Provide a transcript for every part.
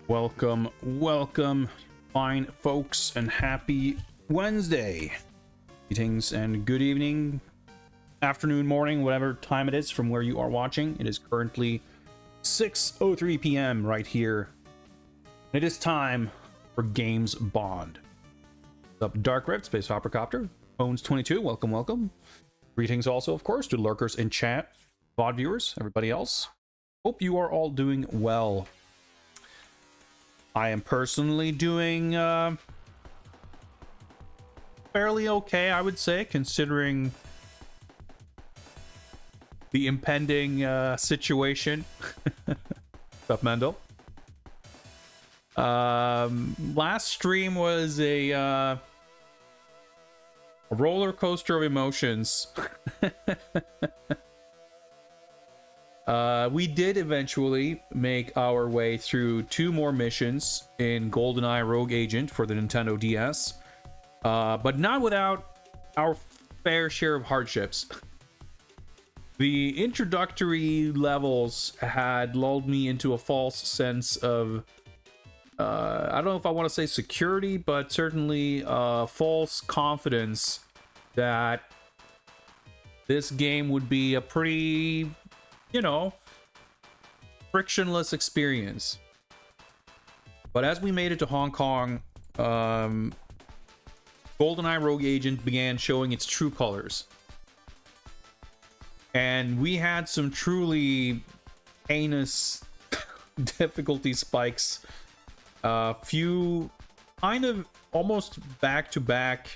Welcome, fine folks, and happy Wednesday. Greetings and good evening, afternoon, morning, whatever time it is from where you are watching. It is currently 6:03 p.m. right here. It is time for Games Bond. What's up, Dark Rift, Space Hoppercopter, Bones22, welcome. Greetings also, of course, to lurkers in chat, VOD viewers, everybody else. Hope you are all doing well. I am personally doing fairly okay, I would say, considering the impending situation. What's up, Mendel? Last stream was a roller coaster of emotions. We did eventually make our way through 2 more missions in GoldenEye Rogue Agent for the Nintendo DS, but not without our fair share of hardships. The introductory levels had lulled me into a false sense of, I don't know if I want to say security, but certainly false confidence that this game would be a pretty, frictionless experience. But as we made it to Hong Kong, GoldenEye Rogue Agent began showing its true colors. And we had some truly heinous difficulty spikes. Few kind of almost back-to-back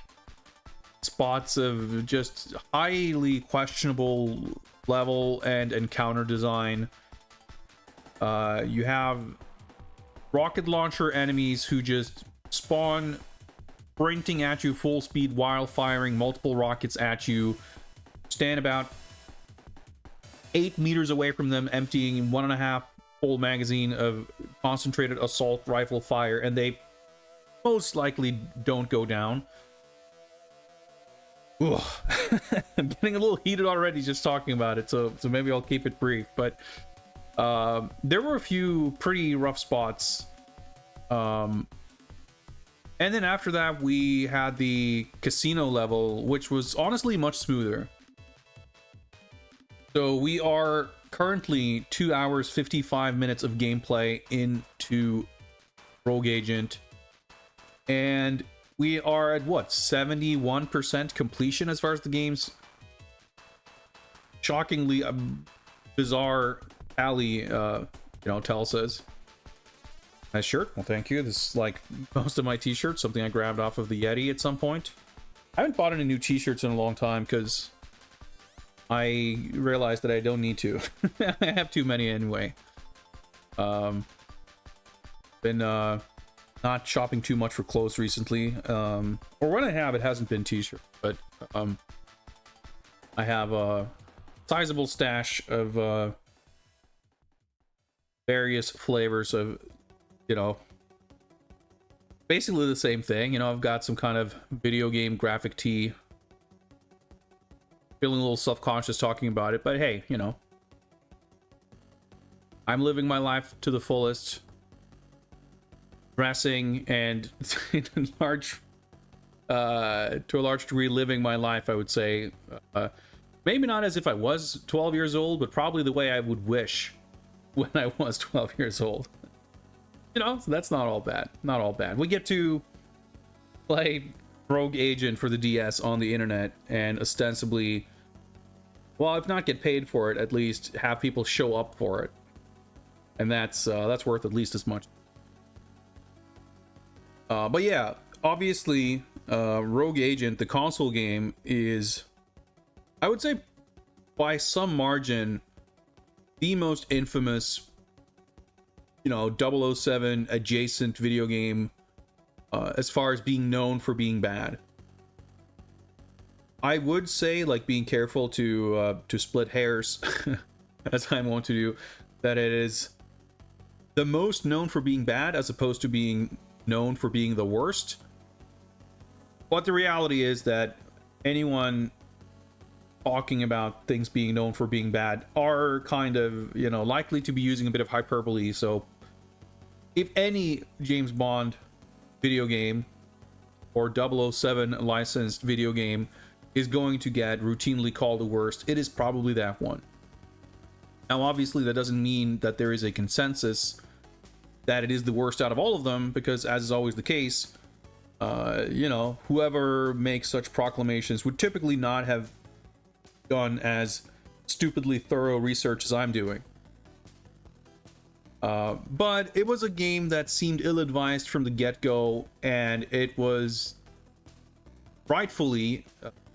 spots of just highly questionable level and encounter design. You have rocket launcher enemies who just spawn sprinting at you full speed while firing multiple rockets at you. Stand about 8 meters away from them, emptying 1.5 full magazine of concentrated assault rifle fire, and they most likely don't go down. I'm getting a little heated already just talking about it, so maybe I'll keep it brief. But there were a few pretty rough spots, and then after that we had the casino level, which was honestly much smoother. So we are currently 2 hours 55 minutes of gameplay into Rogue Agent, and we are at what, 71% completion as far as the game's shockingly bizarre tally tells us. Nice shirt. Well, thank you. This is like most of my t-shirts, something I grabbed off of the Yeti at some point. I haven't bought any new t-shirts in a long time because I realized that I don't need to. I have too many anyway. Been not shopping too much for clothes recently, or when I have, it hasn't been t-shirt, but I have a sizable stash of various flavors of, basically the same thing. I've got some kind of video game graphic tee. Feeling a little self-conscious talking about it, but hey, I'm living my life to the fullest, dressing and to a large degree living my life, I would say. Maybe not as if I was 12 years old, but probably the way I would wish when I was 12 years old. So that's not all bad. Not all bad. We get to play Rogue Agent for the DS on the internet and ostensibly, well, if not get paid for it, at least have people show up for it. And that's worth at least as much. But yeah, obviously, Rogue Agent, the console game, is, I would say, by some margin, the most infamous, 007 adjacent video game, as far as being known for being bad. I would say, like, being careful to split hairs, as I'm wont to do, that it is the most known for being bad as opposed to being known for being the worst. But the reality is that anyone talking about things being known for being bad are kind of, likely to be using a bit of hyperbole. So if any James Bond video game or 007 licensed video game is going to get routinely called the worst, it is probably that one. Now, obviously, that doesn't mean that there is a consensus that it is the worst out of all of them, because as is always the case, you know, whoever makes such proclamations would typically not have done as stupidly thorough research as I'm doing. But it was a game that seemed ill-advised from the get-go, and it was rightfully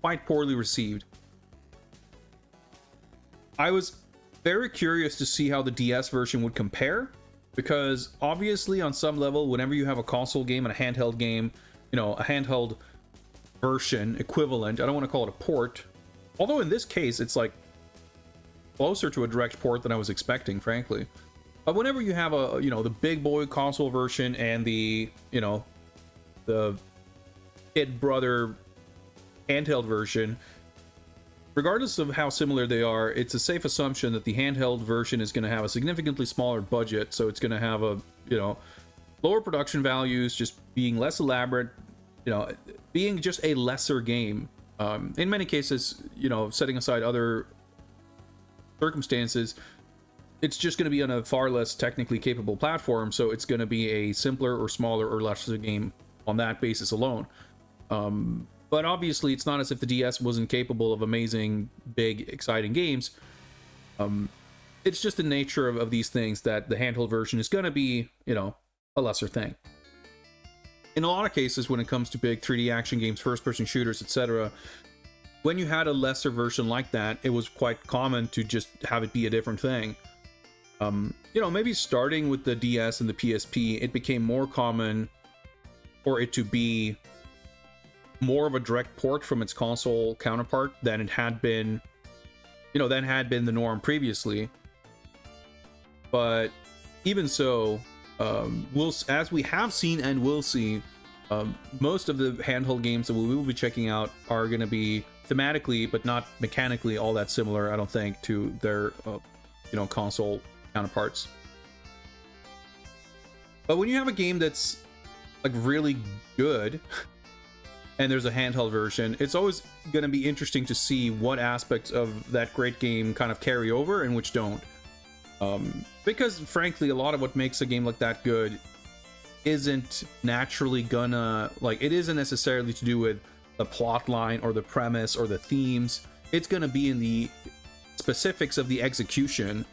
quite poorly received. I was very curious to see how the DS version would compare, because obviously on some level, whenever you have a console game and a handheld game, you know, a handheld version equivalent, I don't want to call it a port, although in this case it's like closer to a direct port than I was expecting, frankly. But whenever you have a, you know, the big boy console version and the, you know, the kid brother handheld version, regardless of how similar they are, it's a safe assumption that the handheld version is going to have a significantly smaller budget, so it's going to have a, you know, lower production values, just being less elaborate, you know, being just a lesser game. In many cases, you know, setting aside other circumstances, it's just going to be on a far less technically capable platform, so it's going to be a simpler or smaller or lesser game on that basis alone. But obviously, it's not as if the DS wasn't capable of amazing, big, exciting games. It's just the nature of these things that the handheld version is going to be, you know, a lesser thing. In a lot of cases, when it comes to big 3D action games, first-person shooters, etc., when you had a lesser version like that, it was quite common to just have it be a different thing. You know, maybe starting with the DS and the PSP, it became more common for it to be more of a direct port from its console counterpart than it had been, you know, than had been the norm previously. But even so, as we have seen and will see, most of the handheld games that we will be checking out are going to be thematically, but not mechanically, all that similar, I don't think, to their, you know, console counterparts. But when you have a game that's like really good and there's a handheld version, it's always going to be interesting to see what aspects of that great game kind of carry over and which don't. Because frankly, a lot of what makes a game like that good isn't naturally gonna, like, it isn't necessarily to do with the plot line or the premise or the themes. It's gonna be in the specifics of the execution,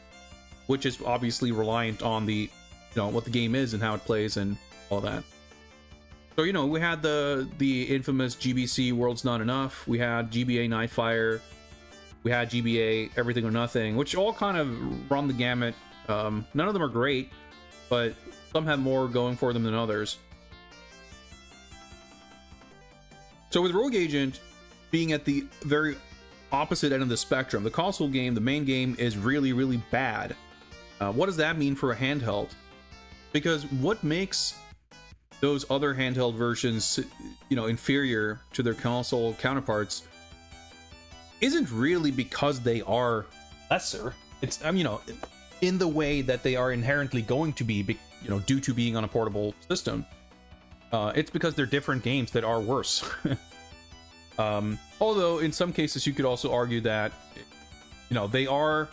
which is obviously reliant on the, you know, what the game is and how it plays and all that. So, you know, we had the infamous GBC World's Not Enough, we had GBA Nightfire, we had GBA Everything or Nothing, which all kind of run the gamut. None of them are great, but some have more going for them than others. So with Rogue Agent being at the very opposite end of the spectrum, the console game, the main game, is really, really bad. What does that mean for a handheld? Because what makes those other handheld versions, you know, inferior to their console counterparts isn't really because they are lesser. It's, you know, in the way that they are inherently going to be, you know, due to being on a portable system. It's because they're different games that are worse. Although in some cases you could also argue that, you know, they are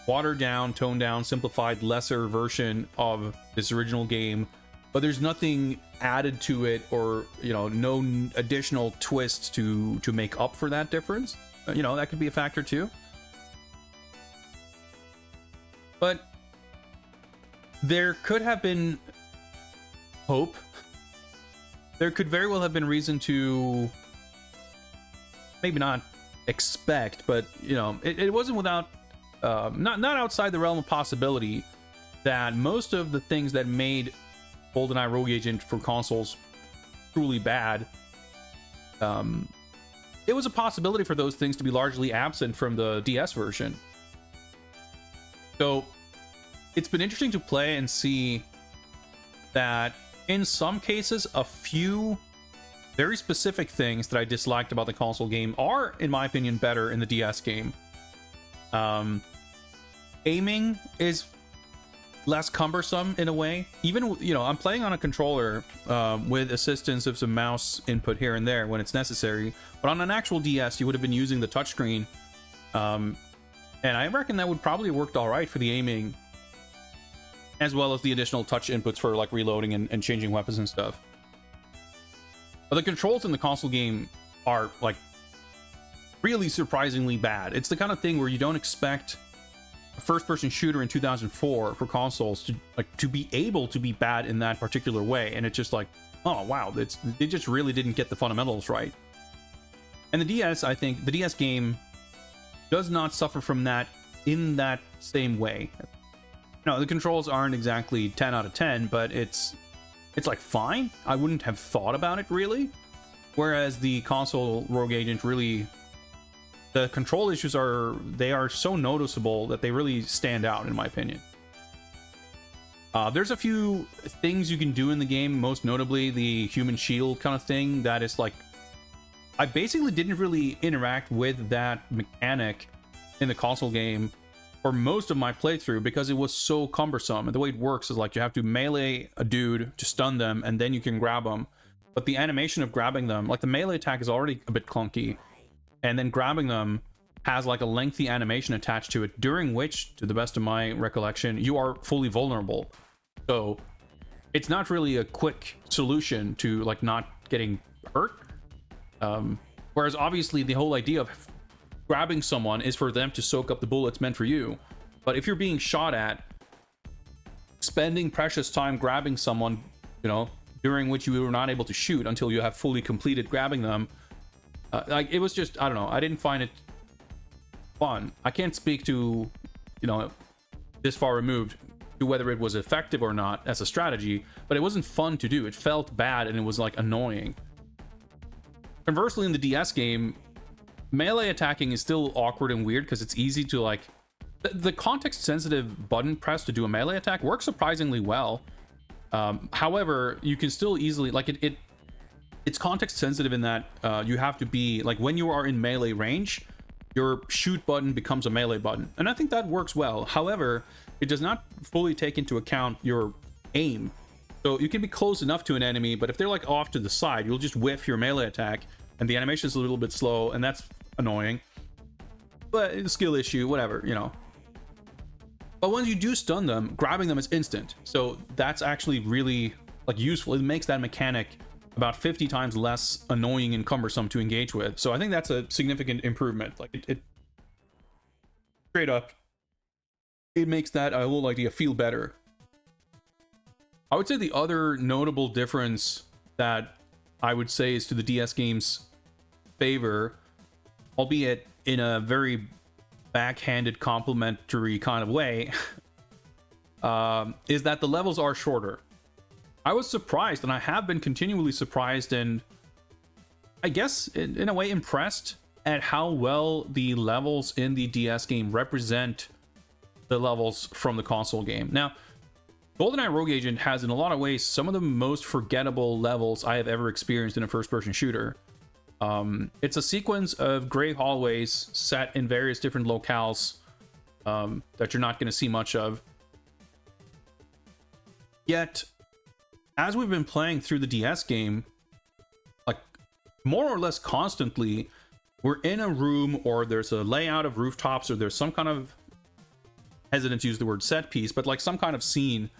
watered down, toned down, simplified, lesser version of this original game, but there's nothing added to it, or, you know, no additional twists to make up for that difference. You know, that could be a factor too. But there could have been hope. There could very well have been reason to maybe not expect, but, you know, it wasn't without, not outside the realm of possibility that most of the things that made GoldenEye Rogue Agent for consoles truly bad, it was a possibility for those things to be largely absent from the DS version. So it's been interesting to play and see that in some cases, a few very specific things that I disliked about the console game are, in my opinion, better in the DS game. Aiming is less cumbersome in a way. Even, you know, I'm playing on a controller with assistance of some mouse input here and there when it's necessary, but on an actual DS you would have been using the touchscreen, and I reckon that would probably have worked all right for the aiming, as well as the additional touch inputs for like reloading and changing weapons and stuff. But the controls in the console game are like really surprisingly bad. It's the kind of thing where you don't expect a first-person shooter in 2004 for consoles to be able to be bad in that particular way, and it's just like, oh wow, they just really didn't get the fundamentals right. And the DS, I think the DS game does not suffer from that in that same way. No, the controls aren't exactly 10 out of 10, but it's like fine. I wouldn't have thought about it really. Whereas the console Rogue Agent really, the control issues are so noticeable that they really stand out in my opinion. There's a few things you can do in the game, most notably the human shield kind of thing that is like, I basically didn't really interact with that mechanic in the console game for most of my playthrough because it was so cumbersome. And the way it works is like you have to melee a dude to stun them and then you can grab them. But the animation of grabbing them, like the melee attack is already a bit clunky, and then grabbing them has like a lengthy animation attached to it, during which, to the best of my recollection, you are fully vulnerable. So it's not really a quick solution to like not getting hurt. Whereas obviously the whole idea of grabbing someone is for them to soak up the bullets meant for you. But if you're being shot at, spending precious time grabbing someone, you know, during which you were not able to shoot until you have fully completed grabbing them, like it was just, I don't know, I didn't find it fun. I can't speak to, you know, this far removed to whether it was effective or not as a strategy, but it wasn't fun to do. It felt bad and it was like annoying. Conversely, in the DS game, melee attacking is still awkward and weird because it's easy to like, the context sensitive button press to do a melee attack works surprisingly well. However, you can still easily like it's context sensitive in that you have to be like, when you are in melee range, your shoot button becomes a melee button, and I think that works well. However, it does not fully take into account your aim. So you can be close enough to an enemy, but if they're like off to the side, you'll just whiff your melee attack and the animation is a little bit slow, and that's annoying. But it's a skill issue, whatever, you know. But once you do stun them, grabbing them is instant. So that's actually really like useful. It makes that mechanic about 50 times less annoying and cumbersome to engage with. So I think that's a significant improvement. Like it straight up, it makes that whole idea feel better. I would say the other notable difference that I would say is to the DS game's favor, albeit in a very backhanded complimentary kind of way, is that the levels are shorter. I was surprised, and I have been continually surprised, and I guess in a way impressed at how well the levels in the DS game represent the levels from the console game. Now, GoldenEye Rogue Agent has in a lot of ways some of the most forgettable levels I have ever experienced in a first-person shooter. It's a sequence of gray hallways set in various different locales that you're not going to see much of. Yet, as we've been playing through the DS game, like more or less constantly, we're in a room, or there's a layout of rooftops, or there's some kind of, hesitant to use the word set piece, but like some kind of scene,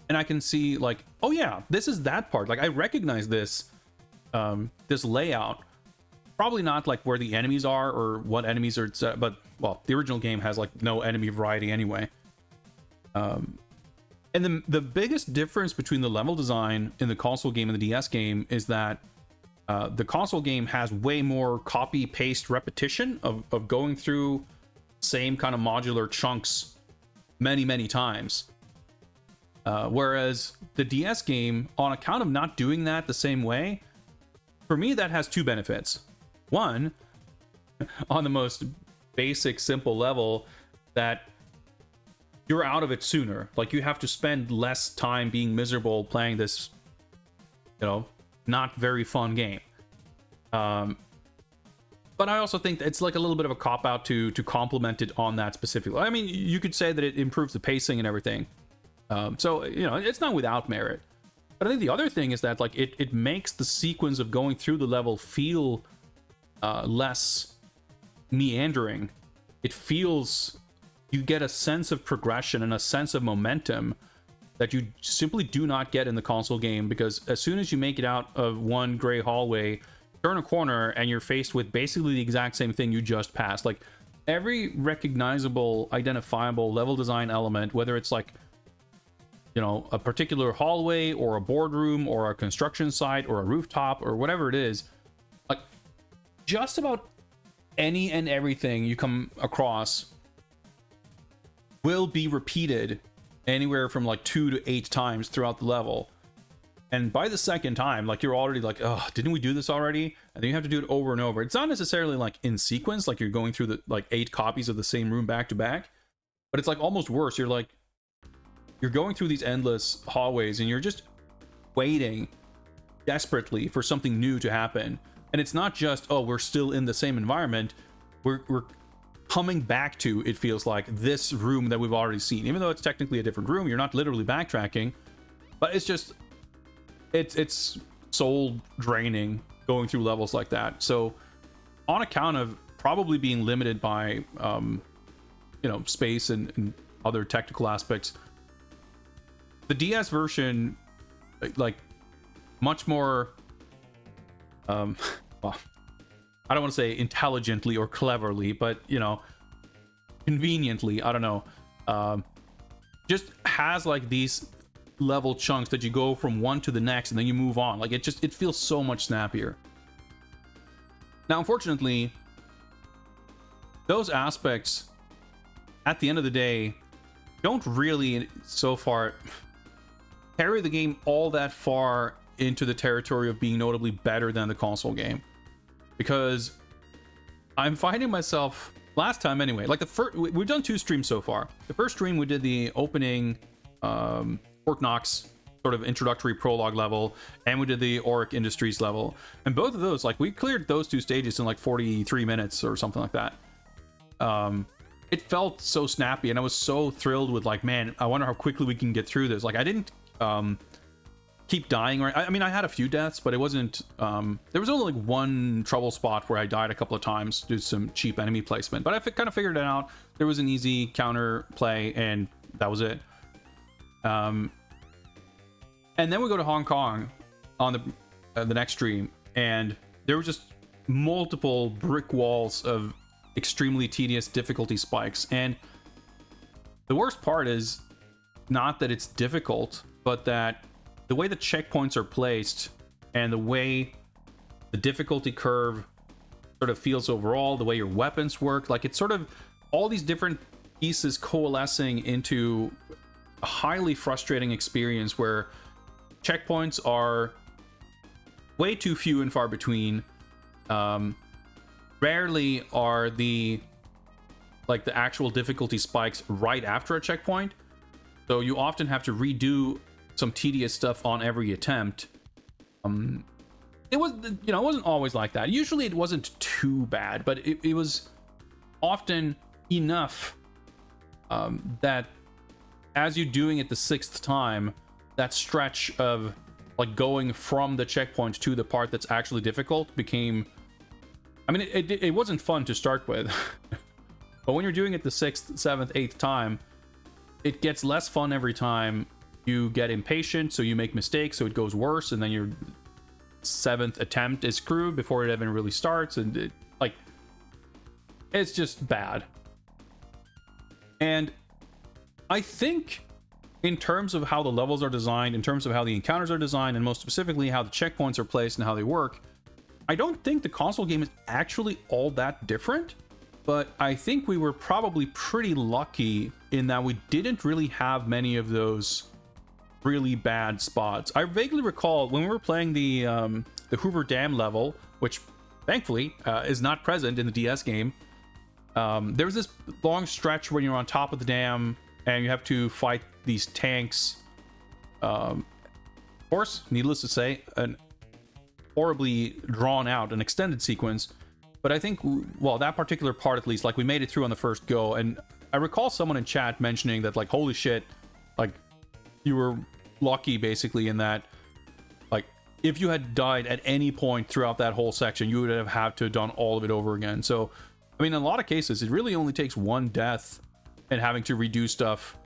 and I can see like, oh yeah, this is that part. Like I recognize this this layout. Probably not like where the enemies are or what enemies are set, but well, the original game has like no enemy variety anyway. And the biggest difference between the level design in the console game and the DS game is that the console game has way more copy paste repetition of going through same kind of modular chunks many times. Whereas the DS game, on account of not doing that the same way, for me that has two benefits. One, on the most basic, simple level, that you're out of it sooner. Like you have to spend less time being miserable playing this, you know, not very fun game. But I also think that it's like a little bit of a cop-out to compliment it on that specifically. I mean, you could say that it improves the pacing and everything. So, you know, it's not without merit. But I think the other thing is that, like, it makes the sequence of going through the level feel less meandering. It feels, you get a sense of progression and a sense of momentum that you simply do not get in the console game, because as soon as you make it out of one gray hallway, turn a corner, and you're faced with basically the exact same thing you just passed. Like, every recognizable, identifiable level design element, whether it's like, you know, a particular hallway or a boardroom or a construction site or a rooftop or whatever it is, like, just about any and everything you come across will be repeated anywhere from like 2 to 8 times throughout the level. And by the second time, like, you're already like, oh, didn't we do this already? And then you have to do it over and over. It's not necessarily like in sequence, like you're going through the like 8 copies of the same room back to back, but it's like almost worse. You're like, you're going through these endless hallways and you're just waiting desperately for something new to happen. And it's not just, oh, we're still in the same environment. We're coming back to, it feels like, this room that we've already seen. Even though it's technically a different room, you're not literally backtracking. But it's just, it's soul draining going through levels like that. So on account of probably being limited by, you know, space and other technical aspects, the DS version, like, much more, well, I don't want to say intelligently or cleverly, but, you know, conveniently, I don't know, just has like these level chunks that you go from one to the next and then you move on. Like, it feels so much snappier. Now, unfortunately, those aspects, at the end of the day, don't really, so far, carry the game all that far into the territory of being notably better than the console game. Because I'm finding myself, last time anyway, like we've done 2 streams so far. The first stream we did the opening Fort Knox sort of introductory prologue level, and we did the Auric Industries level. And both of those, like, we cleared those 2 stages in like 43 minutes or something like that. It felt so snappy, and I was so thrilled with, like, man, I wonder how quickly we can get through this. Like, I didn't keep dying, right? I mean, I had a few deaths, but it wasn't, there was only like one trouble spot where I died a couple of times due to some cheap enemy placement, but I kind of figured it out. There was an easy counter play, and that was it. And then we go to Hong Kong on the next stream, and there were just multiple brick walls of extremely tedious difficulty spikes. And the worst part is not that it's difficult, but that the way the checkpoints are placed and the way the difficulty curve sort of feels overall, the way your weapons work, like, it's sort of all these different pieces coalescing into a highly frustrating experience where checkpoints are way too few and far between. Rarely are the actual difficulty spikes right after a checkpoint, so you often have to redo some tedious stuff on every attempt. It was, you know, it wasn't always like that. Usually it wasn't too bad, but it was often enough that as you're doing it the 6th time, that stretch of like going from the checkpoint to the part that's actually difficult became, I mean, it wasn't fun to start with. But when you're doing it the 6th, 7th, 8th time, it gets less fun every time. You get impatient, so you make mistakes, so it goes worse, and then your 7th attempt is screwed before it even really starts, and it's just bad. And I think in terms of how the levels are designed, in terms of how the encounters are designed, and most specifically how the checkpoints are placed and how they work, I don't think the console game is actually all that different, but I think we were probably pretty lucky in that we didn't really have many of those really bad spots. I vaguely recall when we were playing the Hoover Dam level, which thankfully is not present in the DS game. There was this long stretch when you're on top of the dam and you have to fight these tanks. Of course, needless to say, an horribly drawn out and extended sequence. But I think, well, that particular part at least, like, we made it through on the first go. And I recall someone in chat mentioning that, like, holy shit, like, you were lucky basically in that, like, if you had died at any point throughout that whole section, you would have had to have done all of it over again. So, I mean, in a lot of cases, it really only takes one death and having to redo stuff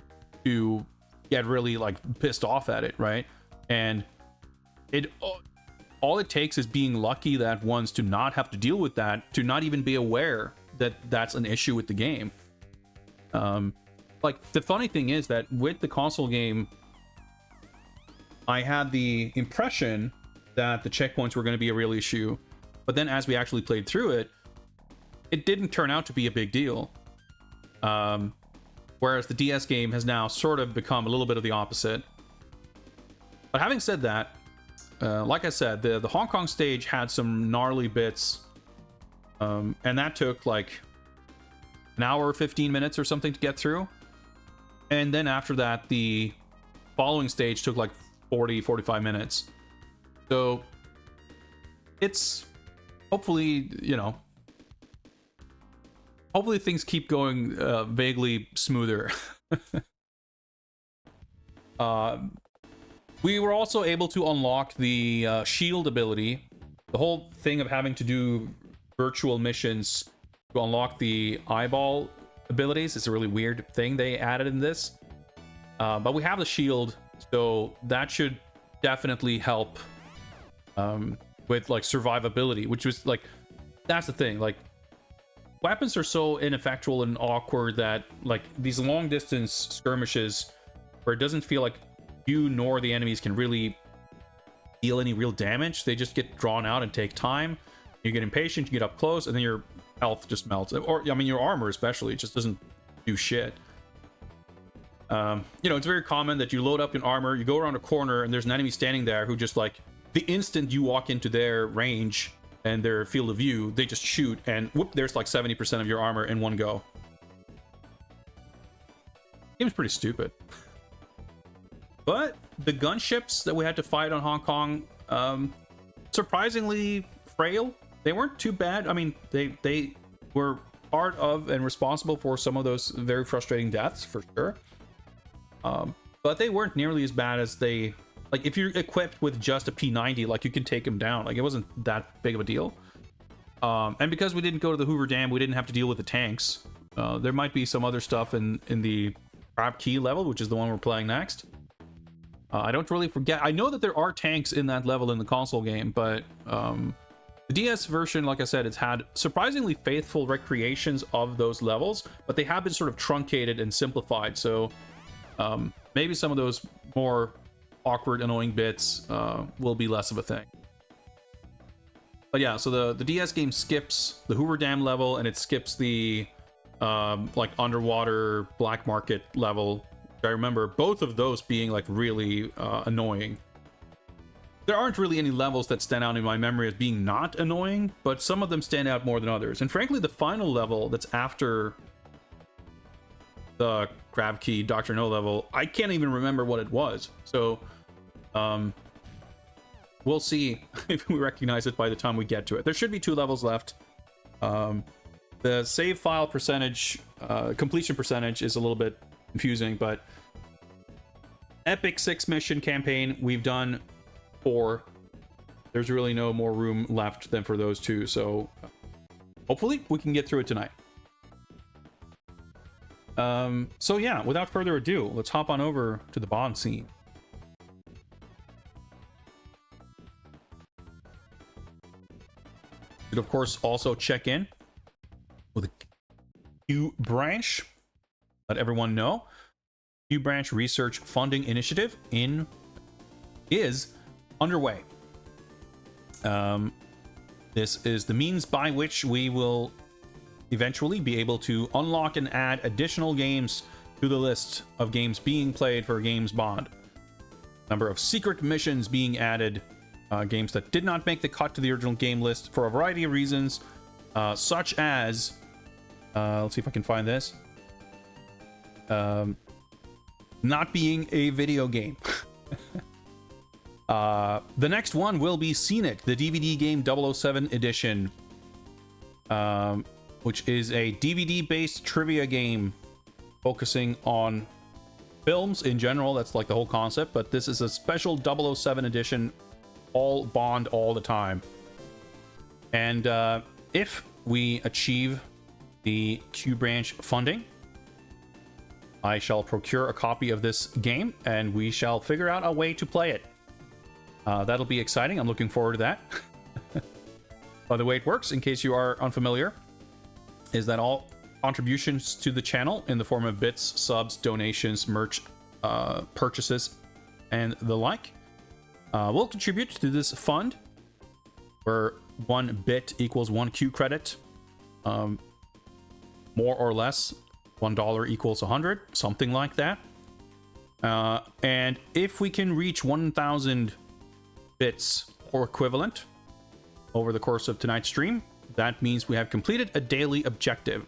to get really like pissed off at it, right? And it all it takes is being lucky that once to not have to deal with that, to not even be aware that that's an issue with the game. Like, the funny thing is that with the console game, I had the impression that the checkpoints were going to be a real issue, but then as we actually played through it, it didn't turn out to be a big deal. Whereas the DS game has now sort of become a little bit of the opposite. But having said that, like I said, the Hong Kong stage had some gnarly bits, and that took like an hour, 15 minutes or something to get through. And then after that, the following stage took like 40-45 minutes. So it's hopefully, you know, hopefully things keep going vaguely smoother. We were also able to unlock the shield ability. The whole thing of having to do virtual missions to unlock the eyeball abilities is a really weird thing they added in this. But we have the shield, so that should definitely help with like survivability, which was like, that's the thing, like, weapons are so ineffectual and awkward that like these long distance skirmishes where it doesn't feel like you nor the enemies can really deal any real damage, they just get drawn out and take time. You get impatient, you get up close, and then your health just melts, or I mean your armor especially, it just doesn't do shit. You know, it's very common that you load up in armor, you go around a corner, and there's an enemy standing there who just, like, the instant you walk into their range and their field of view, they just shoot, and whoop, there's like 70% of your armor in one go. Game's pretty stupid. But the gunships that we had to fight on Hong Kong, surprisingly frail. They weren't too bad. I mean, they were part of and responsible for some of those very frustrating deaths, for sure. But they weren't nearly as bad as they... Like, if you're equipped with just a P90, like, you can take them down. Like, it wasn't that big of a deal. And because we didn't go to the Hoover Dam, we didn't have to deal with the tanks. There might be some other stuff in the Crab Key level, which is the one we're playing next. I don't really forget. I know that there are tanks in that level in the console game, but the DS version, like I said, it's had surprisingly faithful recreations of those levels, but they have been sort of truncated and simplified. So maybe some of those more awkward, annoying bits will be less of a thing. But yeah, so the DS game skips the Hoover Dam level, and it skips the like underwater black market level. I remember both of those being like really annoying. There aren't really any levels that stand out in my memory as being not annoying, but some of them stand out more than others. And frankly, the final level that's after the Crab Key Dr. No level, I can't even remember what it was. So we'll see if we recognize it by the time we get to it. There should be 2 levels left. The save file percentage, completion percentage is a little bit confusing, but epic 6 mission campaign, we've done 4. There's really no more room left than for those 2, so hopefully we can get through it tonight. So yeah, without further ado, let's hop on over to the Bond scene. Should of course also check in with a Q branch. Let everyone know Q branch research funding initiative is underway. This is the means by which we will eventually be able to unlock and add additional games to the list of games being played for Games Bond. Number of secret missions being added, games that did not make the cut to the original game list for a variety of reasons, such as let's see if I can find this. Not being a video game. The next one will be Scenic, the DVD game 007 edition, which is a DVD-based trivia game focusing on films in general. That's like the whole concept, but this is a special 007 edition, all Bond all the time. And if we achieve the Q branch funding, I shall procure a copy of this game and we shall figure out a way to play it. That'll be exciting. I'm looking forward to that. By the way it works, in case you are unfamiliar, is that all contributions to the channel in the form of bits, subs, donations, merch, purchases, and the like will contribute to this fund, where 1 bit equals 1 Q credit. More or less, $1 equals 100, something like that. And if we can reach 1,000 bits or equivalent over the course of tonight's stream, that means we have completed a daily objective.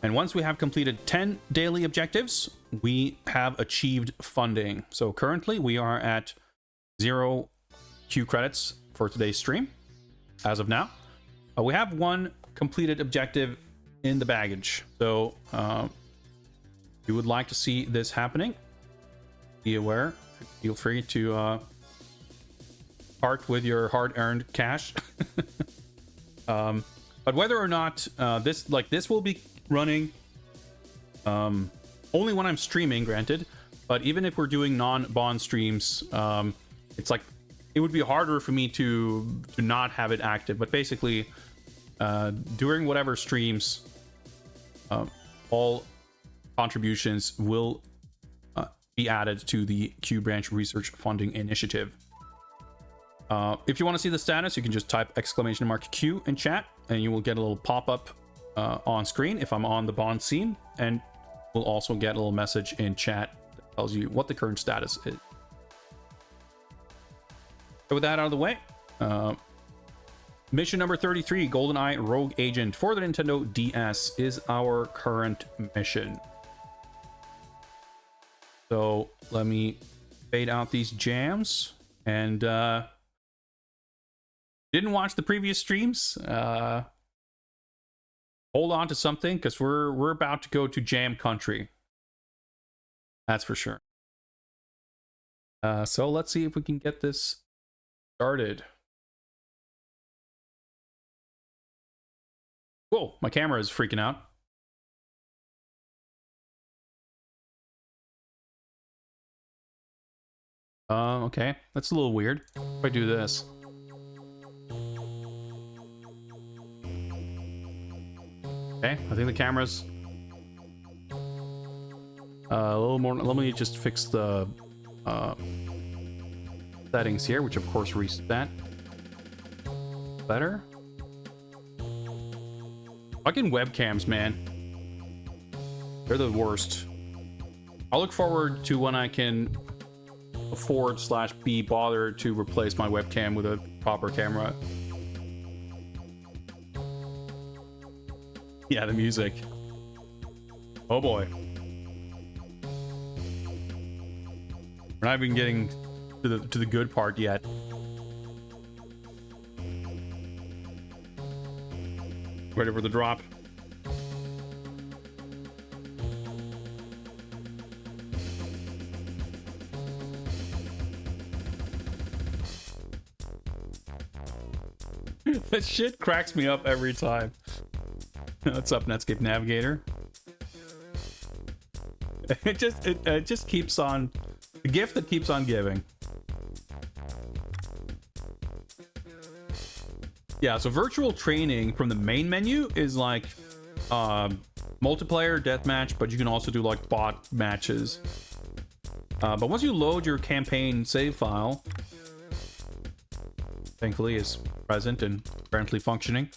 And once we have completed 10 daily objectives, we have achieved funding. So currently we are at 0 Q credits for today's stream, as of now. We have 1 completed objective in the baggage. So if you would like to see this happening, be aware, feel free to part with your hard-earned cash. But whether or not this will be running only when I'm streaming, granted, but even if we're doing non-Bond streams, it's like it would be harder for me to not have it active. But basically, during whatever streams, all contributions will be added to the Q Branch Research Funding Initiative. If you want to see the status, you can just type !Q in chat, and you will get a little pop-up on screen if I'm on the Bond scene, and we'll also get a little message in chat that tells you what the current status is. So with that out of the way, mission number 33, GoldenEye Rogue Agent for the Nintendo DS is our current mission. So let me fade out these jams, and didn't watch the previous streams, hold on to something, because we're about to go to jam country, that's for sure. So let's see if we can get this started. Whoa, my camera is freaking out. Okay, that's a little weird. If I do this. Okay, I think the camera's a little more. Let me just fix the settings here, which of course reset that. Better. Fucking webcams, man. They're the worst. I'll look forward to when I can afford / be bothered to replace my webcam with a proper camera. Yeah, the music. Oh boy. We're not even getting to the good part yet. Ready for the drop. That shit cracks me up every time. What's up, Netscape Navigator? It just keeps on, the gift that keeps on giving. Yeah, so virtual training from the main menu is like multiplayer deathmatch, but you can also do like bot matches. But once you load your campaign save file, thankfully is present and currently functioning.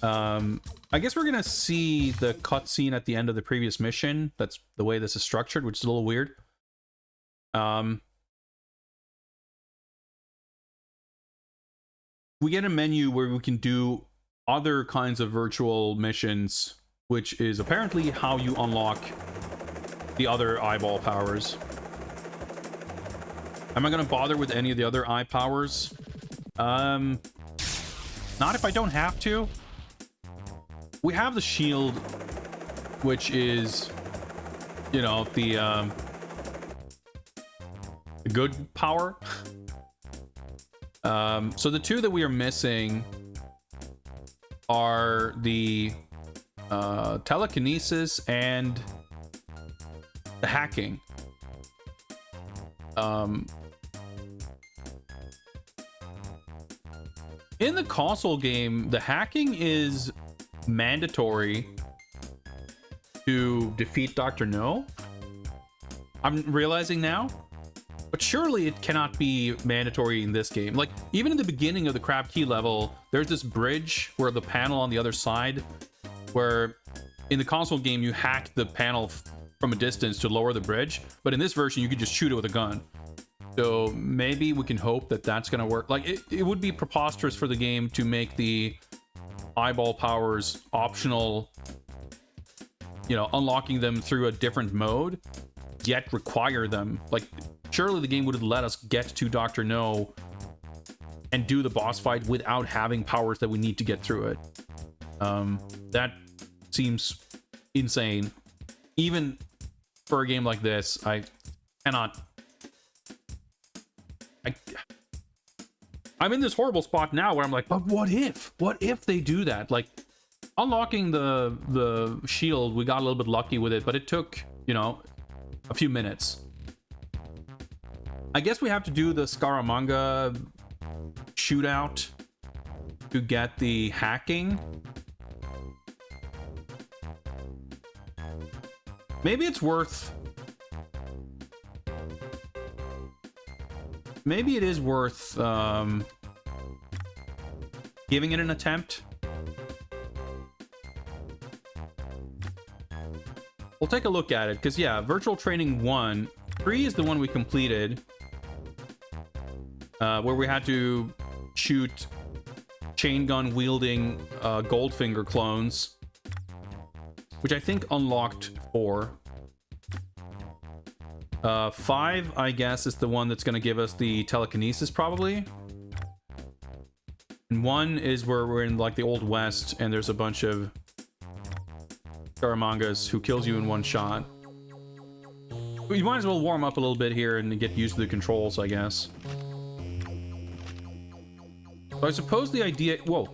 I guess we're gonna see the cutscene at the end of the previous mission. That's the way this is structured, which is a little weird. We get a menu where we can do other kinds of virtual missions, which is apparently how you unlock the other eyeball powers. Am I gonna bother with any of the other eye powers? Not if I don't have to. We have the shield which is, you know, the good power. So the two that we are missing are the telekinesis and the hacking. In the console game, the hacking is mandatory to defeat Dr. No. I'm realizing now. But surely it cannot be mandatory in this game. Like, even in the beginning of the Crab Key level, there's this bridge where the panel on the other side, where in the console game you hack the panel from a distance to lower the bridge, but in this version you could just shoot it with a gun. So maybe we can hope that that's gonna work. Like, it would be preposterous for the game to make the eyeball powers optional, you know, unlocking them through a different mode, yet require them. Like, surely the game would have let us get to Dr. No and do the boss fight without having powers that we need to get through it. That seems insane. Even for a game like this, I cannot... I'm in this horrible spot now where I'm like, but what if? What if they do that? Like, unlocking the shield, we got a little bit lucky with it, but it took, you know, a few minutes. I guess we have to do the Scaramanga shootout to get the hacking. Maybe it's worth... Maybe it is worth giving it an attempt. We'll take a look at it, because yeah, Virtual Training 1. 3 is the one we completed. Where we had to shoot chain gun wielding Goldfinger clones, which I think unlocked 4. 5, I guess, is the one that's going to give us the telekinesis, probably. And 1 is where we're in, like, the Old West, and there's a bunch of Scaramangas who kills you in one shot. You might as well warm up a little bit here and get used to the controls, I guess. So I suppose the idea... Whoa.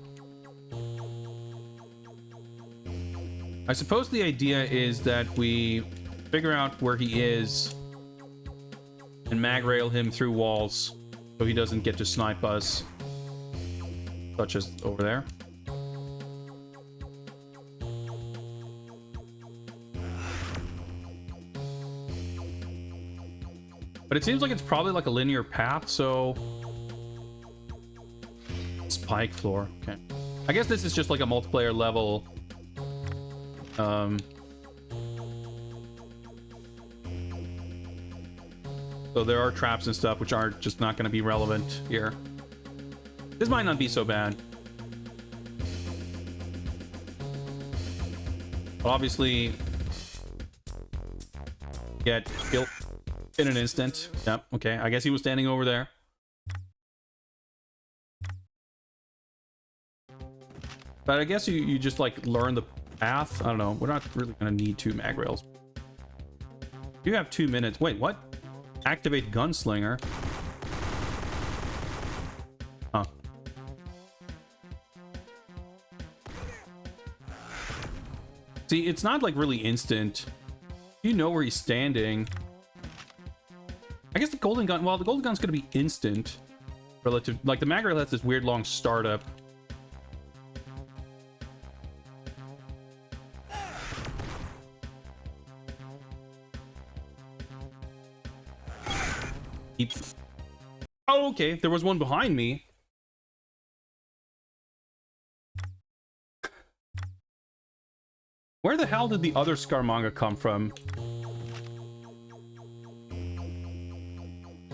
I suppose the idea is that we figure out where he is and mag rail him through walls so he doesn't get to snipe us, such as over there. But it seems like it's probably like a linear path, so... Spike floor, okay. I guess this is just like a multiplayer level. So there are traps and stuff which are just not going to be relevant here. This might not be so bad. But obviously, get killed in an instant. Yep, okay. I guess he was standing over there. But I guess you just like learn the path. I don't know. We're not really going to need 2 mag rails. You have 2 minutes. Wait, what? Activate Gunslinger. Huh. See, it's not like really instant. You know where he's standing. I guess the golden gun... Well, the golden gun's going to be instant. Relative... Like, the mag rail has this weird long startup. Oh, okay. There was one behind me. Where the hell did the other Scaramanga come from?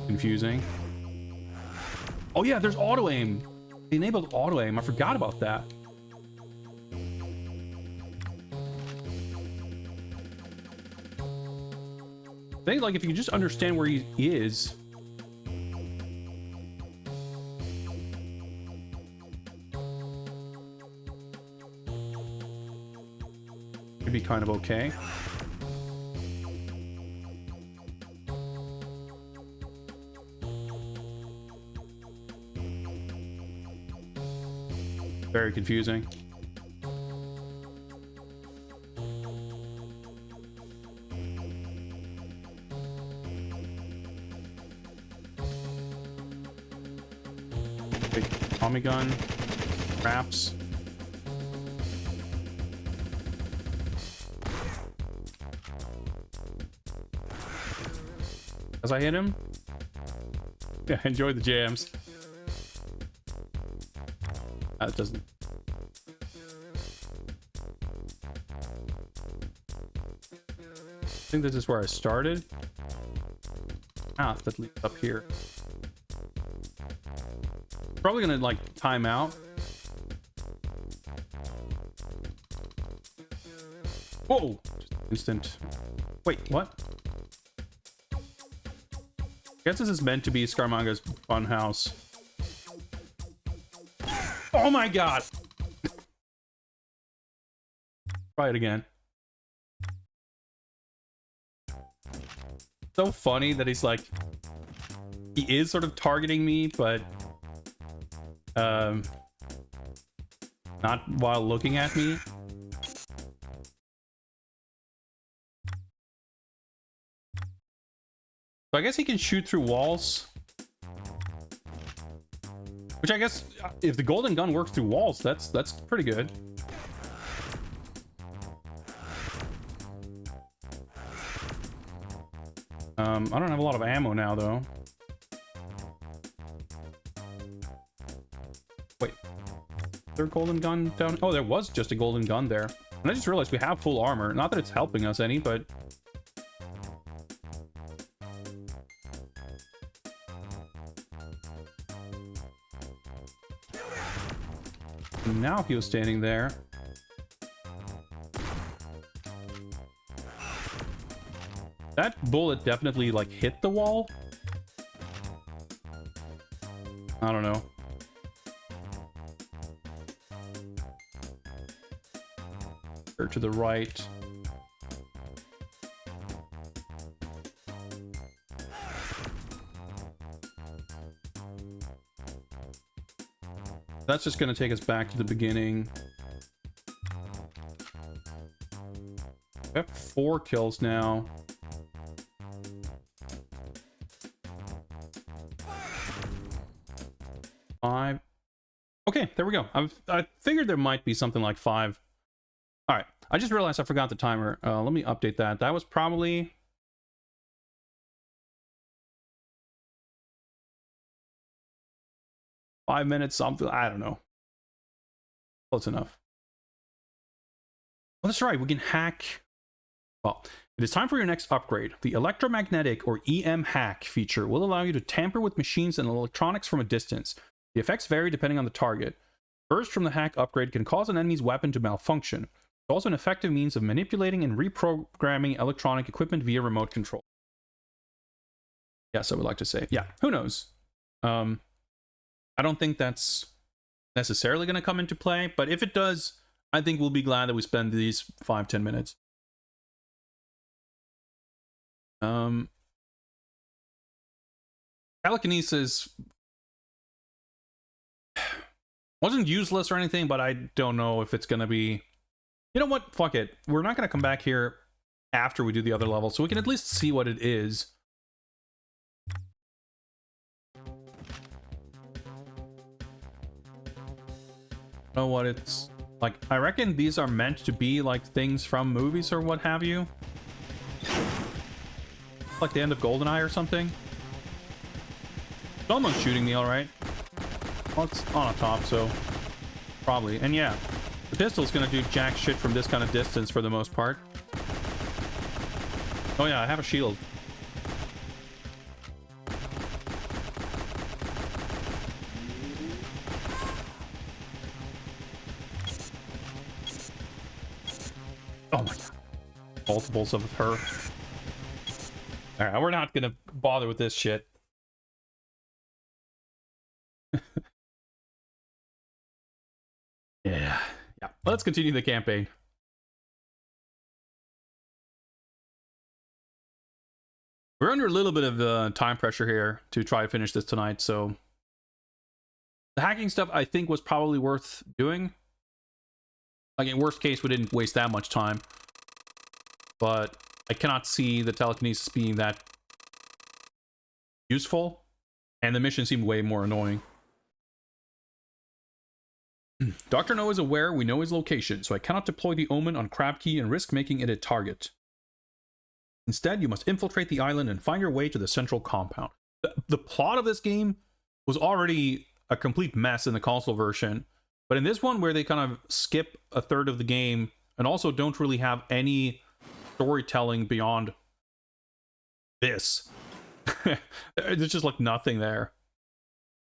Confusing. Oh yeah, there's auto aim. They enabled auto aim. I forgot about that. I think, like, if you can just understand where he is. should be kind of okay. Very confusing. Big Tommy gun, traps. As I hit him, yeah, enjoy the jams. That doesn't. I think this is where I started. Ah, that leads up here. Probably gonna like time out. Whoa! Just instant. Wait, what? I guess this is meant to be Scaramouche's fun house. Oh my god! Try it again. So funny that he's like, he is sort of targeting me, but not while looking at me. So I guess he can shoot through walls. Which I guess, if the golden gun works through walls, that's pretty good. I don't have a lot of ammo now, though. Wait. Is there a golden gun down? Oh, there was just a golden gun there. And I just realized we have full armor. Not that it's helping us any, but... Now if he was standing there... That bullet definitely, like, hit the wall. I don't know. Or to the right. That's just going to take us back to the beginning. We have 4 kills now. Five. Okay, there we go. I figured there might be something like 5. All right, I just realized I forgot the timer. Let me update that. That was probably... five minutes, something. I don't know. Close enough. Well, that's right. We can hack. Well, it is time for your next upgrade. The electromagnetic or EM hack feature will allow you to tamper with machines and electronics from a distance. The effects vary depending on the target. Burst from the hack upgrade can cause an enemy's weapon to malfunction. It's also an effective means of manipulating and reprogramming electronic equipment via remote control. Yes, I would like to say. Yeah, who knows? I don't think that's necessarily going to come into play, but if it does, I think we'll be glad that we spend these 5-10 minutes. Telekinesis wasn't useless or anything, but I don't know if it's going to be... You know what? Fuck it. We're not going to come back here after we do the other level, so we can at least see what it is. Know what it's like. I reckon these are meant to be like things from movies or what have you, like the end of GoldenEye or something. Someone's shooting me, all right. Well, it's on a top, so probably. And yeah, the pistol's gonna do jack shit from this kind of distance for the most part. Oh yeah, I have a shield. Oh my god. Multiples of her. Alright, we're not gonna bother with this shit. Yeah. Let's continue the campaign. We're under a little bit of time pressure here to try to finish this tonight, so the hacking stuff I think was probably worth doing. Like in worst case, we didn't waste that much time, but I cannot see the telekinesis being that useful, and the mission seemed way more annoying. Dr. No is aware we know his location, so I cannot deploy the Omen on Crab Key and risk making it a target. Instead, you must infiltrate the island and find your way to the central compound. The plot of this game was already a complete mess in the console version, but in this one, where they kind of skip a third of the game and also don't really have any storytelling beyond this, there's just like nothing there.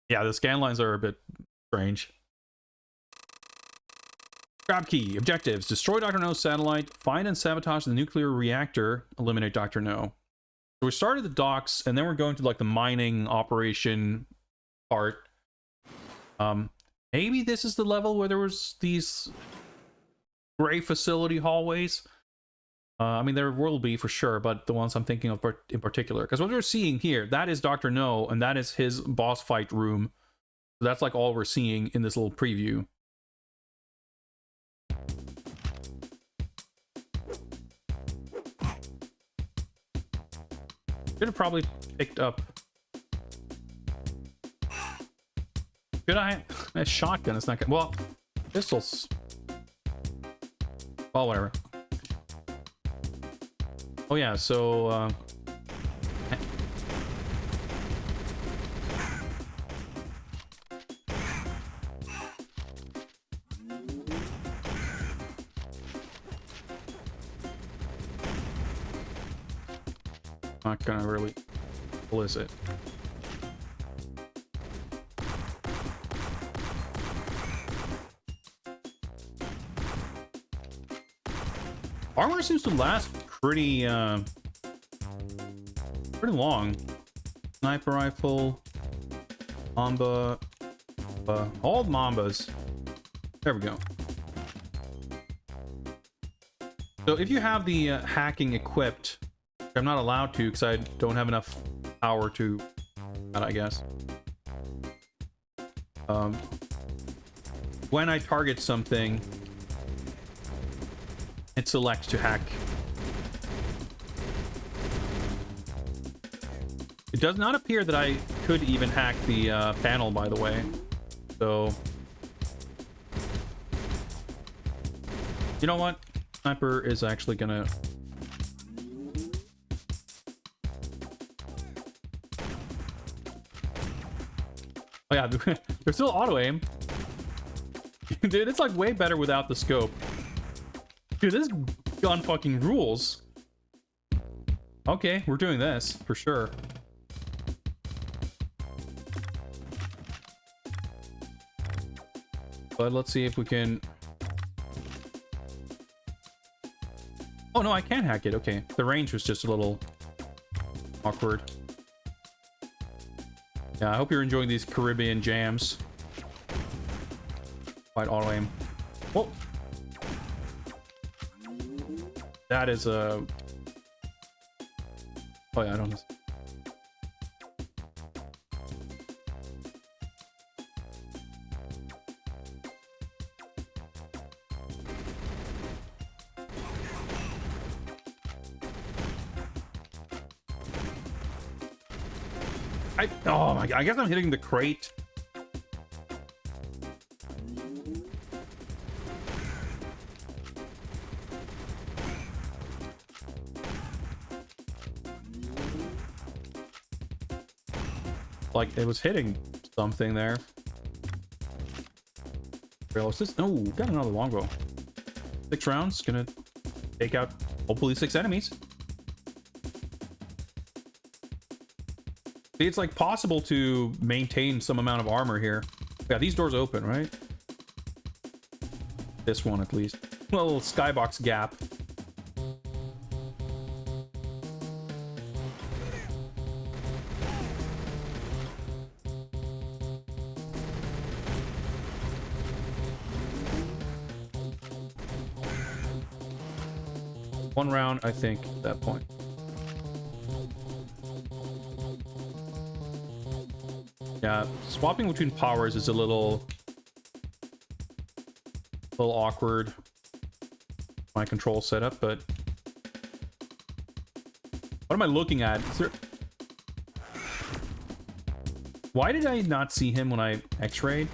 Yeah, the scan lines are a bit strange. Crab Key. Objectives. Destroy Dr. No's satellite. Find and sabotage the nuclear reactor. Eliminate Dr. No. So we started the docks, and then we're going to like the mining operation part. Maybe this is the level where there was these gray facility hallways. I mean, there will be for sure, but the ones I'm thinking of in particular. Because what we're seeing here, that is Dr. No, and that is his boss fight room. So that's like all we're seeing in this little preview. Should have probably picked up. Should I? A shotgun is not good. Well, pistols. Well, whatever. Oh yeah, so not gonna really solicit. Armor seems to last pretty long. Sniper rifle, Mamba, all Mambas. There we go. So if you have the hacking equipped, I'm not allowed to because I don't have enough power to that, I guess. When I target something, it selects to hack. It does not appear that I could even hack the panel, by the way. So, you know what? Sniper is actually gonna... Oh yeah, there's still auto aim. Dude, it's like way better without the scope. Dude, this gun fucking rules. Okay, we're doing this for sure. But let's see if we can... Oh no, I can hack it. Okay, the range was just a little awkward. Yeah, I hope you're enjoying these Caribbean jams. Quite auto aim. Whoa. That is a... Oh yeah, I don't know. Oh my god, I guess I'm hitting the crate. Like it was hitting something there. Realistic. No, got another longbow. 6 rounds, gonna take out hopefully 6 enemies. See, it's like possible to maintain some amount of armor here. Yeah, these doors open, right? This one at least. A little skybox gap. One round, I think, at that point. Yeah, swapping between powers is a little awkward. My control setup, but what am I looking at? Is there... Why did I not see him when I x-rayed?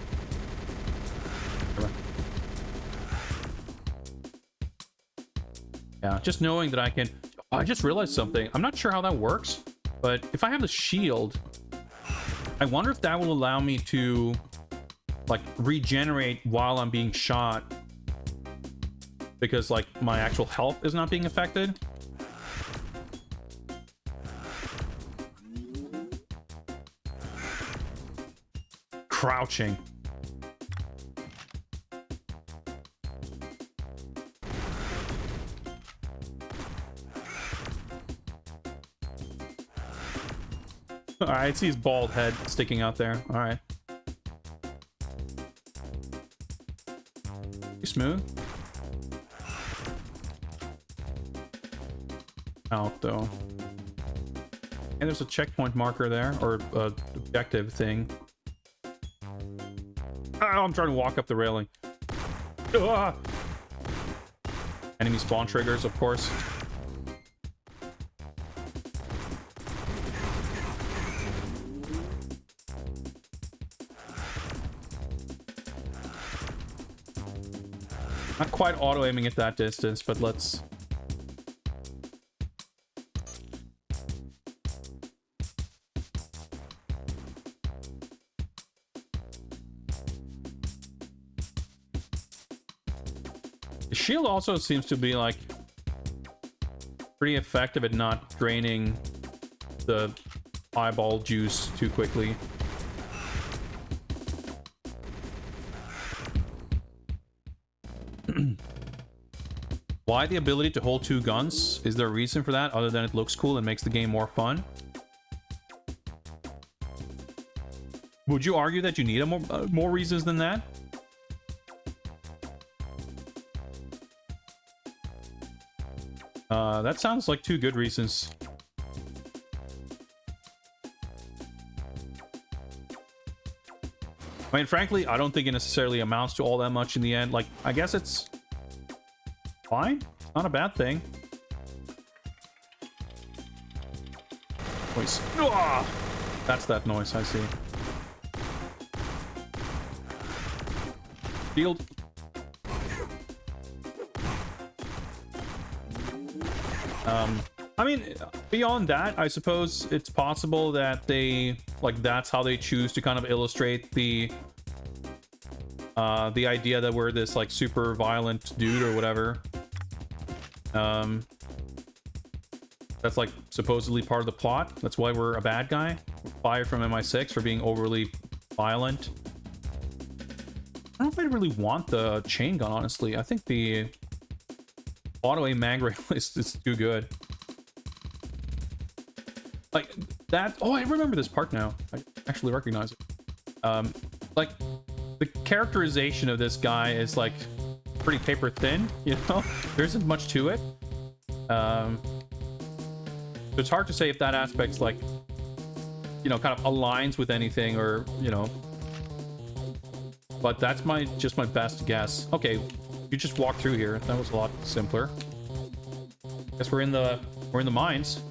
Yeah, just knowing that I can... Oh, I just realized something. I'm not sure how that works, but if I have the shield, I wonder if that will allow me to, like, regenerate while I'm being shot. Because, like, my actual health is not being affected. Crouching. Alright, I see his bald head sticking out there. Alright. Smooth. Out, though. And there's a checkpoint marker there, or objective thing. Oh, I'm trying to walk up the railing. Ah! Enemy spawn triggers, of course. Not quite auto-aiming at that distance, but let's... The shield also seems to be, like, pretty effective at not draining the eyeball juice too quickly. Why the ability to hold two guns? Is there a reason for that other than it looks cool and makes the game more fun? Would you argue that you need more reasons than that? That sounds like two good reasons. I mean, frankly, I don't think it necessarily amounts to all that much in the end. Like, I guess it's fine. It's not a bad thing. Noise. Ah! That's that noise, I see. Shield. I mean, beyond that, I suppose it's possible that they, like, that's how they choose to kind of illustrate the idea that we're this, like, super violent dude or whatever. That's, like, supposedly part of the plot. That's why we're a bad guy. We're fired from MI6 for being overly violent. I don't know if I really want the chain gun, honestly. I think the auto-aim mag rail is too good. Like, that... Oh, I remember this part now. I actually recognize it. Like, the characterization of this guy is, like, pretty paper thin, you know? There isn't much to it. So it's hard to say if that aspect's, like, you know, kind of aligns with anything or, you know... But that's just my best guess. Okay, you just walk through here. That was a lot simpler. Guess we're in the mines.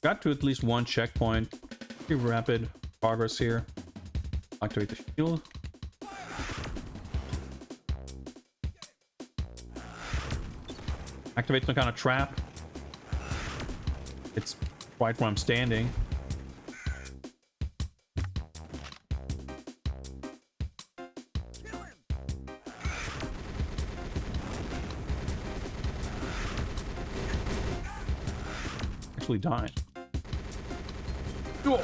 Got to at least one checkpoint. Pretty rapid progress here. Activate the shield. Activate some kind of trap. It's right where I'm standing. Actually dying. Cool.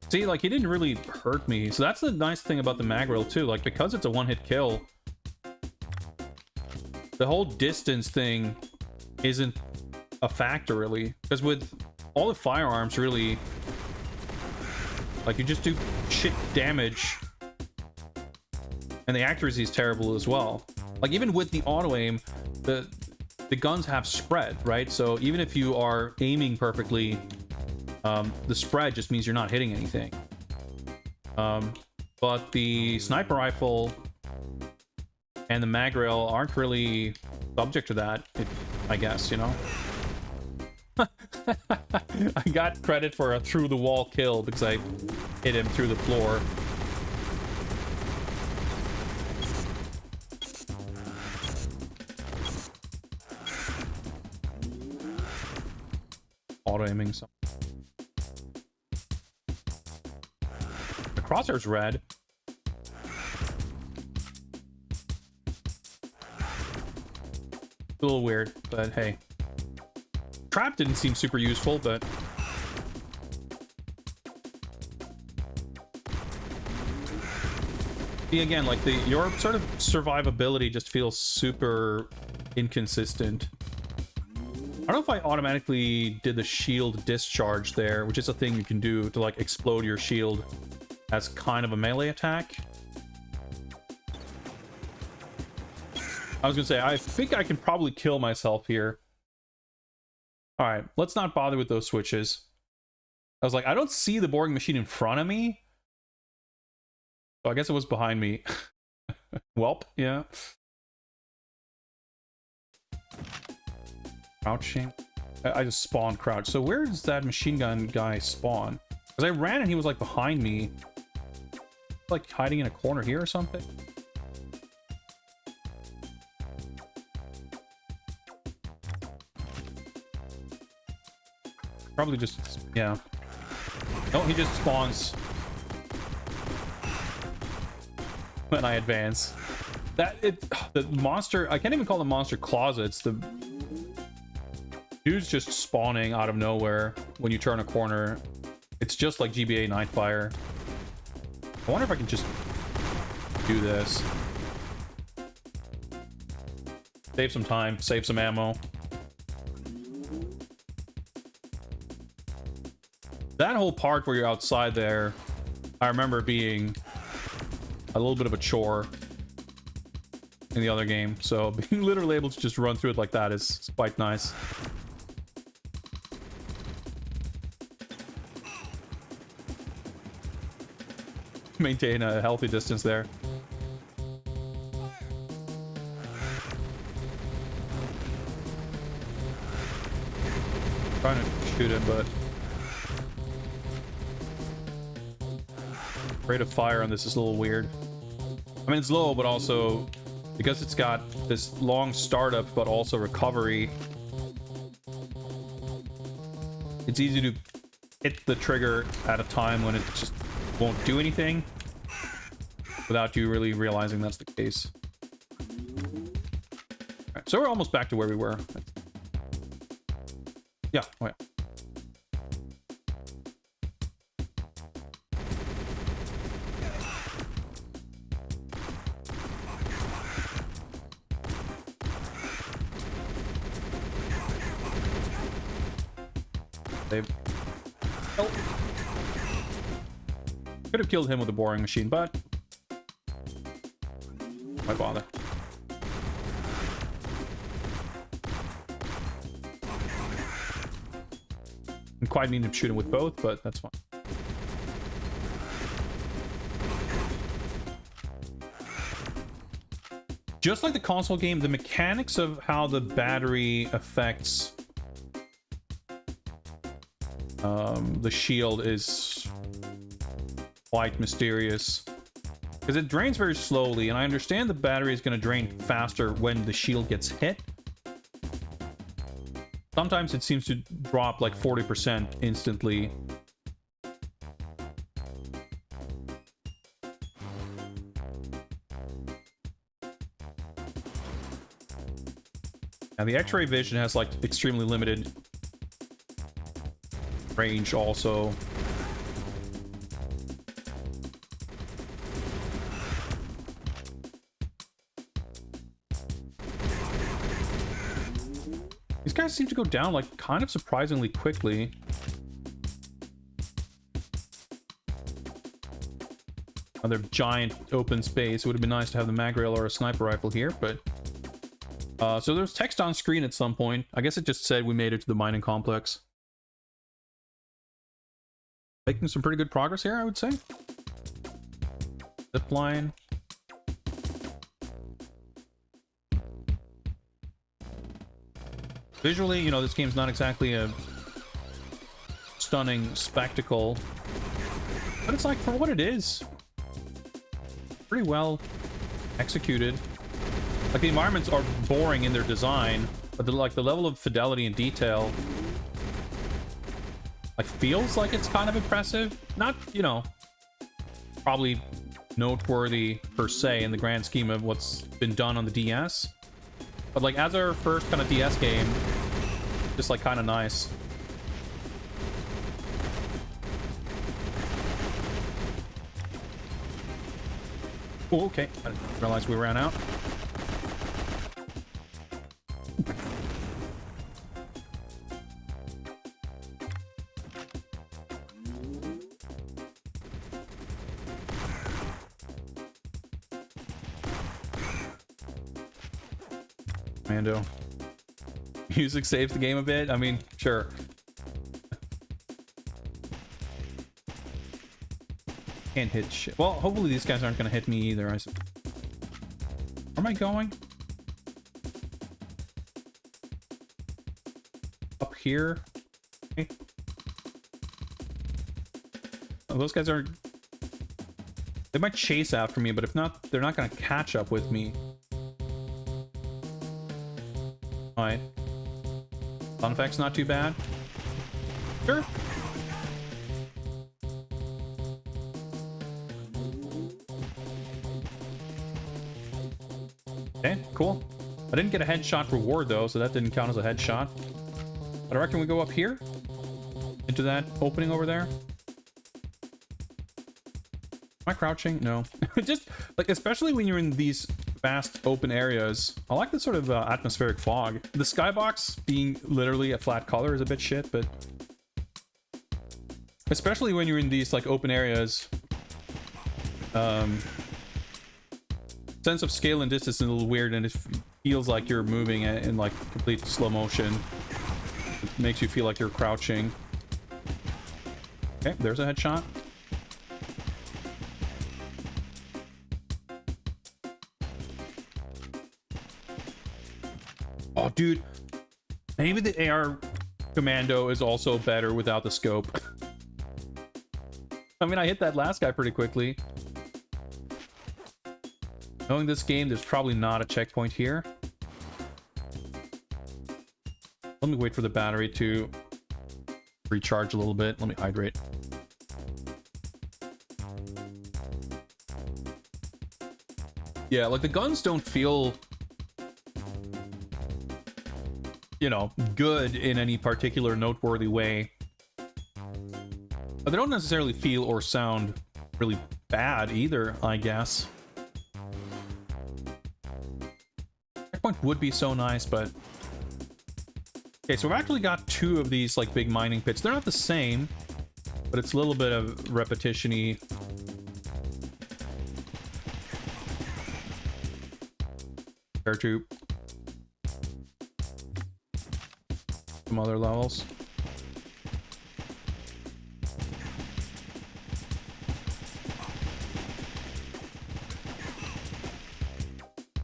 See, like, he didn't really hurt me. So that's the nice thing about the mag rail too. Like, because it's a one-hit kill, the whole distance thing isn't a factor really. Because with all the firearms, really, like, you just do shit damage, and the accuracy is terrible as well. Like, even with the auto aim, the guns have spread, right? So even if you are aiming perfectly, the spread just means you're not hitting anything. But the sniper rifle and the mag rail aren't really subject to that, I guess, you know? I got credit for a through-the-wall kill because I hit him through the floor. Auto-aiming some. The crosshair's red. A little weird, but hey. Trap didn't seem super useful, but... See, again, like, your sort of survivability just feels super inconsistent. I don't know if I automatically did the shield discharge there, which is a thing you can do to, like, explode your shield as kind of a melee attack. I was gonna say, I think I can probably kill myself here. Alright, let's not bother with those switches. I was like, I don't see the boring machine in front of me. So I guess it was behind me. Welp, yeah. Crouching. I just spawned crouch. So where does that machine gun guy spawn? Because I ran and he was like behind me. Like hiding in a corner here or something. Probably just, yeah. No, he just spawns when I advance. The monster, I can't even call them monster closets. The dude's just spawning out of nowhere when you turn a corner. It's just like GBA Nightfire. I wonder if I can just do this. Save some time, save some ammo. That whole part where you're outside there, I remember being a little bit of a chore in the other game. So being literally able to just run through it like that is quite nice. Maintain a healthy distance there. Trying to shoot him, but rate of fire on this is a little weird. I mean, it's low, but also because it's got this long startup, but also recovery, it's easy to hit the trigger at a time when it just won't do anything without you really realizing that's the case. Right, so we're almost back to where we were. Yeah, oh yeah. Oh. Could have killed him with a boring machine, but why bother? I'm quite needing to shoot him with both, but that's fine. Just like the console game, the mechanics of how the battery affects the shield is quite mysterious because it drains very slowly, and I understand the battery is going to drain faster when the shield gets hit. Sometimes it seems to drop like 40% instantly. And the X-ray vision has like extremely limited range also. These guys seem to go down like kind of surprisingly quickly. Another giant open space. It would have been nice to have the mag rail or a sniper rifle here, but So there's text on screen at some point. I guess it just said we made it to the mining complex. Making some pretty good progress here, I would say. Zip line. Visually, you know, this game's not exactly a stunning spectacle, but it's like, for what it is, pretty well executed. Like, the environments are boring in their design, but the level of fidelity and detail, like, feels like it's kind of impressive. Not, you know, probably noteworthy per se in the grand scheme of what's been done on the DS, but like, as our first kind of DS game, just like kind of nice. Oh, okay. I didn't realize we ran out. Mando. Music saves the game a bit. I mean, sure. Can't hit shit. Well, hopefully these guys aren't going to hit me either. Where am I going? Up here? Okay. Oh, those guys are... They might chase after me, but if not, they're not going to catch up with me. Alright. Sound effects not too bad. Sure. Okay, cool. I didn't get a headshot reward though, so that didn't count as a headshot. But I reckon we go up here into that opening over there. Am I crouching? No. Just like, especially when you're in these vast open areas, I like the sort of atmospheric fog. The skybox being literally a flat color is a bit shit, but especially when you're in these like open areas, sense of scale and distance is a little weird, and it feels like you're moving in like complete slow motion. It makes you feel like you're crouching. Okay, there's a headshot. Oh, dude. Maybe the AR commando is also better without the scope. I mean, I hit that last guy pretty quickly. Knowing this game, there's probably not a checkpoint here. Let me wait for the battery to recharge a little bit. Let me hydrate. Yeah, like the guns don't feel, you know, good in any particular noteworthy way. But they don't necessarily feel or sound really bad either, I guess. Checkpoint would be so nice, but... Okay, so we've actually got two of these, like, big mining pits. They're not the same, but it's a little bit of repetition-y. Paratroop. Some other levels.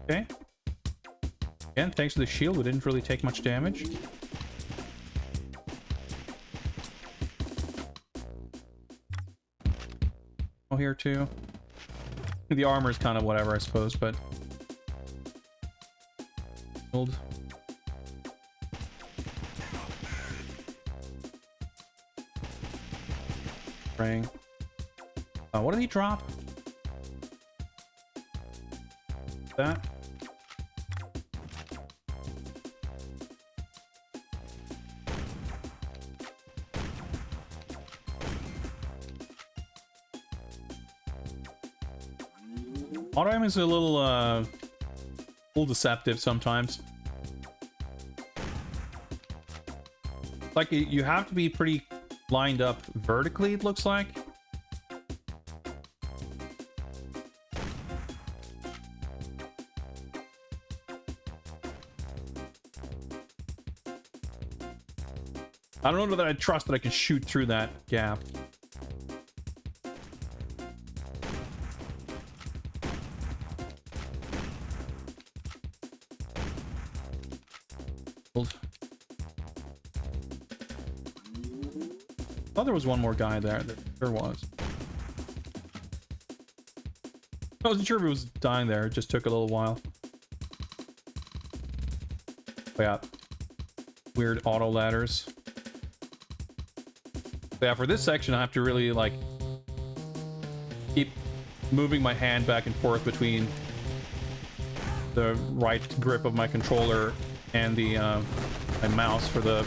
Okay. Again, thanks to the shield, we didn't really take much damage. Oh, here too. The armor is kind of whatever, I suppose, but... Shield. Spraying. What did he drop? That? Auto aim is a little deceptive sometimes. Like, you have to be pretty lined up vertically, it looks like. I don't know that I trust that I can shoot through that gap. I thought there was one more guy there. There was. I wasn't sure if it was dying there. It just took a little while. Oh, yeah. Weird auto ladders. But yeah, for this section, I have to really, like, keep moving my hand back and forth between the right grip of my controller and the my mouse for the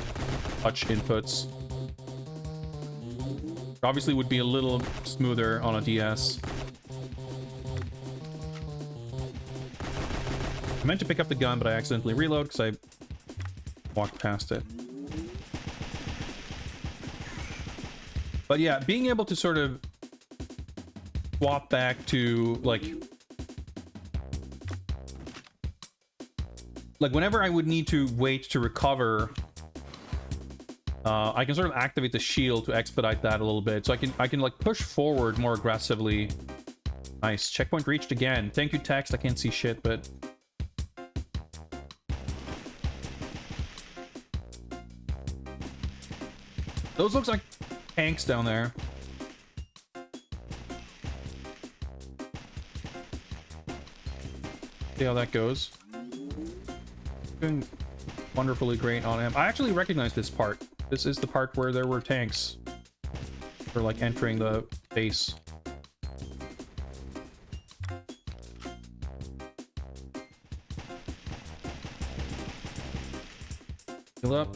touch inputs. Obviously would be a little smoother on a DS. I meant to pick up the gun, but I accidentally reload because I walked past it. But yeah, being able to sort of swap back to like whenever I would need to wait to recover, I can sort of activate the shield to expedite that a little bit. So I can like push forward more aggressively. Nice. Checkpoint reached again. Thank you, text. I can't see shit, but those looks like tanks down there. See how that goes. Doing wonderfully great on him. I actually recognize this part. This is the part where there were tanks for like entering the base. Heal up.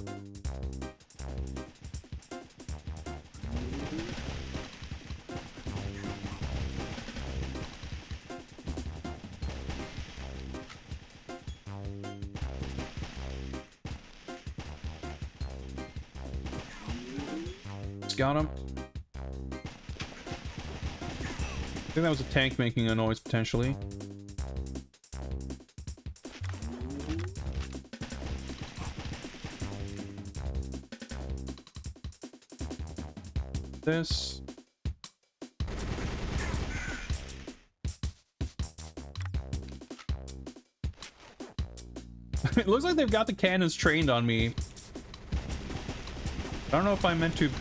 Got him. I think that was a tank making a noise, potentially. This. It looks like they've got the cannons trained on me. I don't know if I meant to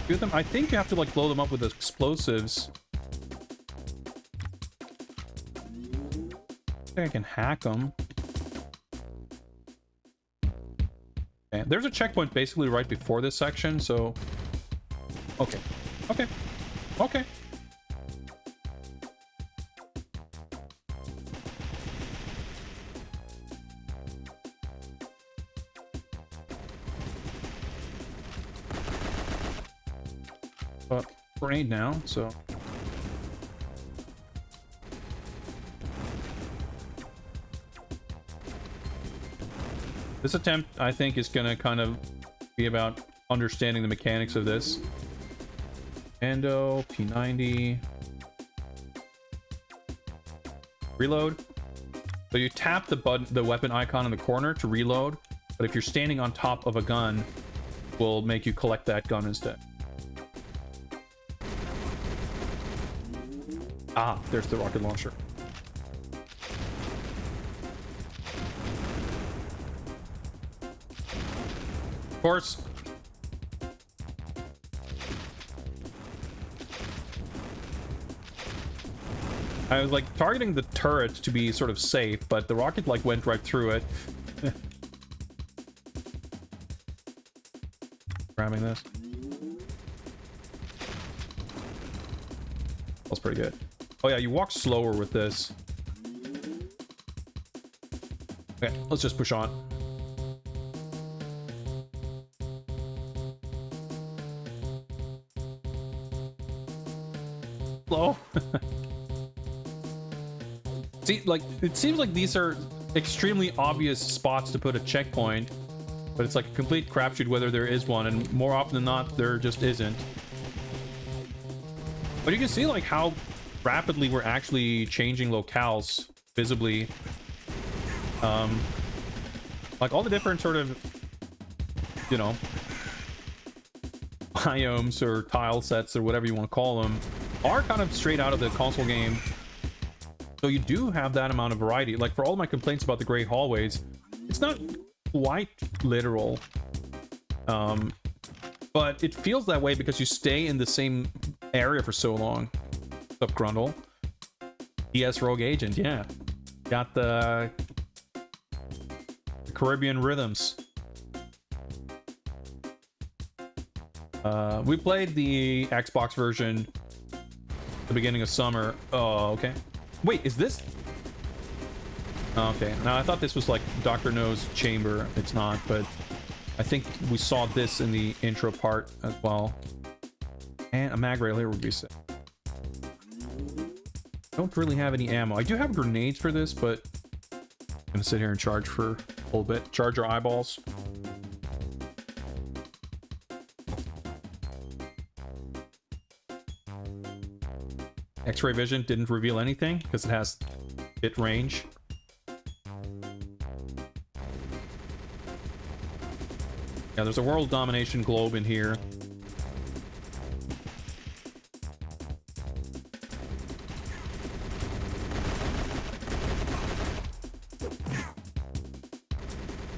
do them. I think you have to like blow them up with explosives. I think I can hack them. Okay. There's a checkpoint basically right before this section, so okay. Okay. Okay. Grenade now, so this attempt, I think, is gonna kind of be about understanding the mechanics of this. Endo, P90. Reload. So you tap the button, the weapon icon in the corner to reload, but if you're standing on top of a gun, it will make you collect that gun instead. Ah, there's the rocket launcher. Of course. I was like targeting the turret to be sort of safe, but the rocket like went right through it. Grabbing this. That's pretty good. Oh yeah, you walk slower with this. Okay, let's just push on. Slow. See, like, it seems like these are extremely obvious spots to put a checkpoint, but it's like a complete crapshoot whether there is one, and more often than not, there just isn't. But you can see like how rapidly we're actually changing locales visibly. Like all the different sort of, you know, biomes or tile sets or whatever you want to call them are kind of straight out of the console game. So you do have that amount of variety. Like, for all my complaints about the gray hallways, it's not quite literal. But it feels that way because you stay in the same area for so long. What's up, Grundle? DS Rogue Agent, yeah. Got the Caribbean rhythms. We played the Xbox version at the beginning of summer. Oh, okay. Wait, is this? Okay, now I thought this was like Dr. No's chamber. It's not, but I think we saw this in the intro part as well. And a mag rail here would be sick. Don't really have any ammo. I do have grenades for this, but I'm gonna sit here and charge for a little bit. Charge our eyeballs. X-ray vision didn't reveal anything because it has bit range. Yeah, there's a world domination globe in here.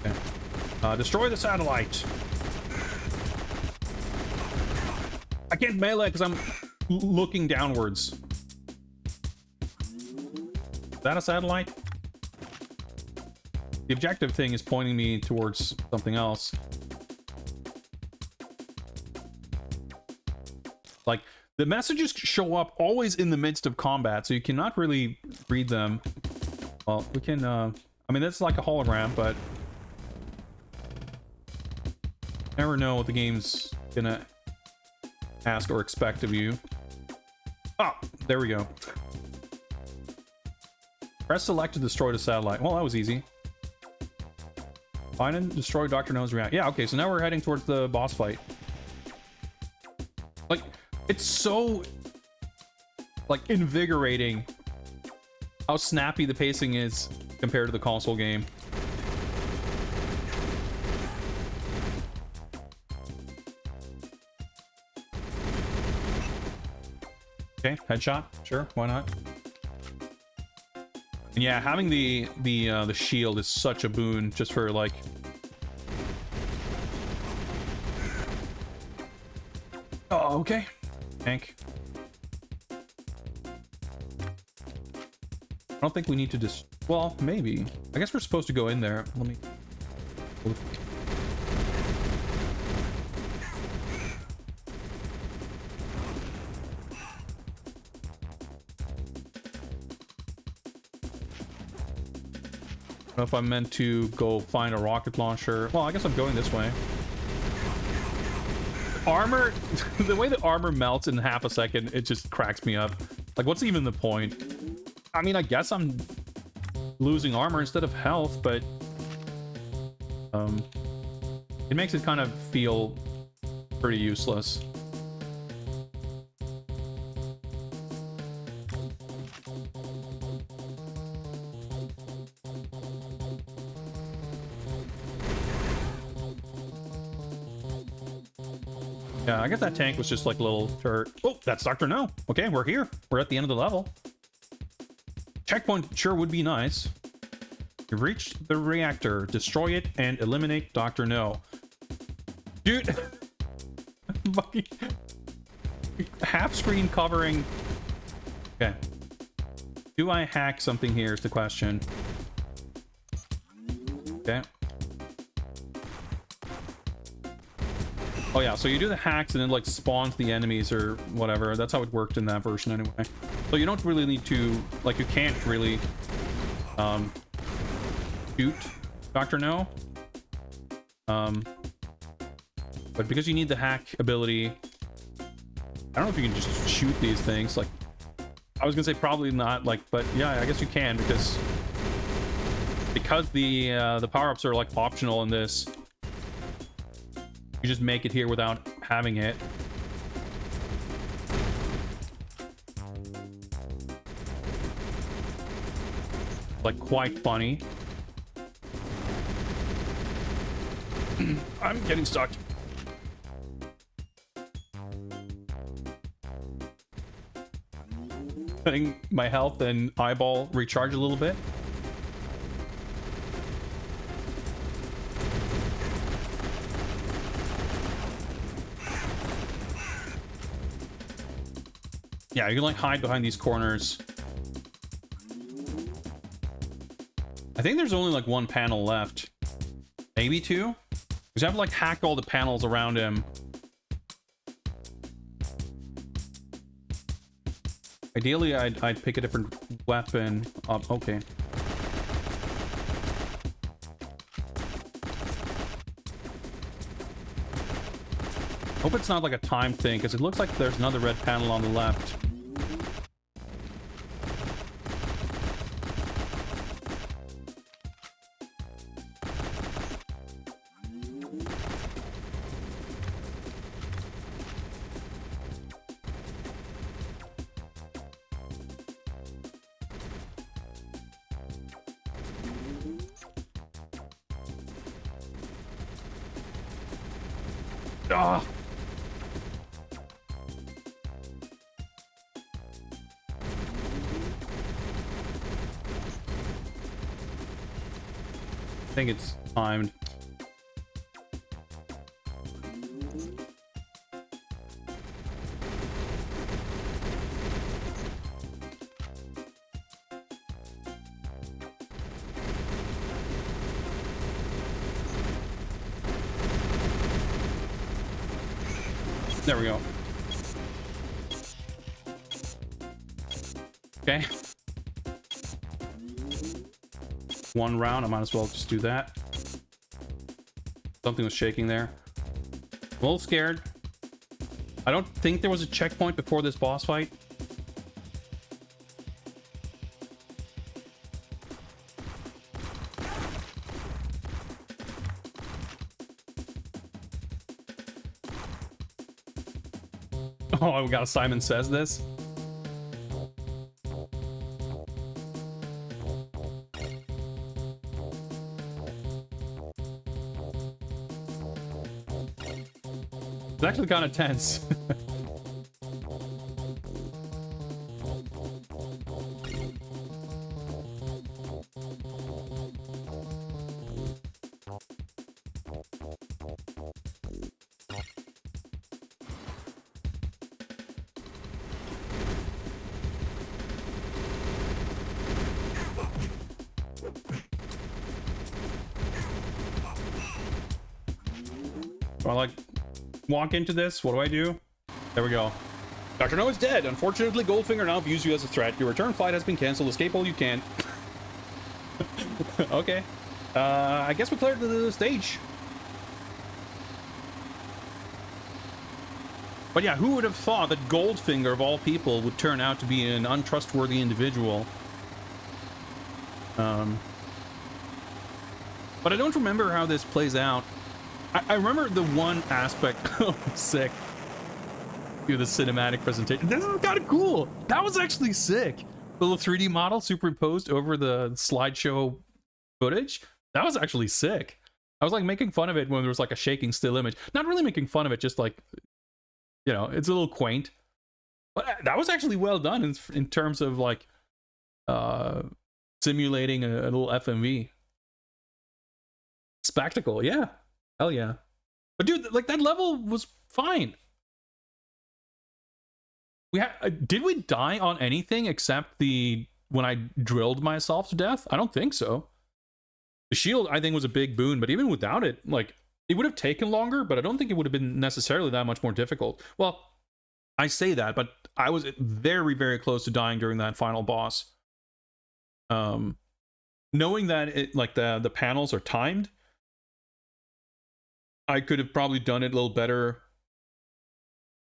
Okay. Destroy the satellite. I can't melee because I'm looking downwards. Is that a satellite? The objective thing is pointing me towards something else. Like, the messages show up always in the midst of combat, so you cannot really read them. Well, we can, I mean, that's like a hologram, but never know what the game's gonna ask or expect of you. Oh, there we go. Press select to destroy the satellite. Well, that was easy. Find and destroy Dr. No's react. Yeah, okay, so now we're heading towards the boss fight. Like, it's so, like, invigorating how snappy the pacing is compared to the console game. Okay, headshot. Sure, why not? And yeah, having the shield is such a boon just for, like... Oh, okay. Tank. I don't think we need to just... Well, maybe. I guess we're supposed to go in there. Let me... I don't know if I'm meant to go find a rocket launcher. Well, I guess I'm going this way. Armor, the way the armor melts in half a second, it just cracks me up. Like, what's even the point? I mean, I guess I'm losing armor instead of health, but it makes it kind of feel pretty useless. Yeah, I guess that tank was just like a little turret. Oh, that's Dr. No. Okay, we're here. We're at the end of the level. Checkpoint sure would be nice. You've reached the reactor. Destroy it and eliminate Dr. No. Dude. Fucking half screen covering. Okay. Do I hack something here is the question. Okay. Oh yeah, so you do the hacks and then like spawns the enemies or whatever. That's how it worked in that version anyway. So you don't really need to, like, you can't really shoot Dr. No. But because you need the hack ability, I don't know if you can just shoot these things. Like, I was gonna say probably not, like, but yeah, I guess you can because the power-ups are like optional in this. You just make it here without having it. Like, quite funny. I'm getting stuck. letting my health and eyeball recharge a little bit. Yeah, you can like hide behind these corners. I think there's only like one panel left. Maybe two? Because I have to like hack all the panels around him. Ideally, I'd pick a different weapon. Okay. Hope it's not like a time thing, because it looks like there's another red panel on the left. Ah! I think it's timed. There we go. Okay. One round, I might as well just do that. Something was shaking there. A little scared. I don't think there was a checkpoint before this boss fight. Oh, we got a Simon Says this. It's actually kind of tense. I like walk into this. What do? There we go. Dr. No is dead. Unfortunately, Goldfinger now views you as a threat. Your return flight has been canceled. Escape all you can. Okay. I guess we cleared the stage. But yeah, who would have thought that Goldfinger, of all people, would turn out to be an untrustworthy individual? But I don't remember how this plays out. I remember the one aspect. Oh, sick. Do the cinematic presentation. This is kind of cool. That was actually sick. The little 3D model superimposed over the slideshow footage. That was actually sick. I was like making fun of it when there was like a shaking still image. Not really making fun of it, just like, you know, it's a little quaint. But that was actually well done in terms of like simulating a little FMV. Spectacle, yeah. Hell yeah. But dude, like that level was fine. Did we die on anything except when I drilled myself to death? I don't think so. The shield, I think, was a big boon, but even without it, like, it would have taken longer, but I don't think it would have been necessarily that much more difficult. Well, I say that, but I was very, very close to dying during that final boss. Knowing that it, like, the panels are timed, I could have probably done it a little better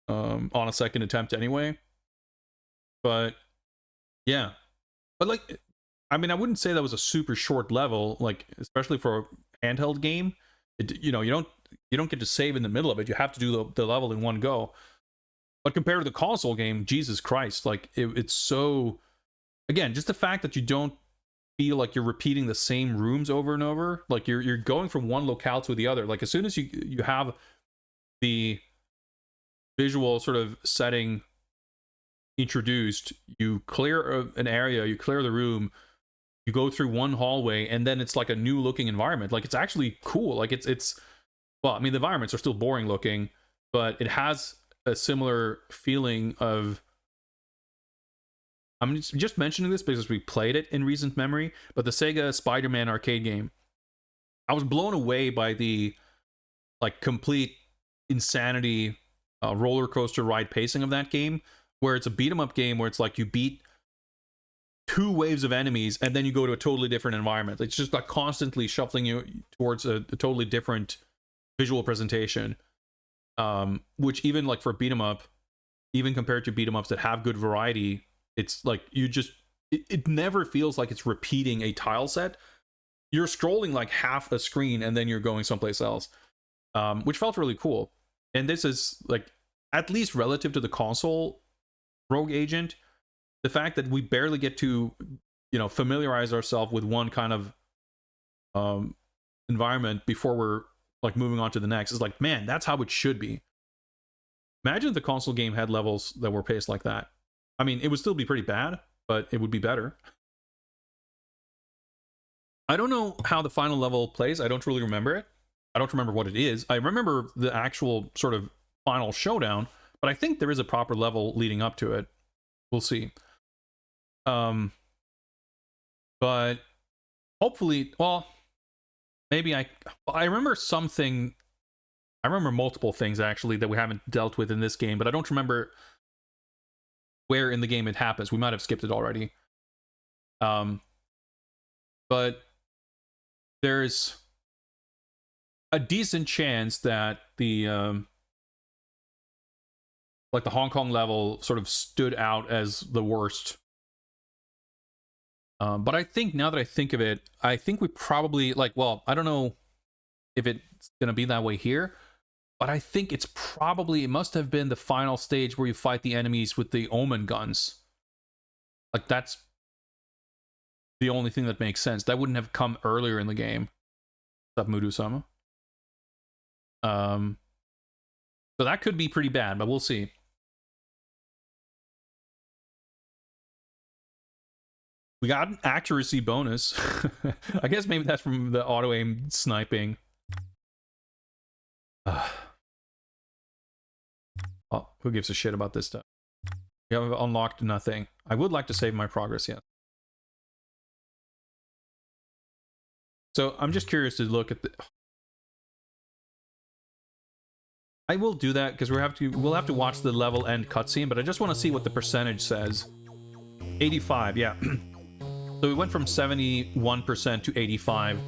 on a second attempt anyway. But yeah. But like, I mean, I wouldn't say that was a super short level, like, especially for a handheld game. You know, you don't get to save in the middle of it. You have to do the level in one go. But compared to the console game, Jesus Christ, like it's so, again, just the fact that you don't feel like you're repeating the same rooms over and over, like you're going from one locale to the other. Like as soon as you have the visual sort of setting introduced, you clear an area, you clear the room, you go through one hallway, and then it's like a new looking environment. Like, it's actually cool. Like, it's well, I mean, the environments are still boring looking, but it has a similar feeling of, I'm just mentioning this because we played it in recent memory, but the Sega Spider-Man arcade game, I was blown away by the like complete insanity roller coaster ride pacing of that game, where it's a beat 'em up game where it's like you beat 2 waves of enemies and then you go to a totally different environment. It's just like constantly shuffling you towards a totally different visual presentation, which even like for beat 'em up, even compared to beat 'em ups that have good variety, it's like you just it never feels like it's repeating a tile set. You're scrolling like half a screen and then you're going someplace else, which felt really cool. And this is like, at least relative to the console Rogue Agent, the fact that we barely get to, you know, familiarize ourselves with one kind of environment before we're like moving on to the next is like, man, that's how it should be. Imagine if the console game had levels that were paced like that. I mean, it would still be pretty bad, but it would be better. I don't know how the final level plays. I don't really remember it. I don't remember what it is. I remember the actual sort of final showdown, but I think there is a proper level leading up to it. We'll see. But hopefully, well, maybe I remember something. I remember multiple things actually that we haven't dealt with in this game, but I don't remember where in the game it happens. We might have skipped it already. But there's a decent chance that the like the Hong Kong level sort of stood out as the worst. But I think now that I think of it, I think we probably, like, well, I don't know if it's gonna be that way here, but I think it's probably, it must have been the final stage where you fight the enemies with the Omen guns. Like, that's the only thing that makes sense. That wouldn't have come earlier in the game. What's up, Mudu-sama? So that could be pretty bad, but we'll see. We got an accuracy bonus. I guess maybe that's from the auto-aim sniping. Oh, who gives a shit about this stuff? We have unlocked nothing. I would like to save my progress, yes. So I'm just curious to look at the... I will do that because we'll have to watch the level end cutscene, but I just want to see what the percentage says. 85, yeah. So we went from 71% to 85.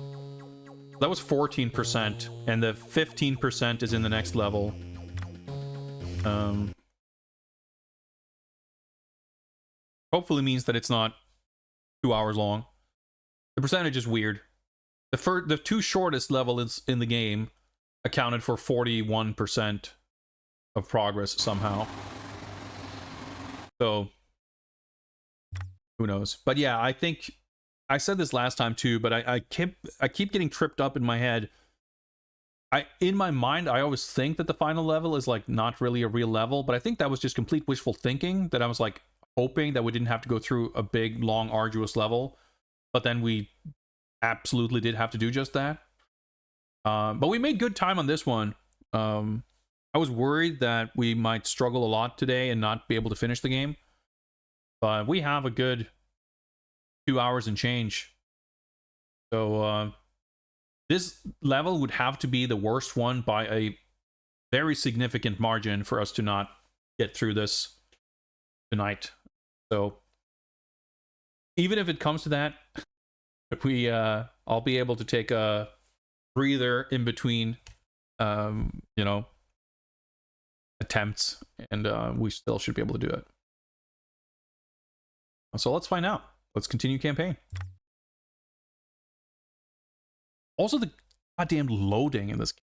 That was 14%, and the 15% is in the next level. Hopefully means that it's not 2 hours long. The percentage is weird. The two shortest levels in the game accounted for 41% of progress somehow. So who knows? But yeah, I think I said this last time too, but I keep getting tripped up in my head. In my mind, I always think that the final level is like not really a real level, but I think that was just complete wishful thinking, that I was like hoping that we didn't have to go through a big, long, arduous level, but then we absolutely did have to do just that. But we made good time on this one. I was worried that we might struggle a lot today and not be able to finish the game, but we have a good 2 hours and change. So this level would have to be the worst one by a very significant margin for us to not get through this tonight. So even if it comes to that, I'll be able to take a breather in between, you know, attempts, and we still should be able to do it. So let's find out. Let's continue campaign. Also, the goddamn loading in this game.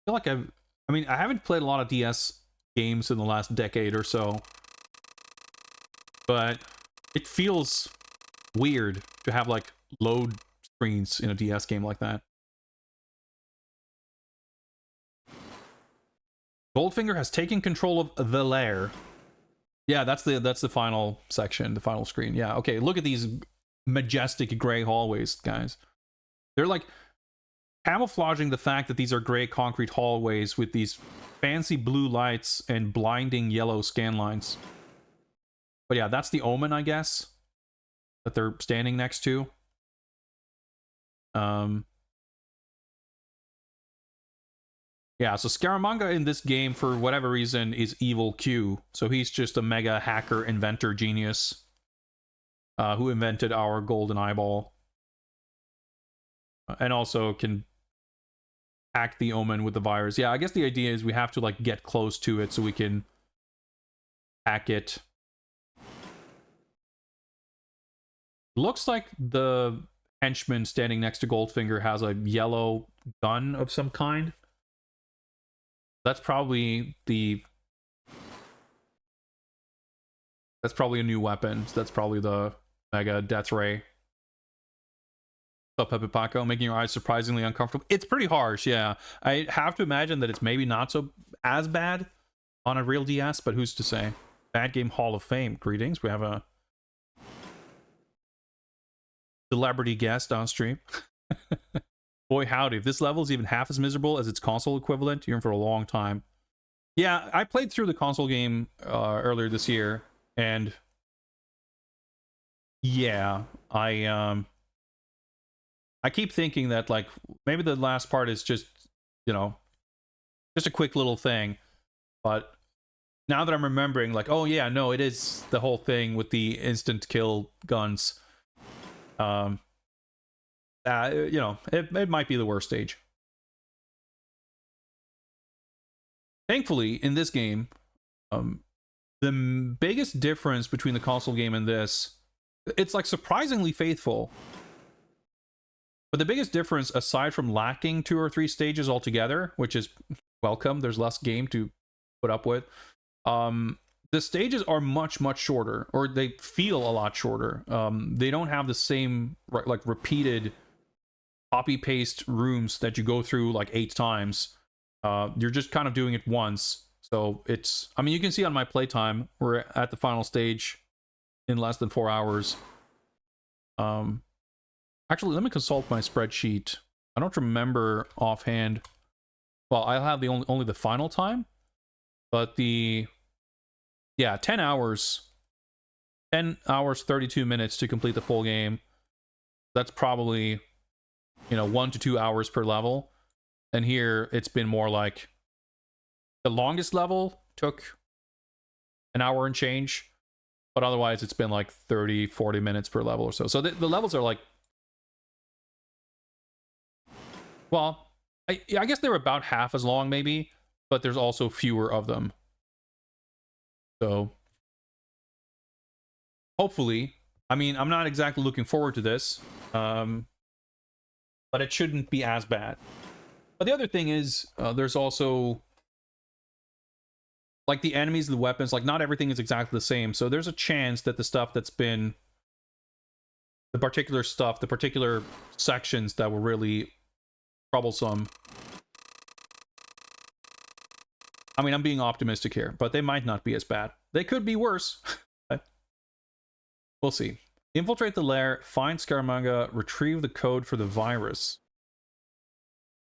I feel like I mean, I haven't played a lot of DS games in the last decade or so, but it feels weird to have like load screens in a DS game like that. Goldfinger has taken control of the lair. Yeah, that's the final section, the final screen. Yeah, okay, look at these majestic gray hallways, guys. They're like camouflaging the fact that these are gray concrete hallways with these fancy blue lights and blinding yellow scan lines. But yeah, that's the Omen, I guess, that they're standing next to. Yeah, so Scaramanga in this game, for whatever reason, is Evil Q. So he's just a mega hacker, inventor, genius who invented our golden eyeball. And also can hack the Omen with the virus. Yeah, I guess the idea is we have to, like, get close to it so we can hack it. Looks like the henchman standing next to Goldfinger has a yellow gun of some kind. That's probably a new weapon. So that's probably the Mega Death Ray. What's up, Pepe Paco? Making your eyes surprisingly uncomfortable. It's pretty harsh, yeah. I have to imagine that it's maybe not so as bad on a real DS, but who's to say? Bad Game Hall of Fame. Greetings. We have a celebrity guest on stream. Boy howdy, if this level is even half as miserable as its console equivalent, you're in for a long time. Yeah, I played through the console game earlier this year, and yeah, I keep thinking that, like, maybe the last part is just, you know, just a quick little thing, but now that I'm remembering, like, oh yeah, no, it is the whole thing with the instant kill guns. You know, it might be the worst stage. Thankfully, in this game, the biggest difference between the console game and this, it's like surprisingly faithful. But the biggest difference, aside from lacking 2 or 3 stages altogether, which is welcome, there's less game to put up with, the stages are much, much shorter, or they feel a lot shorter. They don't have the same, like, repeated copy-paste rooms that you go through like 8 times. You're just kind of doing it once. So it's, I mean, you can see on my playtime, we're at the final stage in less than 4 hours. Actually, let me consult my spreadsheet. I don't remember offhand. Well, I'll have the only the final time, but yeah, 10 hours 32 minutes to complete the full game. That's probably, you know, 1 to 2 hours per level. And here it's been more like the longest level took an hour and change, but otherwise it's been like 30-40 minutes per level or so. So the levels are like, well, I guess they're about half as long maybe, but there's also fewer of them. So hopefully, I mean, I'm not exactly looking forward to this, but it shouldn't be as bad. But the other thing is, there's also, like, the enemies, the weapons, like, not everything is exactly the same. So there's a chance that the stuff that's been, the particular stuff, the particular sections that were really troublesome. I mean, I'm being optimistic here, but they might not be as bad. They could be worse. We'll see. Infiltrate the lair, find Scaramanga, retrieve the code for the virus.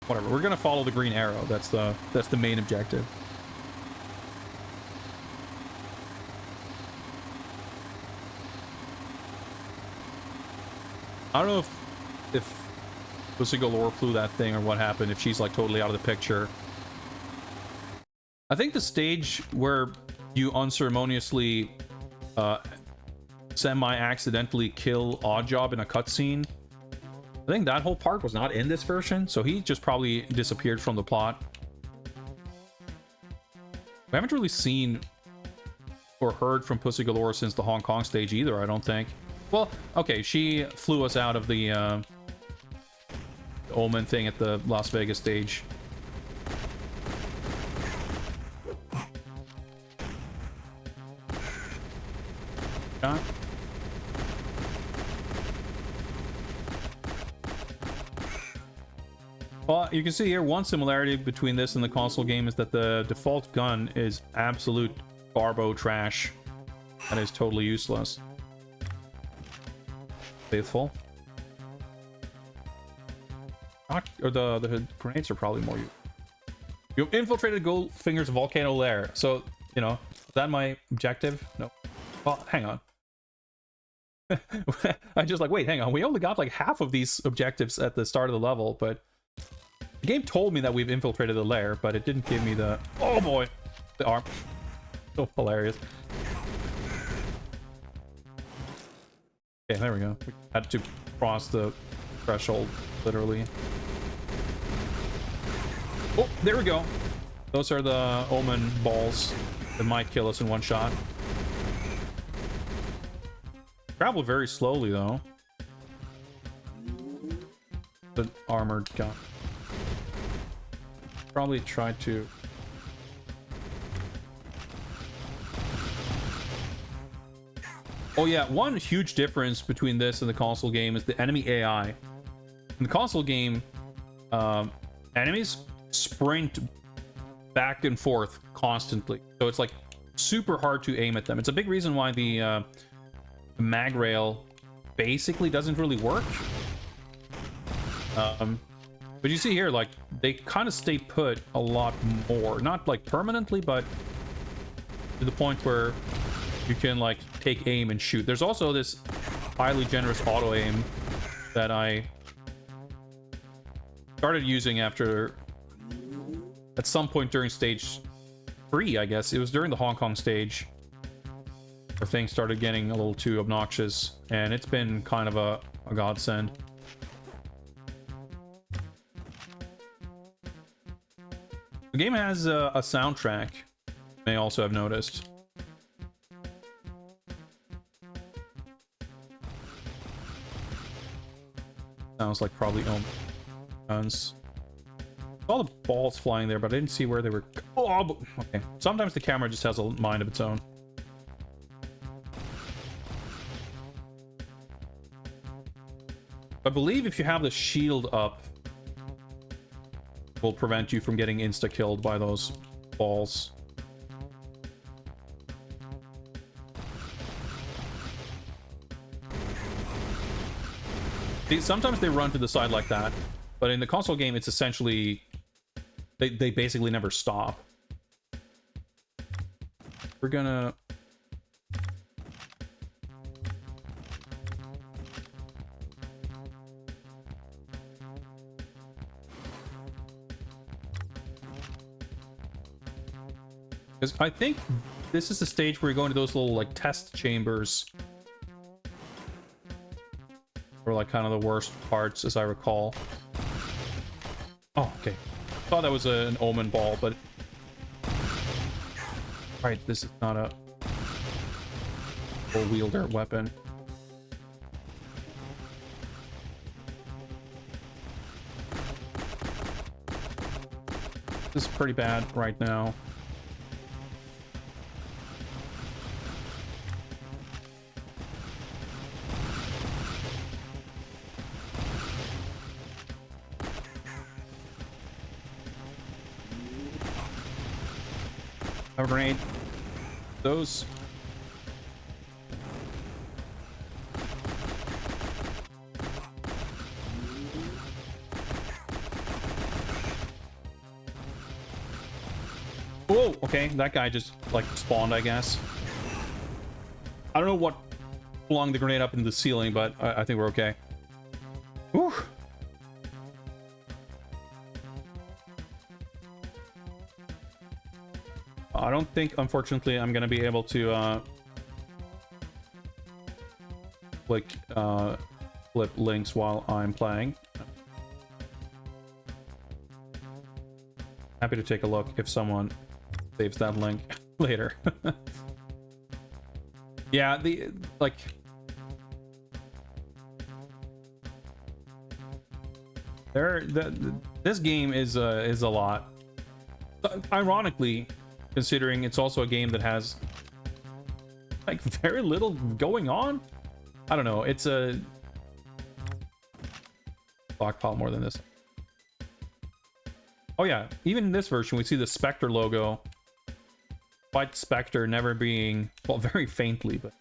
Whatever, we're gonna follow the green arrow. That's the main objective. I don't know if Pussy Galore flew that thing or what happened, if she's like totally out of the picture. I think the stage where you unceremoniously semi-accidentally kill Oddjob in a cutscene, I think that whole part was not in this version, so he just probably disappeared from the plot. We haven't really seen or heard from Pussy Galore since the Hong Kong stage either, I don't think. Well, okay, she flew us out of the Omen thing at the Las Vegas stage. Yeah. Well, you can see here one similarity between this and the console game is that the default gun is absolute garbo trash. That is totally useless. Faithful. Or the grenades are probably more useful. You infiltrated Goldfinger's volcano lair. So, you know, is that my objective? No. Well, hang on. I just like, wait, hang on. We only got like half of these objectives at the start of the level, but the game told me that we've infiltrated the lair, but it didn't give me the... Oh boy! The arm. So hilarious. Okay, there we go. We had to cross the threshold, literally. Oh, there we go. Those are the omen balls that might kill us in one shot. Travel very slowly, though. The armored gun. Probably try to... Oh yeah, one huge difference between this and the console game is the enemy AI. In the console game, enemies sprint back and forth constantly. So it's like super hard to aim at them. It's a big reason why the mag rail basically doesn't really work. But you see here, like, they kind of stay put a lot more. Not like permanently, but to the point where you can like take aim and shoot. There's also this highly generous auto aim that I started using after, at some point during stage 3, I guess. It was during the Hong Kong stage where things started getting a little too obnoxious, and it's been kind of a godsend. The game has a soundtrack, you may also have noticed. Sounds like probably guns. All the balls flying there, but I didn't see where they were. Oh, okay. Sometimes the camera just has a mind of its own. I believe if you have the shield up, it will prevent you from getting insta-killed by those balls. See, sometimes they run to the side like that, but in the console game, it's essentially... They basically never stop. We're gonna... Because I think this is the stage where you go into those little, like, test chambers. Or, like, kind of the worst parts, as I recall. Oh, okay. Thought that was an omen ball, but... Right, this is not a... full-wielder weapon. This is pretty bad right now. A grenade. Those. Whoa, okay, that guy just like spawned, I guess. I don't know what flung the grenade up into the ceiling, but I think we're okay. Whew. I don't think, unfortunately, I'm gonna be able to flip links while I'm playing. Happy to take a look if someone saves that link later. Yeah, this game is a lot. Ironically, considering it's also a game that has like very little going on. I don't know, it's a stockpile more than this. Oh yeah, even in this version, we see the Spectre logo. Despite Spectre never being, well, very faintly, but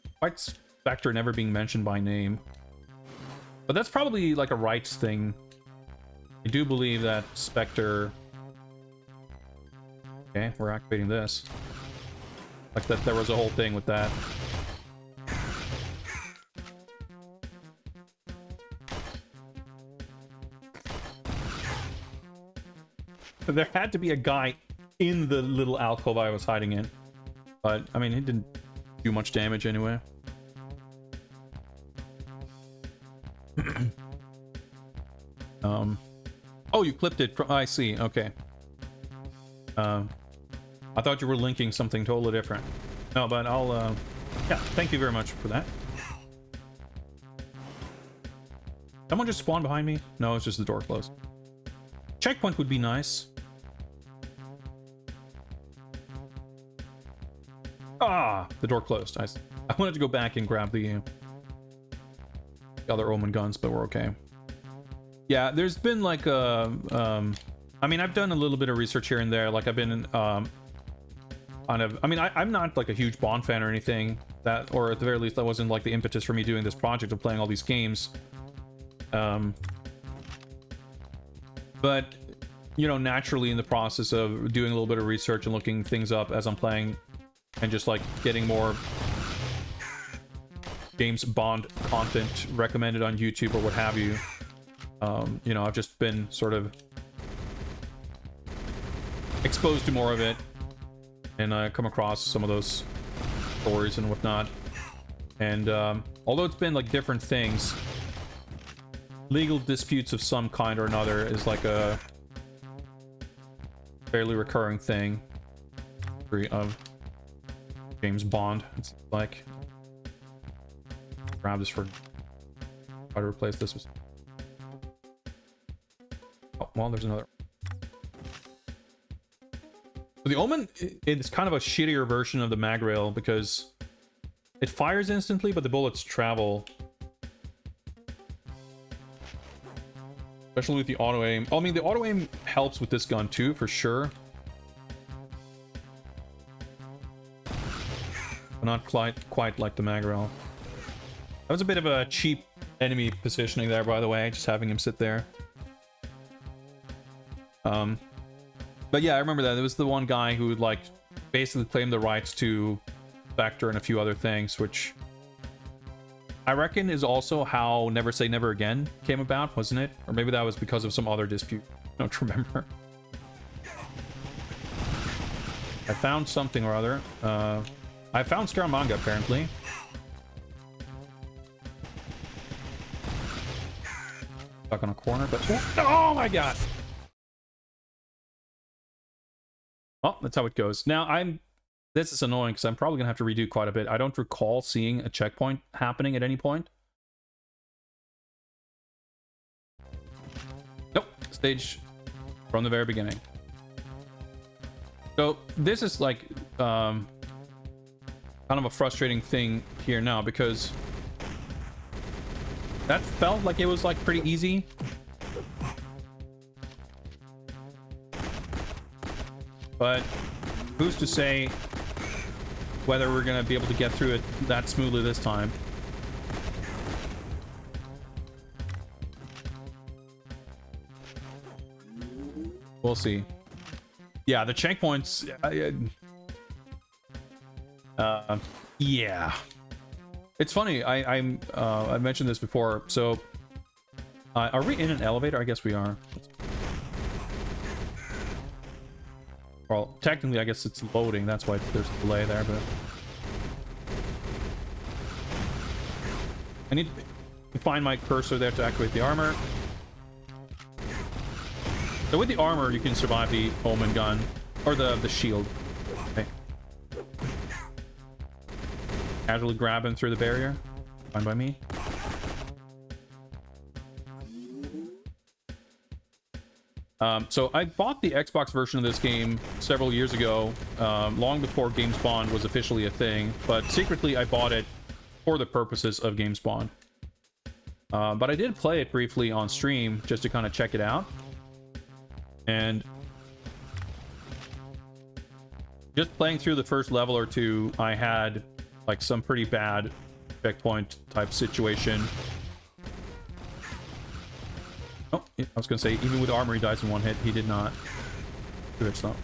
despite Spectre never being mentioned by name. But that's probably like a rights thing. I do believe that Spectre... Okay, we're activating this. Like that there was a whole thing with that. There had to be a guy in the little alcove I was hiding in. But, I mean, he didn't do much damage anyway. Oh, you clipped it from... I see, okay. I thought you were linking something totally different. No, but I'll, yeah, thank you very much for that. Someone just spawned behind me? No, it's just the door closed. Checkpoint would be nice. Ah, the door closed. I wanted to go back and grab the other Omen guns, but we're okay. Yeah, there's been like a... I mean, I've done a little bit of research here and there. Like, I've been kind of... I mean, I'm not like a huge Bond fan or anything. That, or at the very least, that wasn't like the impetus for me doing this project of playing all these games. But, you know, naturally in the process of doing a little bit of research and looking things up as I'm playing, and just like getting more James Bond content recommended on YouTube or what have you, you know, I've just been sort of exposed to more of it, and I come across some of those stories and whatnot. And although it's been like different things, legal disputes of some kind or another is like a fairly recurring thing of James Bond. It's like, grab this for, try to replace this with... Oh, well, there's another. So the Omen is kind of a shittier version of the mag rail because it fires instantly, but the bullets travel. Especially with the auto aim. I mean, the auto aim helps with this gun too, for sure. But not quite like the mag rail. That was a bit of a cheap enemy positioning there, by the way, just having him sit there. But yeah, I remember that. It was the one guy who would like basically claim the rights to Spectre and a few other things, which I reckon is also how Never Say Never Again came about, wasn't it? Or maybe that was because of some other dispute. I don't remember. I found something or other. I found Scaramanga, apparently. Stuck on a corner, but... Oh my god! Well, that's how it goes. Now, this is annoying because I'm probably going to have to redo quite a bit. I don't recall seeing a checkpoint happening at any point. Nope. Stage from the very beginning. So, this is like kind of a frustrating thing here now because that felt like it was like pretty easy. But who's to say whether we're going to be able to get through it that smoothly this time? We'll see. Yeah, the checkpoints... yeah. It's funny, I mentioned this before, so... are we in an elevator? I guess we are. Well, technically, I guess it's loading. That's why there's a delay there, but... I need to find my cursor there to activate the armor. So with the armor, you can survive the Omen gun. Or the shield. Okay. Casually grab him through the barrier. Fine by me. So I bought the Xbox version of this game several years ago, long before James Bond was officially a thing, but secretly I bought it for the purposes of James Bond. But I did play it briefly on stream just to kind of check it out. And just playing through the first level or two, I had like some pretty bad checkpoint type situation. Oh, I was gonna say, even with armor he dies in one hit. He did not. It's not.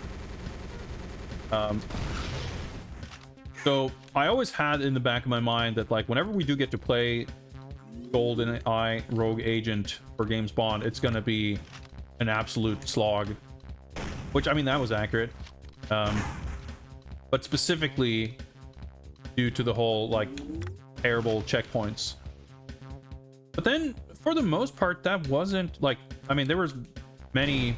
So I always had in the back of my mind that like whenever we do get to play GoldenEye Rogue Agent for James Bond, it's gonna be an absolute slog. Which, I mean, that was accurate. But specifically due to the whole like terrible checkpoints. But then for the most part that wasn't like, I mean, there was many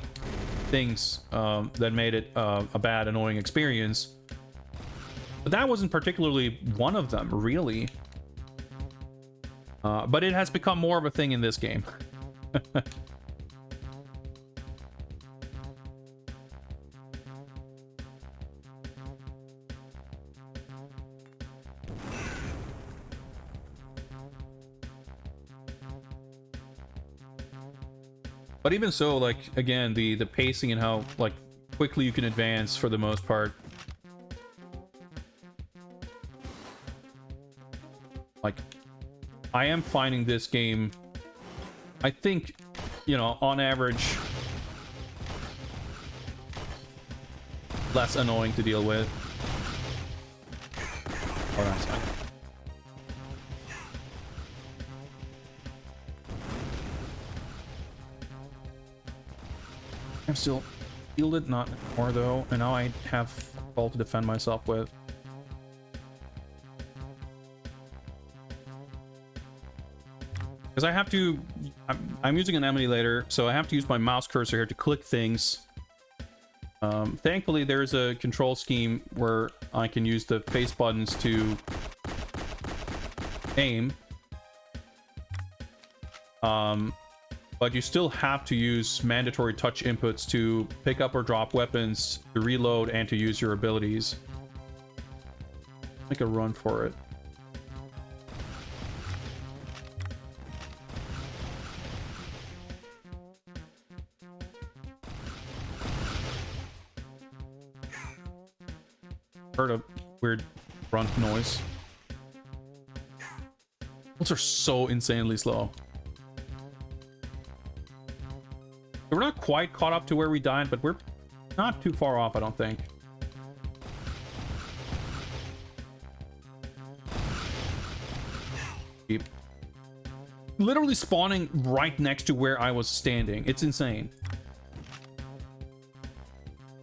things that made it a bad, annoying experience, but that wasn't particularly one of them, really. But it has become more of a thing in this game. But even so, like, again, the pacing and how like quickly you can advance for the most part, like, I am finding this game, I think, you know, on average less annoying to deal with. Oh, that's fine. I'm still shielded, not more though, and now I have all to defend myself with. Because I have to, I'm using an emulator, so I have to use my mouse cursor here to click things. Thankfully, there's a control scheme where I can use the face buttons to aim. But you still have to use mandatory touch inputs to pick up or drop weapons, to reload, and to use your abilities. Make a run for it. Heard a weird grunt noise. Those are so insanely slow. We're not quite caught up to where we died, but we're not too far off, I don't think. Keep literally spawning right next to where I was standing. It's insane.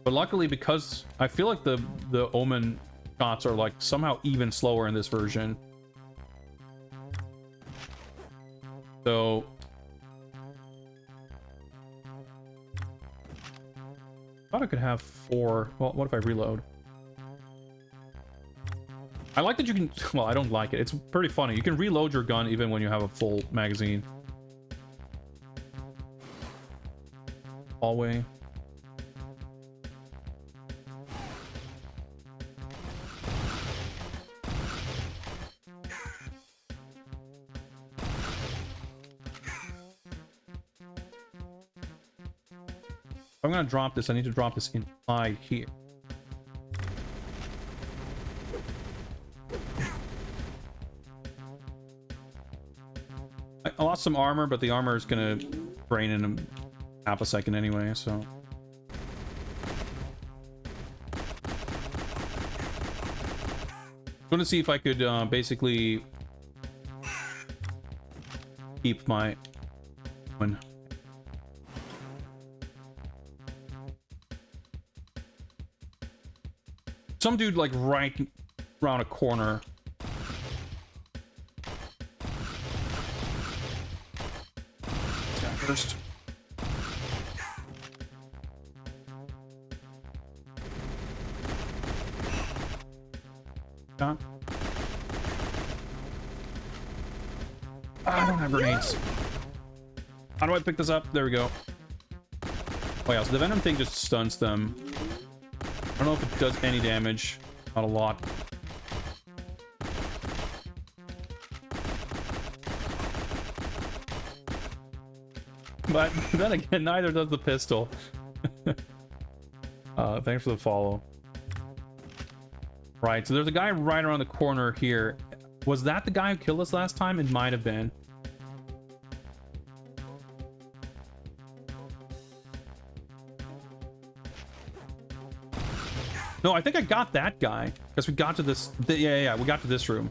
But luckily, because I feel like the Omen shots are like somehow even slower in this version. So I thought I could have 4. Well, what if I reload? I like that you can, well, I don't like it. It's pretty funny. You can reload your gun even when you have a full magazine. Hallway. I'm gonna drop this. I need to drop this inside here. I lost some armor, but the armor is gonna drain in half a second anyway, so. I'm gonna see if I could basically keep my one. Some dude like right around a corner. First. Shot. I don't have grenades. How do I pick this up? There we go. Oh yeah, so the venom thing just stuns them. I don't know if it does any damage. Not a lot. But then again, neither does the pistol. Thanks for the follow. Right, so there's a guy right around the corner here. Was that the guy who killed us last time? It might have been. No, I think I got that guy because we got to this. Yeah, we got to this room.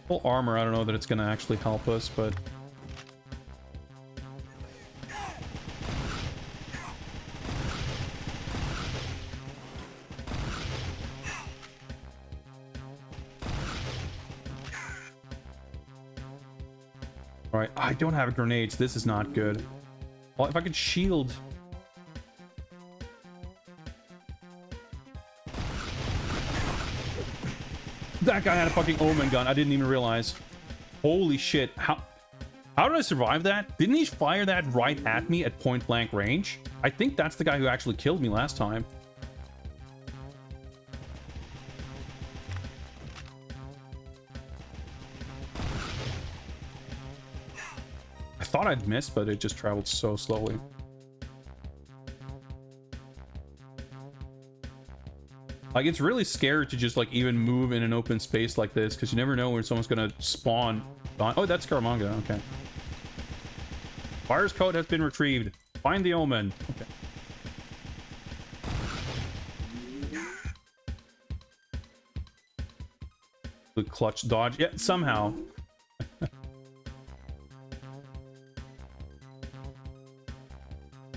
Full armor, I don't know that it's going to actually help us, but... Alright, I don't have grenades. This is not good. Well, if I could shield... That guy had a fucking Omen gun. I didn't even realize. Holy shit. How did I survive that? Didn't he fire that right at me at point blank range? I think that's the guy who actually killed me last time. I thought I'd missed, but it just traveled so slowly. Like, it's really scary to just, like, even move in an open space like this, because you never know when someone's gonna spawn. Oh, that's Scaramanga. Okay. Fire's code has been retrieved. Find the Omen. Okay. The clutch dodge. Yeah, somehow.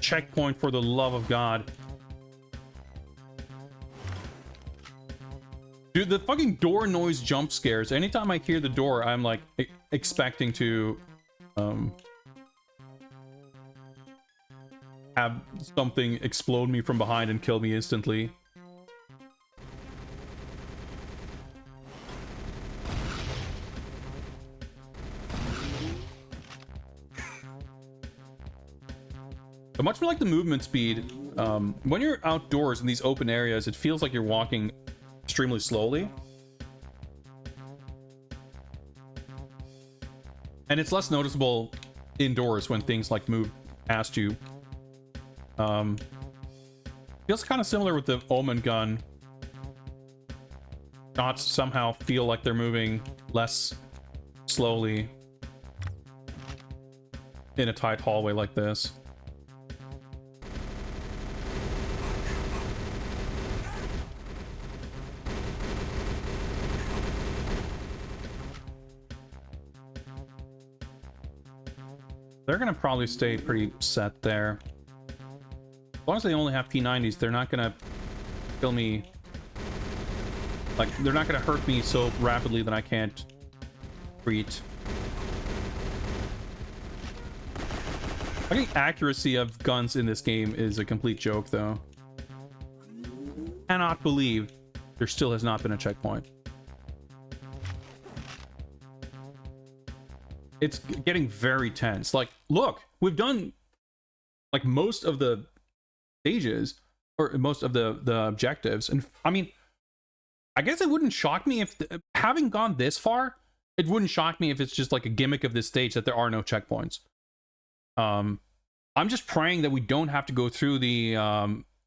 Checkpoint, for the love of God. Dude, the fucking door noise jump scares. Anytime I hear the door, I'm like expecting to have something explode me from behind and kill me instantly. But much more like the movement speed, when you're outdoors in these open areas, it feels like you're walking extremely slowly. And it's less noticeable indoors when things like move past you. Feels kind of similar with the Omen gun. Shots somehow feel like they're moving less slowly in a tight hallway like this. They're gonna probably stay pretty set there. As long as they only have P90s, they're not gonna kill me. Like, they're not gonna hurt me so rapidly that I can't treat. I think accuracy of guns in this game is a complete joke, though. Cannot believe there still has not been a checkpoint. It's getting very tense. Like, look, we've done like most of the stages, or most of the objectives, and I mean, I guess it wouldn't shock me if having gone this far, it wouldn't shock me if it's just like a gimmick of this stage that there are no checkpoints. I'm just praying that we don't have to go through the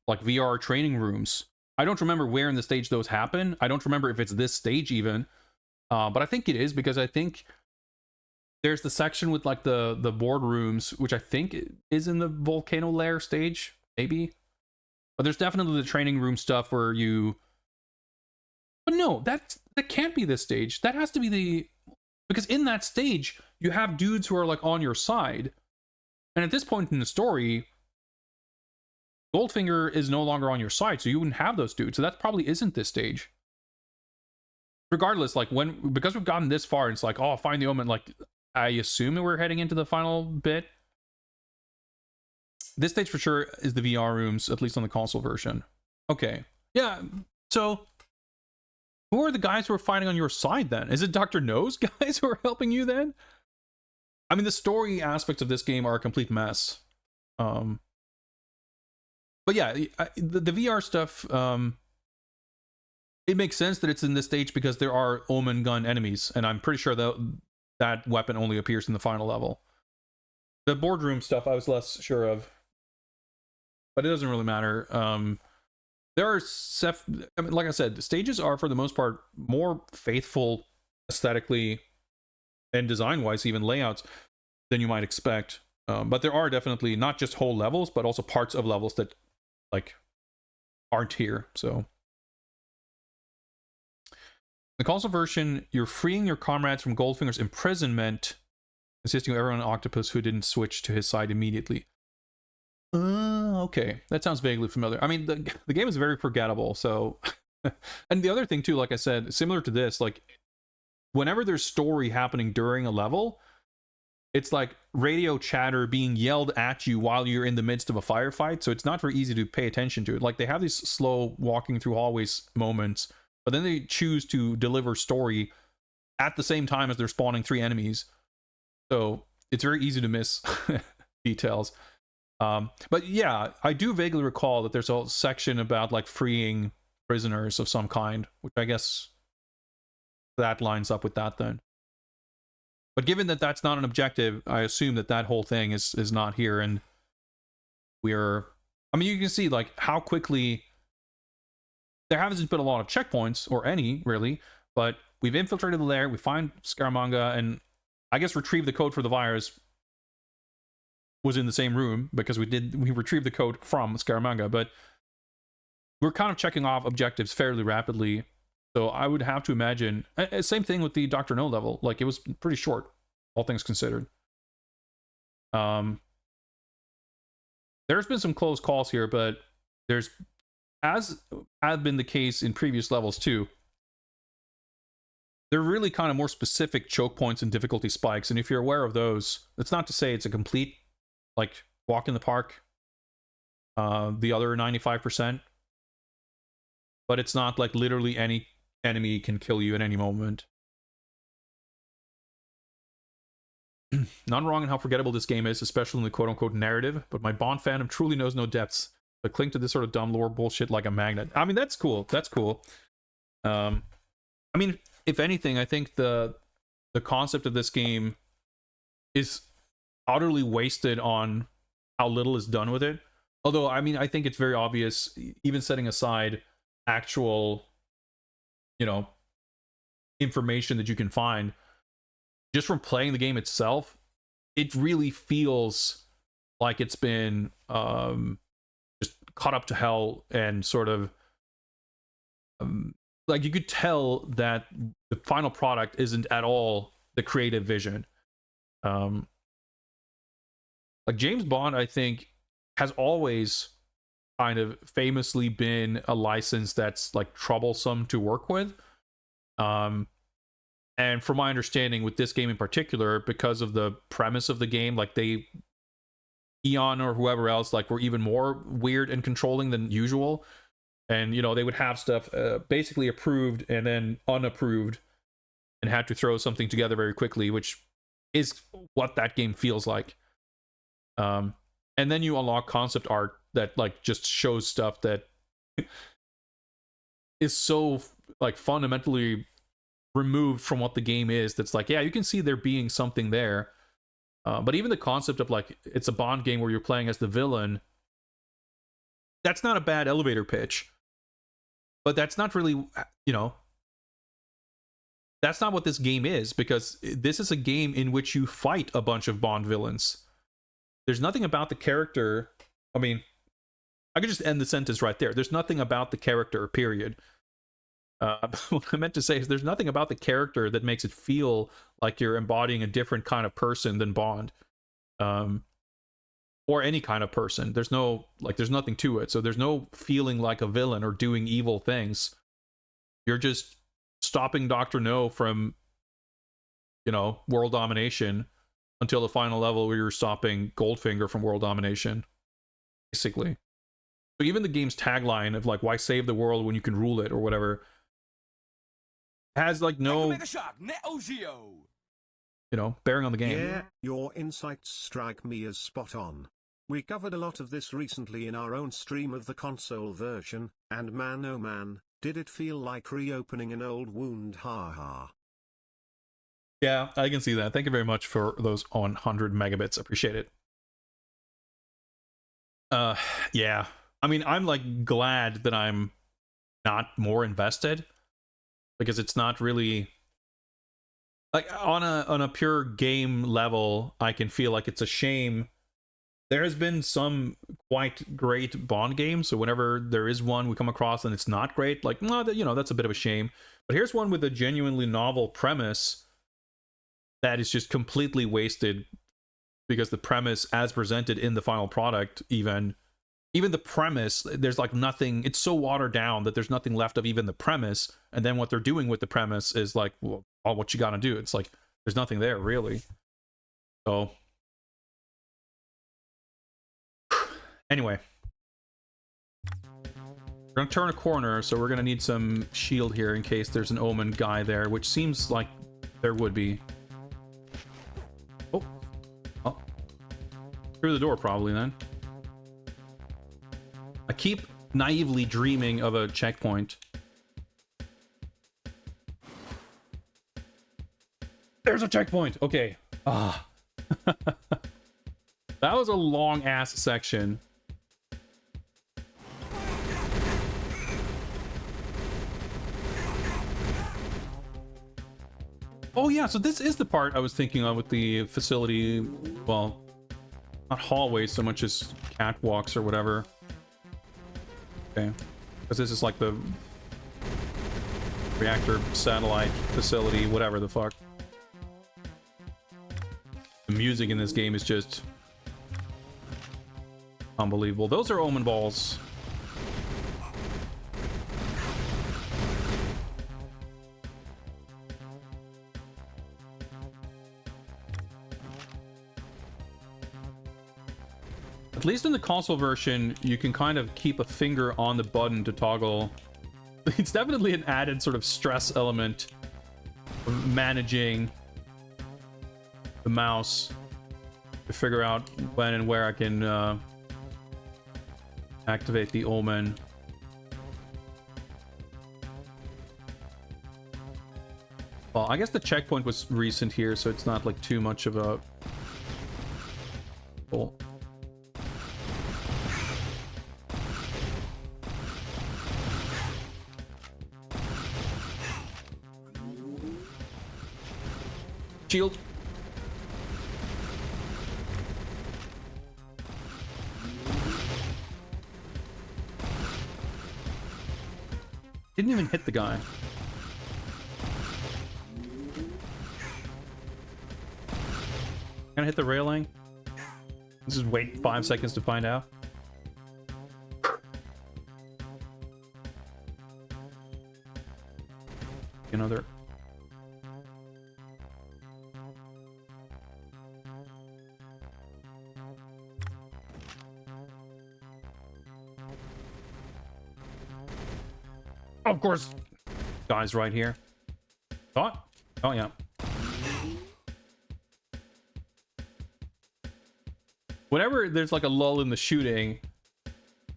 like VR training rooms. I don't remember where in the stage those happen. I don't remember if it's this stage even, but I think it is, because I think there's the section with like the boardrooms, which I think is in the volcano lair stage, maybe. But there's definitely the training room stuff where you... But no, that can't be this stage. That has to be the... Because in that stage, you have dudes who are like on your side. And at this point in the story, Goldfinger is no longer on your side, so you wouldn't have those dudes. So that probably isn't this stage. Regardless, like because we've gotten this far, it's like, oh, find the Omen, like... I assume we're heading into the final bit. This stage for sure is the VR rooms, at least on the console version. Okay. Yeah, so who are the guys who are fighting on your side then? Is it Dr. No's guys who are helping you then? I mean, the story aspects of this game are a complete mess. But yeah, the VR stuff, it makes sense that it's in this stage because there are Omen gun enemies, and I'm pretty sure that that weapon only appears in the final level. The boardroom stuff I was less sure of, but it doesn't really matter. There are I mean, like I said, the stages are for the most part more faithful aesthetically and design-wise, even layouts, than you might expect. But there are definitely not just whole levels, but also parts of levels that like aren't here. So in the console version, you're freeing your comrades from Goldfinger's imprisonment, assisting everyone on Octopus who didn't switch to his side immediately. Okay, that sounds vaguely familiar. I mean, the game is very forgettable. So, and the other thing too, like I said, similar to this, like whenever there's story happening during a level, it's like radio chatter being yelled at you while you're in the midst of a firefight, so it's not very easy to pay attention to it. Like they have these slow walking through hallways moments, but then they choose to deliver story at the same time as they're spawning 3 enemies. So it's very easy to miss details. But yeah, I do vaguely recall that there's a section about like freeing prisoners of some kind, which I guess that lines up with that then. But given that that's not an objective, I assume that that whole thing is not here, and we're... I mean, you can see, like, how quickly... There hasn't been a lot of checkpoints, or any, really, but we've infiltrated the lair, we find Scaramanga, and I guess retrieve the code for the virus was in the same room, because we retrieved the code from Scaramanga, but we're kind of checking off objectives fairly rapidly. So I would have to imagine, same thing with the Dr. No level, like it was pretty short, all things considered. There's been some close calls here, but there's, as had been the case in previous levels too, they're really kind of more specific choke points and difficulty spikes, and if you're aware of those, that's not to say it's a complete, like, walk in the park, the other 95%, but it's not like literally any enemy can kill you at any moment. Not wrong in how forgettable this game is, especially in the quote-unquote narrative, but my Bond fandom truly knows no depths, but cling to this sort of dumb lore bullshit like a magnet. I mean, that's cool. That's cool. I mean, if anything, I think the concept of this game is utterly wasted on how little is done with it. Although, I mean, I think it's very obvious, even setting aside actual, you know, information that you can find, just from playing the game itself, it really feels like it's been just cut up to hell, and sort of like you could tell that the final product isn't at all the creative vision. Like James Bond, I think, has always kind of famously been a license that's like troublesome to work with. And from my understanding with this game in particular, because of the premise of the game, like Eon or whoever else, like, were even more weird and controlling than usual. And, you know, they would have stuff basically approved and then unapproved, and had to throw something together very quickly, which is what that game feels like. And then you unlock concept art that, like, just shows stuff that is so, like, fundamentally removed from what the game is. That's like, yeah, you can see there being something there. But even the concept of, like, it's a Bond game where you're playing as the villain, that's not a bad elevator pitch. But that's not really, you know, that's not what this game is, because this is a game in which you fight a bunch of Bond villains. There's nothing about the character. I mean, I could just end the sentence right there. There's nothing about the character, period. What I meant to say is there's nothing about the character that makes it feel like you're embodying a different kind of person than Bond. Or any kind of person. There's nothing to it. So there's no feeling like a villain or doing evil things. You're just stopping Dr. No from, you know, world domination until the final level where you're stopping Goldfinger from world domination, basically. So even the game's tagline of, like, why save the world when you can rule it, or whatever, has, like, no, you know, bearing on the game. Yeah, your insights strike me as spot on. We covered a lot of this recently in our own stream of the console version, and man oh man, did it feel like reopening an old wound, haha. Yeah, I can see that. Thank you very much for those 100 megabits. Appreciate it. Uh, yeah. I mean, I'm like glad that I'm not more invested because it's not really like on a pure game level. I can feel like it's a shame. There has been some quite great Bond games, so whenever there is one we come across and it's not great, like, no, you know, that's a bit of a shame. But here's one with a genuinely novel premise that is just completely wasted because the premise as presented in the final product, even the premise, there's like nothing, it's so watered down that there's nothing left of even the premise, and then what they're doing with the premise is like, well, oh, what you gotta do, it's like there's nothing there really. So anyway, we're gonna turn a corner, so we're gonna need some shield here in case there's an Omen guy there, which seems like there would be. Oh, oh, through the door probably then. I keep naively dreaming of a checkpoint. There's a checkpoint. Okay. Ah. That was a long ass section. Oh yeah, so this is the part I was thinking of with the facility. Well, not hallways so much as catwalks or whatever. Okay, because this is like the reactor satellite facility, whatever the fuck. The music in this game is just unbelievable. Those are Omen balls. At least in the console version, you can kind of keep a finger on the button to toggle. It's definitely an added sort of stress element of managing the mouse to figure out when and where I can activate the Omen. Well, I guess the checkpoint was recent here, so it's not like too much of a... Cool. Shield. Didn't even hit the guy. Can I hit the railing? Let's just wait 5 seconds to find out. Another. Of course, guys, right here. Thought? Oh yeah. Whenever there's like a lull in the shooting,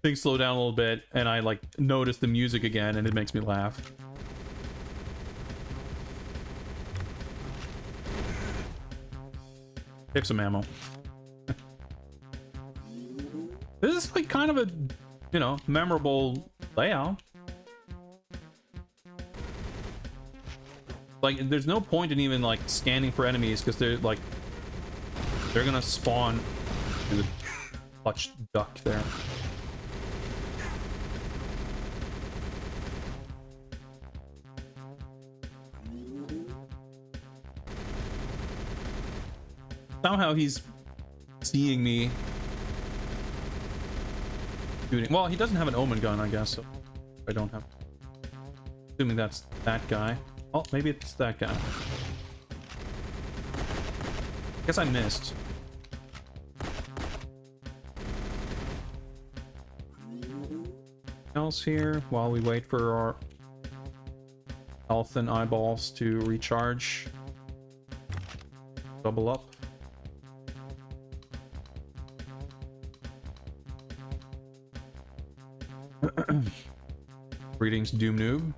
things slow down a little bit, and I like notice the music again, and it makes me laugh. Take some ammo. This is like kind of a, you know, memorable layout. Like, there's no point in even like scanning for enemies because they're like, they're gonna spawn through the clutch duck there. Somehow he's seeing me shooting. Well, he doesn't have an Omen gun, I guess, so I don't have. Assuming that's that guy. Oh, maybe it's that guy. Guess I missed. Else here while we wait for our health and eyeballs to recharge. Double up. Greetings, Doom Noob.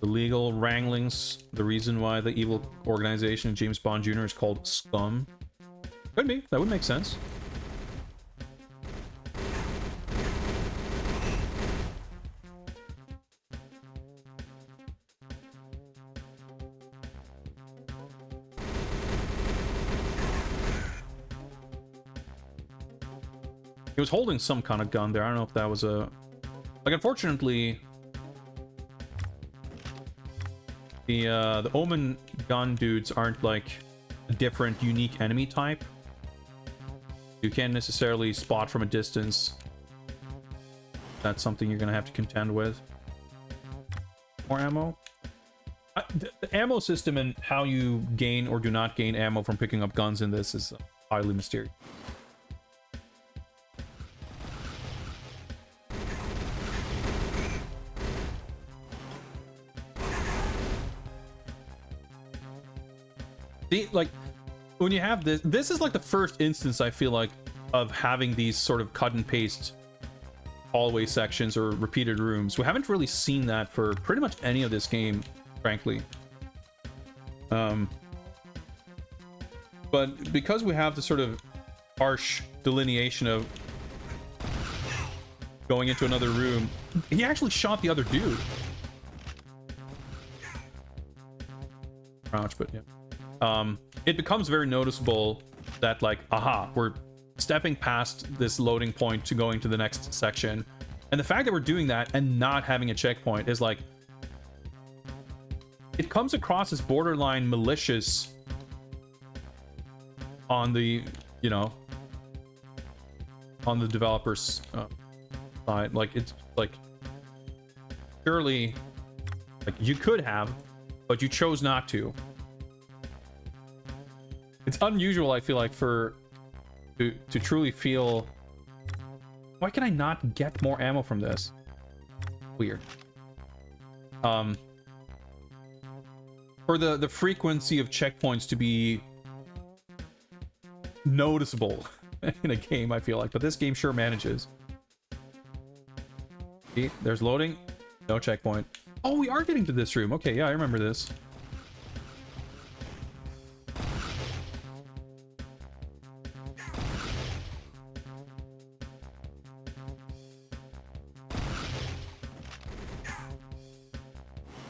The legal wranglings, the reason why the evil organization James Bond Jr. is called Scum. Could be. That would make sense. He was holding some kind of gun there. I don't know if that was a... Like, unfortunately... The Omen gun dudes aren't, like, a different, unique enemy type. You can't necessarily spot from a distance. That's something you're gonna have to contend with. More ammo? The ammo system and how you gain or do not gain ammo from picking up guns in this is highly mysterious. See, like, when you have this is like the first instance, I feel like, of having these sort of cut and paste hallway sections or repeated rooms. We haven't really seen that for pretty much any of this game, frankly. But because we have the sort of harsh delineation of going into another room, he actually shot the other dude. Ouch, but yeah. It becomes very noticeable that, like, aha, we're stepping past this loading point to going to the next section. And the fact that we're doing that and not having a checkpoint is, like, it comes across as borderline malicious on the, you know, on the developer's side. Like, it's like, surely, like, you could have, but you chose not to. It's unusual, I feel like, for to truly feel... Why can I not get more ammo from this? Weird. For the frequency of checkpoints to be noticeable in a game, I feel like. But this game sure manages. See, there's loading. No checkpoint. Oh, we are getting to this room. Okay, yeah, I remember this.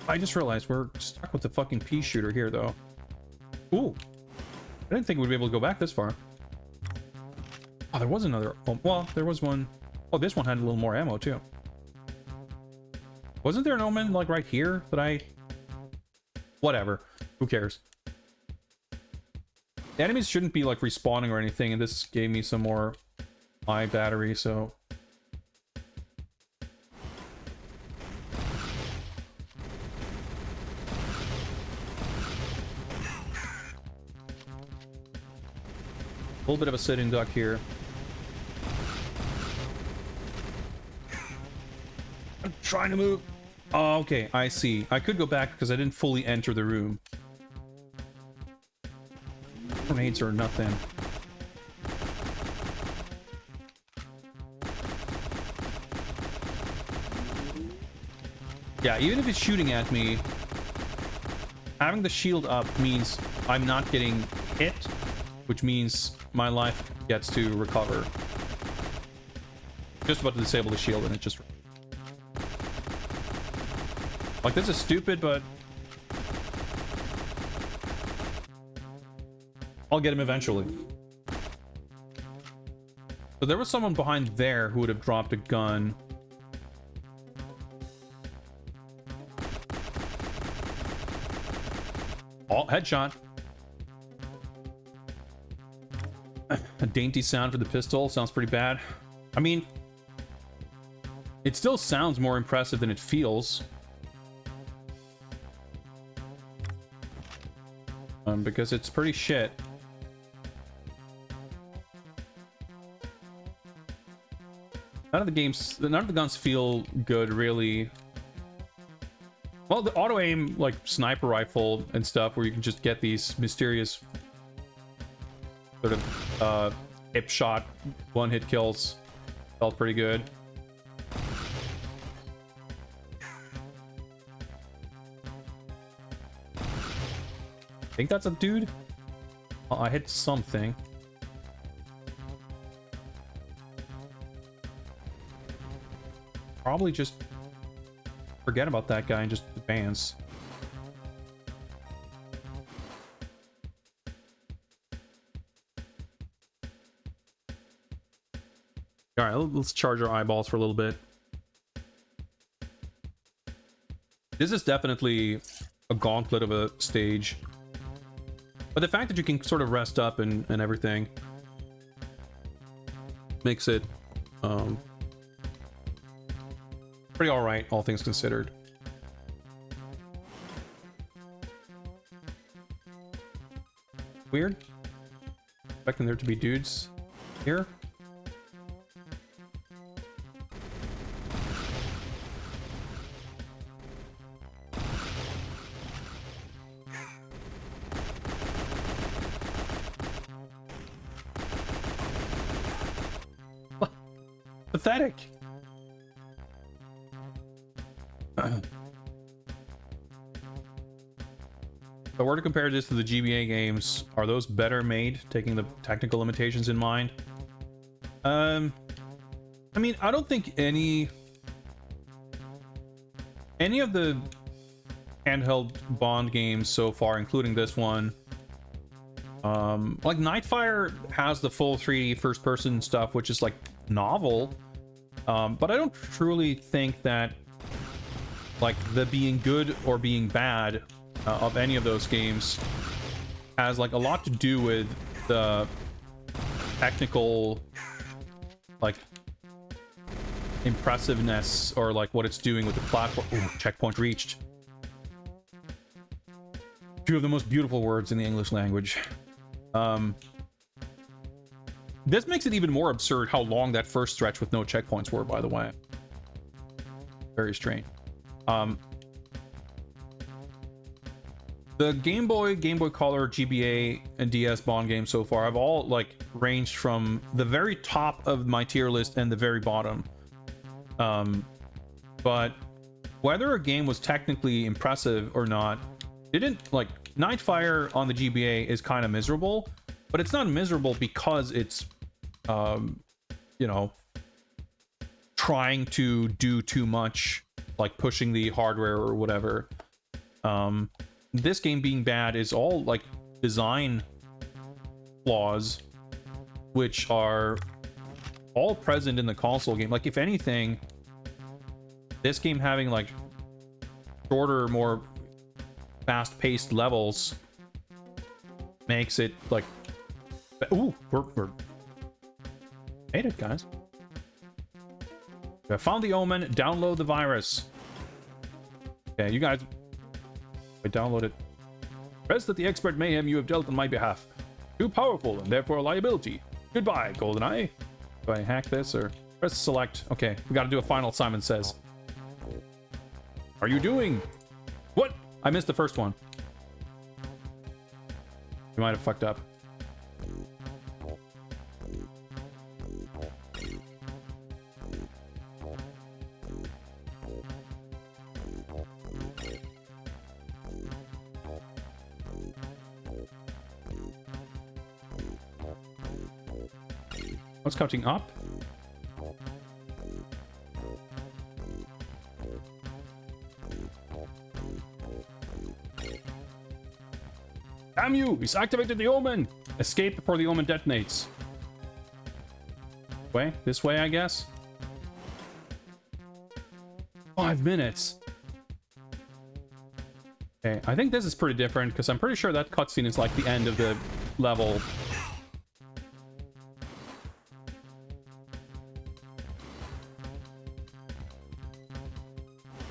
I just realized we're stuck with the fucking pea shooter here, though. Ooh. I didn't think we'd be able to go back this far. Oh, there was another... Oh, well, there was one... Oh, this one had a little more ammo, too. Wasn't there an Omen, like, right here that I... Whatever. Who cares? The enemies shouldn't be, like, respawning or anything, and this gave me some more eye battery, so... A little bit of a sitting duck here. I'm trying to move. Oh, okay, I see. I could go back because I didn't fully enter the room. Grenades or nothing. Yeah, even if it's shooting at me, having the shield up means I'm not getting hit, which means my life gets to recover. Just about to disable the shield and it just... Like, this is stupid, but... I'll get him eventually. So there was someone behind there who would have dropped a gun. Oh, headshot. A dainty sound for the pistol. Sounds pretty bad. I mean, it still sounds more impressive than it feels. Because it's pretty shit. None of the guns feel good, really. Well, the auto-aim, like, sniper rifle and stuff, where you can just get these mysterious sort of hip shot one-hit kills, felt pretty good. think that's a dude. Oh, I hit something. Probably just forget about that guy and just advance. All right, let's charge our eyeballs for a little bit. This is definitely a gauntlet of a stage. But the fact that you can sort of rest up and everything makes it pretty alright, all things considered. Weird. Expecting there to be dudes here. Pathetic. If I were to compare this to the GBA games, are those better made, taking the technical limitations in mind? I mean, I don't think any of the handheld Bond games so far, including this one, like Nightfire has the full 3D first-person stuff, which is like novel, but I don't truly think that like the being good or being bad of any of those games has like a lot to do with the technical like impressiveness or like what it's doing with the platform. Ooh, checkpoint reached. Two of the most beautiful words in the English language. This makes it even more absurd how long that first stretch with no checkpoints were, by the way. Very strange. The Game Boy Color, GBA, and DS Bond games so far have all like ranged from the very top of my tier list and the very bottom. But whether a game was technically impressive or not, didn't like Nightfire on the GBA is kind of miserable, but it's not miserable because it's you know, trying to do too much, like pushing the hardware or whatever. This game being bad is all like design flaws, which are all present in the console game. Like, if anything, this game having like shorter, more fast-paced levels makes it like, ooh, we're made it, guys. I found the omen. Download the virus. Okay, you guys, I downloaded. Press that the expert mayhem you have dealt on my behalf. Too powerful and therefore a liability. Goodbye, GoldenEye. Do I hack this or press select? Okay, we got to do a final Simon Says. Are you doing? What? I missed the first one. You might have fucked up. What's counting up? Damn you! He's activated the omen! Escape before the omen detonates. Way? This way, I guess? 5 minutes! Okay, I think this is pretty different, because I'm pretty sure that cutscene is like the end of the level.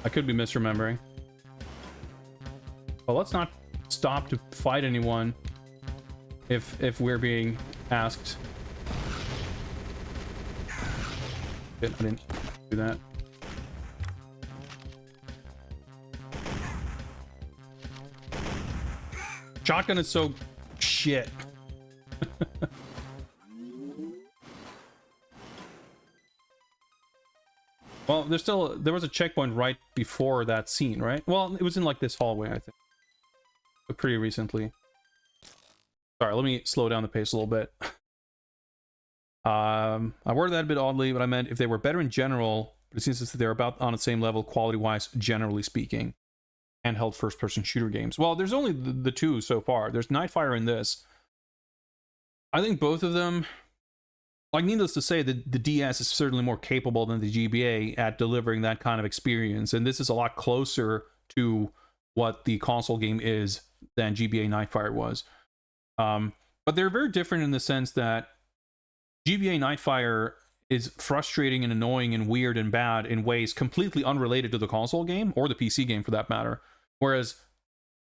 I could be misremembering. Well, let's not stop to fight anyone if we're being asked. I didn't do that. Shotgun is so shit. Well, there was a checkpoint right before that scene, right? Well, it was in like this hallway, I think. But pretty recently. Sorry, let me slow down the pace a little bit. I worded that a bit oddly, but I meant if they were better in general, but it seems that they're about on the same level quality-wise, generally speaking. Handheld first-person shooter games. Well, there's only the two so far. There's Nightfire and this. I think both of them, like, needless to say, the DS is certainly more capable than the GBA at delivering that kind of experience, and this is a lot closer to what the console game is than GBA Nightfire was. But they're very different in the sense that GBA Nightfire is frustrating and annoying and weird and bad in ways completely unrelated to the console game, or the PC game for that matter. Whereas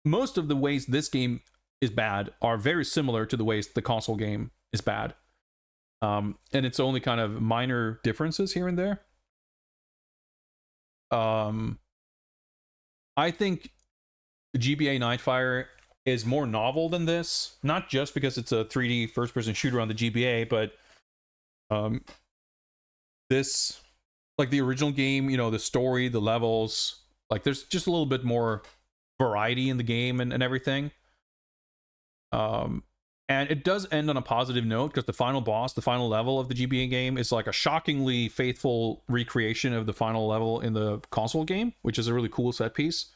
most of the ways this game is bad are very similar to the ways the console game is bad. And it's only kind of minor differences here and there. I think GBA Nightfire is more novel than this, not just because it's a 3D first-person shooter on the GBA, but this, like the original game, you know, the story, the levels, like there's just a little bit more variety in the game and everything. And it does end on a positive note because the final boss, the final level of the GBA game is like a shockingly faithful recreation of the final level in the console game, which is a really cool set piece.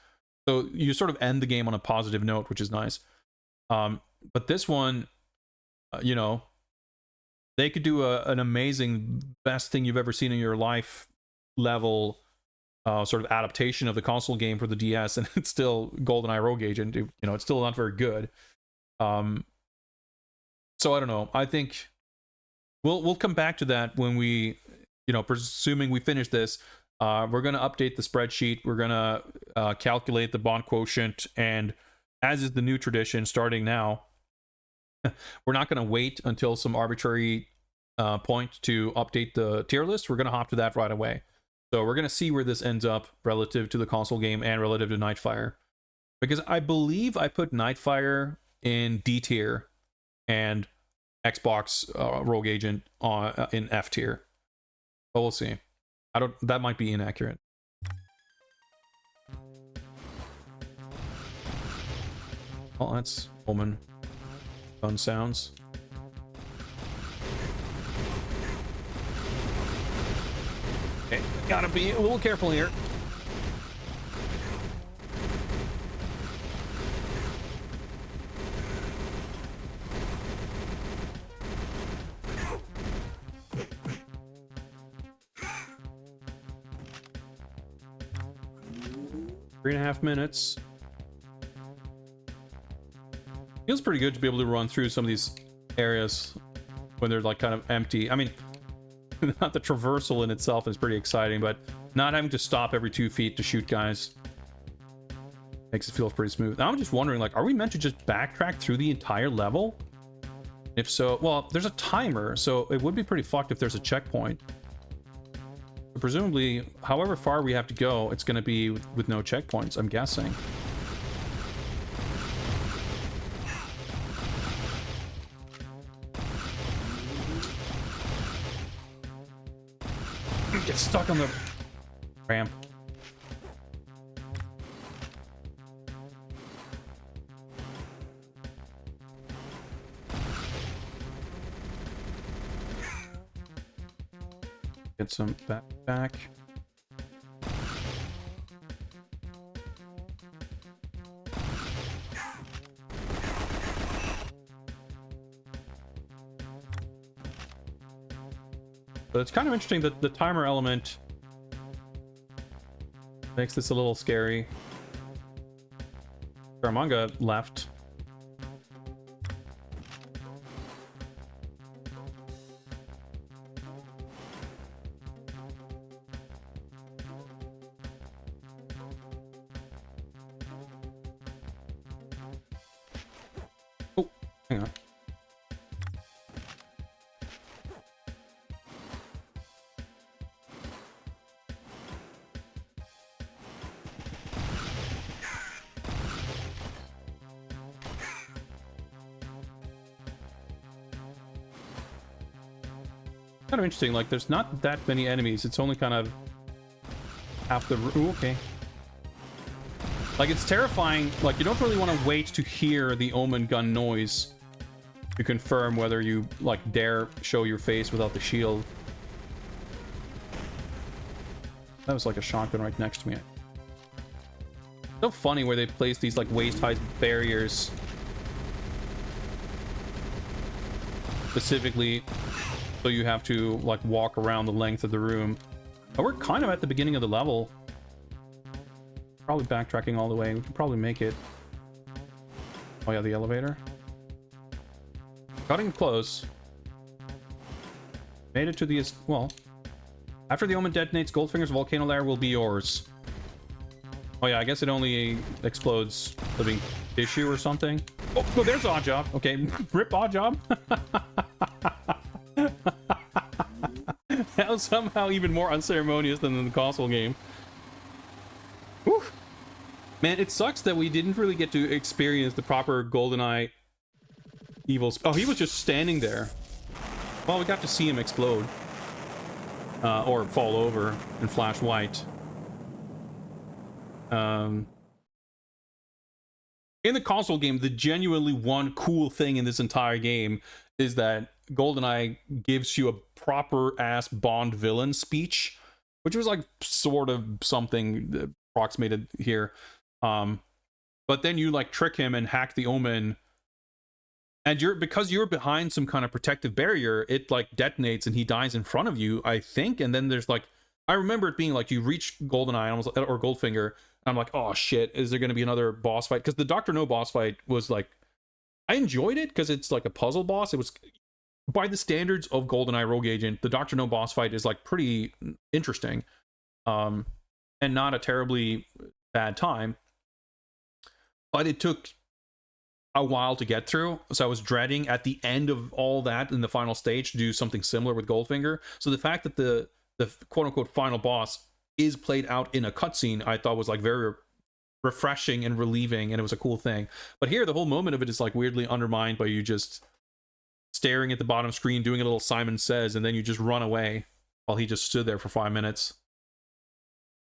So you sort of end the game on a positive note, which is nice. But this one, you know, they could do an amazing, best thing you've ever seen in your life level sort of adaptation of the console game for the DS, and it's still GoldenEye Rogue Agent. You know, it's still not very good. So I don't know. I think we'll come back to that when we, you know, presuming we finish this. We're going to update the spreadsheet. We're going to calculate the bond quotient. And as is the new tradition, starting now, we're not going to wait until some arbitrary point to update the tier list. We're going to hop to that right away. So we're going to see where this ends up relative to the console game and relative to Nightfire. Because I believe I put Nightfire in D tier and Xbox Rogue Agent in F tier. But we'll see. That might be inaccurate. Well, that's Omen. Fun sounds. Okay, gotta be a little careful here. Three and a half minutes. Feels pretty good to be able to run through some of these areas when they're like kind of empty. I mean, not the traversal in itself is pretty exciting, but not having to stop every 2 feet to shoot guys makes it feel pretty smooth. Now I'm just wondering, like, are we meant to just backtrack through the entire level? If so, well, there's a timer, so it would be pretty fucked if there's a checkpoint. But presumably, however far we have to go, it's going to be with no checkpoints, I'm guessing. Get stuck on the ramp. Get some back. But it's kind of interesting that the timer element makes this a little scary. Scaramanga left. Oh, hang on. Kind of interesting, like there's not that many enemies, it's only kind of half the ooh, okay. Like it's terrifying, like you don't really want to wait to hear the Omen gun noise to confirm whether you like dare show your face without the shield. That was like a shotgun right next to me. So funny where they place these like waist-high barriers specifically so you have to like walk around the length of the room. But we're kind of at the beginning of the level. Probably backtracking all the way. We could probably make it. Oh yeah, the elevator. Cutting close. Made it to the... Well, after the Omen detonates, Goldfinger's volcano lair will be yours. Oh yeah, I guess it only explodes living tissue or something. Oh, no, there's Oddjob. Okay, rip Oddjob. That was somehow even more unceremonious than in the console game. Whew. Man, it sucks that we didn't really get to experience the proper GoldenEye evil... Oh, he was just standing there. Well, we got to see him explode. Or fall over and flash white. In the console game, the genuinely one cool thing in this entire game is that GoldenEye gives you a proper-ass Bond villain speech, which was like sort of something approximated here. But then you like trick him and hack the Omen, and because you're behind some kind of protective barrier, it like detonates and he dies in front of you, I think. And then there's like, I remember it being like you reach GoldenEye or Goldfinger, and I'm like, oh shit, is there going to be another boss fight? Because the Dr. No boss fight was like, I enjoyed it because it's like a puzzle boss. It was, by the standards of GoldenEye Rogue Agent, the Dr. No boss fight is like pretty interesting, and not a terribly bad time. But it took a while to get through, so I was dreading at the end of all that in the final stage to do something similar with Goldfinger. So the fact that the quote-unquote final boss is played out in a cutscene, I thought was like very refreshing and relieving, and it was a cool thing. But here, the whole moment of it is like weirdly undermined by you just staring at the bottom screen, doing a little Simon Says, and then you just run away while he just stood there for 5 minutes.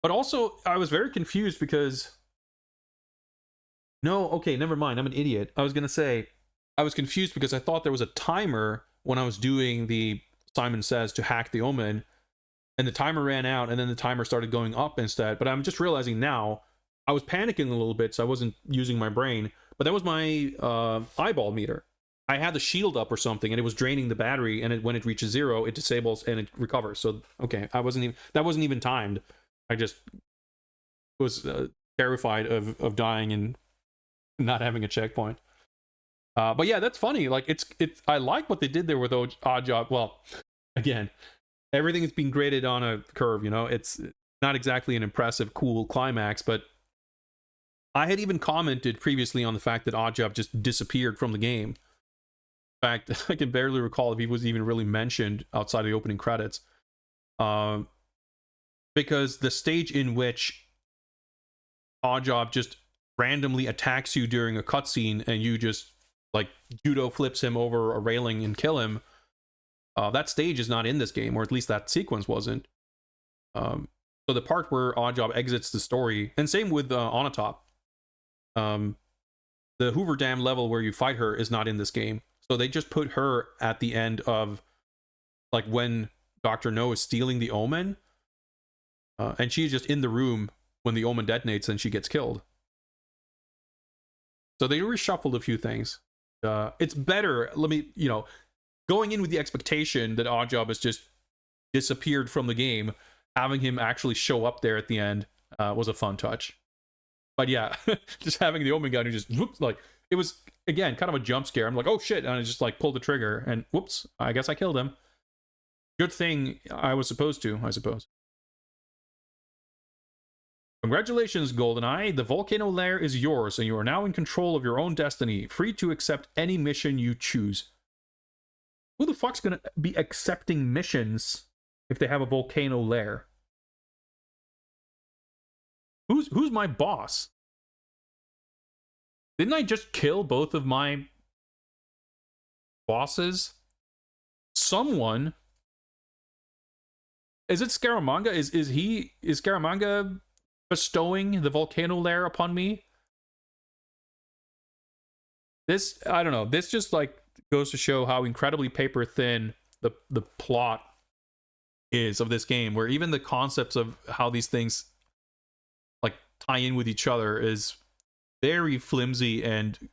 But also, I was very confused because... No, okay, never mind. I'm an idiot. I was going to say, I was confused because I thought there was a timer when I was doing the Simon Says to hack the Omen, and the timer ran out, and then the timer started going up instead. But I'm just realizing now, I was panicking a little bit, so I wasn't using my brain, but that was my eyeball meter. I had the shield up or something, and it was draining the battery, and when it reaches 0, it disables and it recovers. So, okay, that wasn't even timed. I just was terrified of dying and not having a checkpoint. But yeah, that's funny. Like it's I like what they did there with Oddjob. Well, again, everything is being graded on a curve, you know. It's not exactly an impressive, cool climax, but I had even commented previously on the fact that Oddjob just disappeared from the game. In fact, I can barely recall if he was even really mentioned outside of the opening credits. Because the stage in which Oddjob just randomly attacks you during a cutscene and you just like judo flips him over a railing and kill him, that stage is not in this game, or at least that sequence wasn't. So the part where Oddjob exits the story, and same with Onatop, the Hoover Dam level where you fight her is not in this game. So they just put her at the end of like when Dr. No is stealing the Omen, and she's just in the room when the Omen detonates and she gets killed. So they reshuffled a few things. It's better, going in with the expectation that Oddjob has just disappeared from the game, having him actually show up there at the end was a fun touch. But yeah, just having the Omen gun who just, whoops, like, it was, again, kind of a jump scare. I'm like, oh shit, and I just like pulled the trigger, and whoops, I guess I killed him. Good thing I was supposed to, I suppose. Congratulations, GoldenEye. The volcano lair is yours, and you are now in control of your own destiny, free to accept any mission you choose. Who the fuck's gonna be accepting missions if they have a volcano lair? Who's my boss? Didn't I just kill both of my bosses? Someone... Is it Scaramanga? Is Scaramanga bestowing the volcano lair upon me? This, I don't know, this just like goes to show how incredibly paper thin the plot is of this game, where even the concepts of how these things like tie in with each other is very flimsy and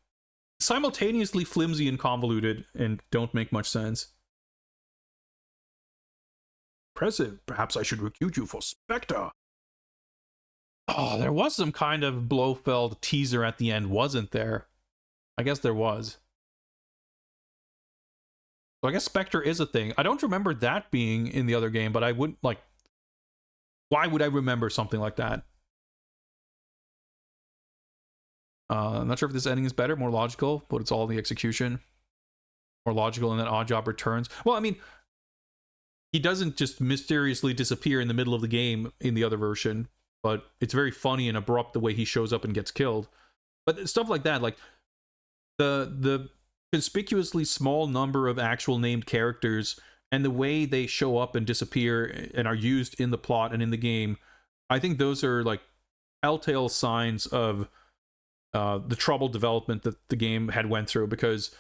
simultaneously flimsy and convoluted and don't make much sense. Impressive. Perhaps I should recruit you for Spectre. Oh, there was some kind of Blofeld teaser at the end, wasn't there? I guess there was. So I guess Spectre is a thing. I don't remember that being in the other game, but I wouldn't, like... Why would I remember something like that? I'm not sure if this ending is better, more logical, but it's all the execution. More logical, and then Oddjob returns. Well, I mean, he doesn't just mysteriously disappear in the middle of the game in the other version, but it's very funny and abrupt the way he shows up and gets killed. But stuff like that, like the conspicuously small number of actual named characters and the way they show up and disappear and are used in the plot and in the game, I think those are like telltale signs of the troubled development that the game had went through, because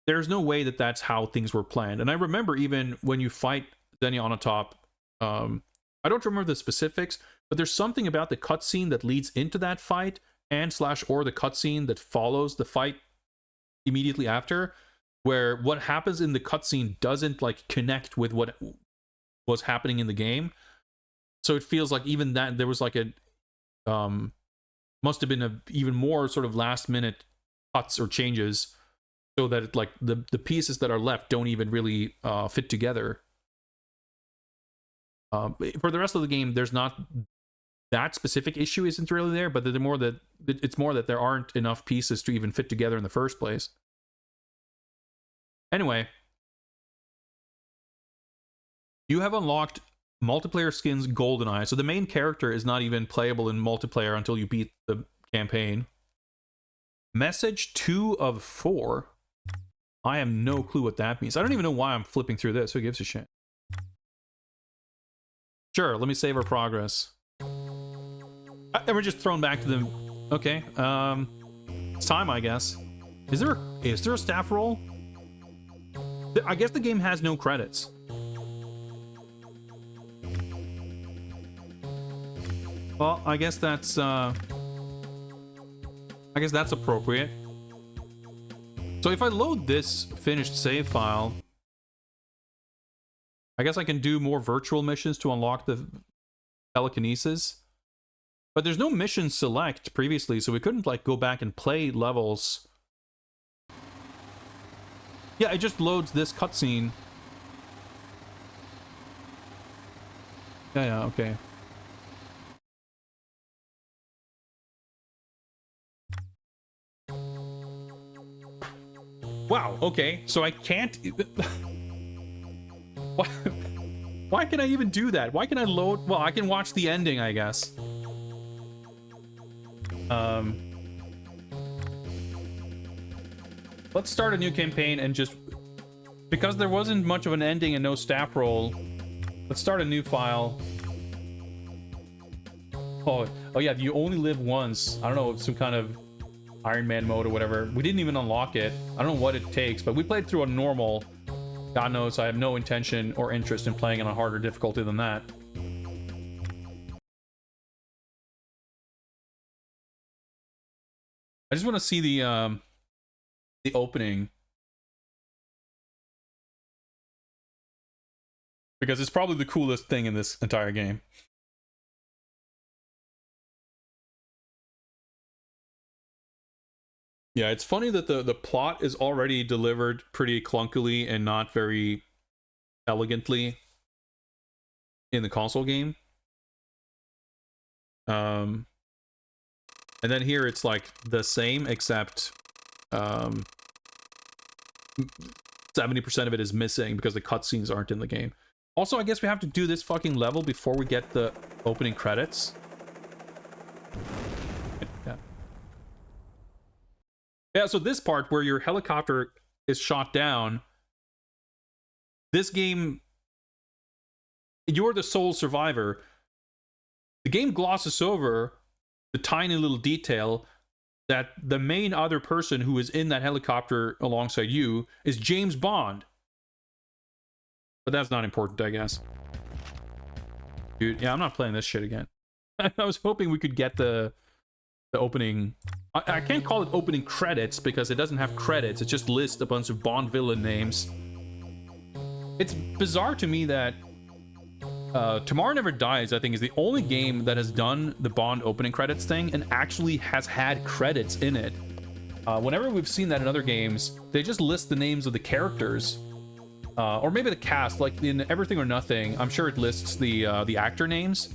there's no way that that's how things were planned. And I remember even when you fight Xenia Onatopp, I don't remember the specifics, but there's something about the cutscene that leads into that fight and /or the cutscene that follows the fight immediately after, where what happens in the cutscene doesn't like connect with what was happening in the game. So it feels like even that there was like a must have been a even more sort of last minute cuts or changes, so that it, like the pieces that are left don't even really fit together. For the rest of the game, there's not that specific issue isn't really there, but they're more that it's more that there aren't enough pieces to even fit together in the first place. Anyway, you have unlocked multiplayer skins GoldenEye, so the main character is not even playable in multiplayer until you beat the campaign. Message 2 of 4. I have no clue what that means. I don't even know why I'm flipping through this. Who gives a shit? Sure, let me save our progress. And we're just thrown back to the... Okay, it's time, I guess. Is there a staff roll? I guess the game has no credits. Well, I guess that's appropriate. So if I load this finished save file, I guess I can do more virtual missions to unlock the telekinesis. But there's no mission select previously, so we couldn't like go back and play levels. Yeah, it just loads this cutscene. Yeah, okay. Wow, okay, so I can't... Why can I even do that? Why can I load... Well, I can watch the ending, I guess. Let's start a new campaign and just... Because there wasn't much of an ending and no staff roll, let's start a new file. Oh yeah, you only live once. I don't know, some kind of Iron Man mode or whatever. We didn't even unlock it. I don't know what it takes, but we played through a normal. God knows I have no intention or interest in playing on a harder difficulty than that. I just want to see the opening, because it's probably the coolest thing in this entire game. Yeah, it's funny that the plot is already delivered pretty clunkily and not very elegantly in the console game. And then here it's like the same, except 70% of it is missing because the cutscenes aren't in the game. Also, I guess we have to do this fucking level before we get the opening credits. Yeah, so this part where your helicopter is shot down, this game, you're the sole survivor. The game glosses over the tiny little detail that the main other person who is in that helicopter alongside you is James Bond. But that's not important, I guess. Dude, yeah, I'm not playing this shit again. I was hoping we could get the opening. I can't call it opening credits because it doesn't have credits. It just lists a bunch of Bond villain names. It's bizarre to me that Tomorrow Never Dies, I think, is the only game that has done the Bond opening credits thing and actually has had credits in it. Whenever we've seen that in other games, they just list the names of the characters. Or maybe the cast, like in Everything or Nothing, I'm sure it lists the actor names.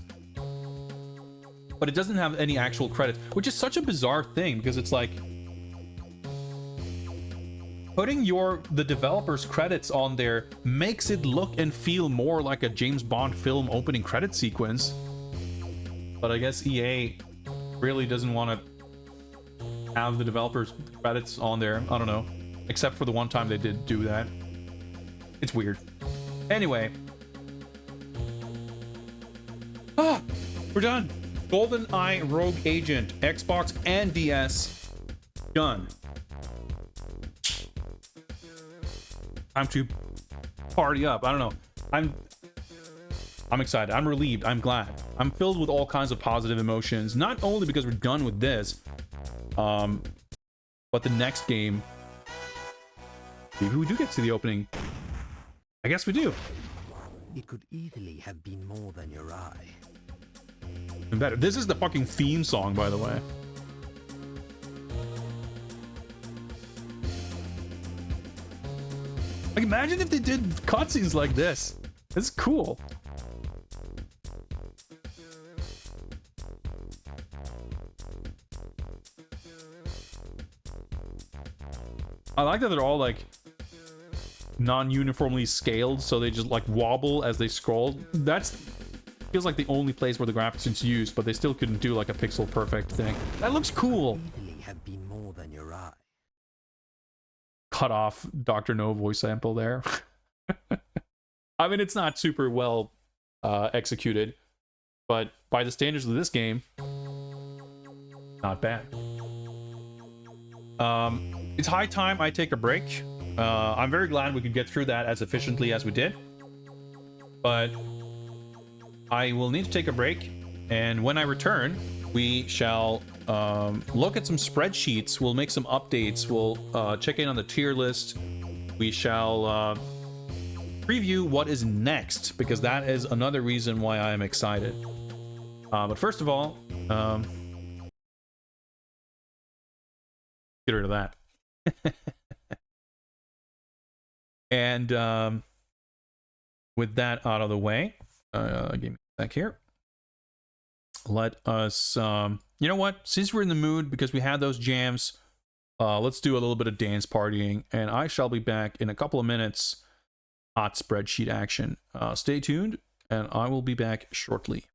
But it doesn't have any actual credits, which is such a bizarre thing, because it's like putting the developer's credits on there makes it look and feel more like a James Bond film opening credit sequence. But I guess EA really doesn't want to have the developer's credits on there. I don't know. Except for the one time they did do that. It's weird. Anyway. We're done. GoldenEye Rogue Agent, Xbox and DS. Done. Time to party up. I don't know. I'm excited. I'm relieved. I'm glad. I'm filled with all kinds of positive emotions. Not only because we're done with this, but the next game. Maybe we do get to the opening. I guess we do. It could easily have been more than your eye. Even better. This is the fucking theme song, by the way. Like, imagine if they did cutscenes like this. It's cool. I like that they're all like non-uniformly scaled, so they just like wobble as they scroll. That's feels like the only place where the graphics is used, but they still couldn't do like a pixel perfect thing. That looks cool. Easily have been more than your eye. Cut off Dr. No voice sample there. I mean, it's not super well executed, but by the standards of this game, not bad. It's high time I take a break. I'm very glad we could get through that as efficiently as we did, but I will need to take a break, and when I return, we shall look at some spreadsheets. We'll make some updates. We'll check in on the tier list. We shall preview what is next, because that is another reason why I am excited. But first of all, get rid of that. And with that out of the way, give me a sec here. Let us, you know what? Since we're in the mood, because we had those jams, let's do a little bit of dance partying, and I shall be back in a couple of minutes. Hot spreadsheet action. Stay tuned, and I will be back shortly.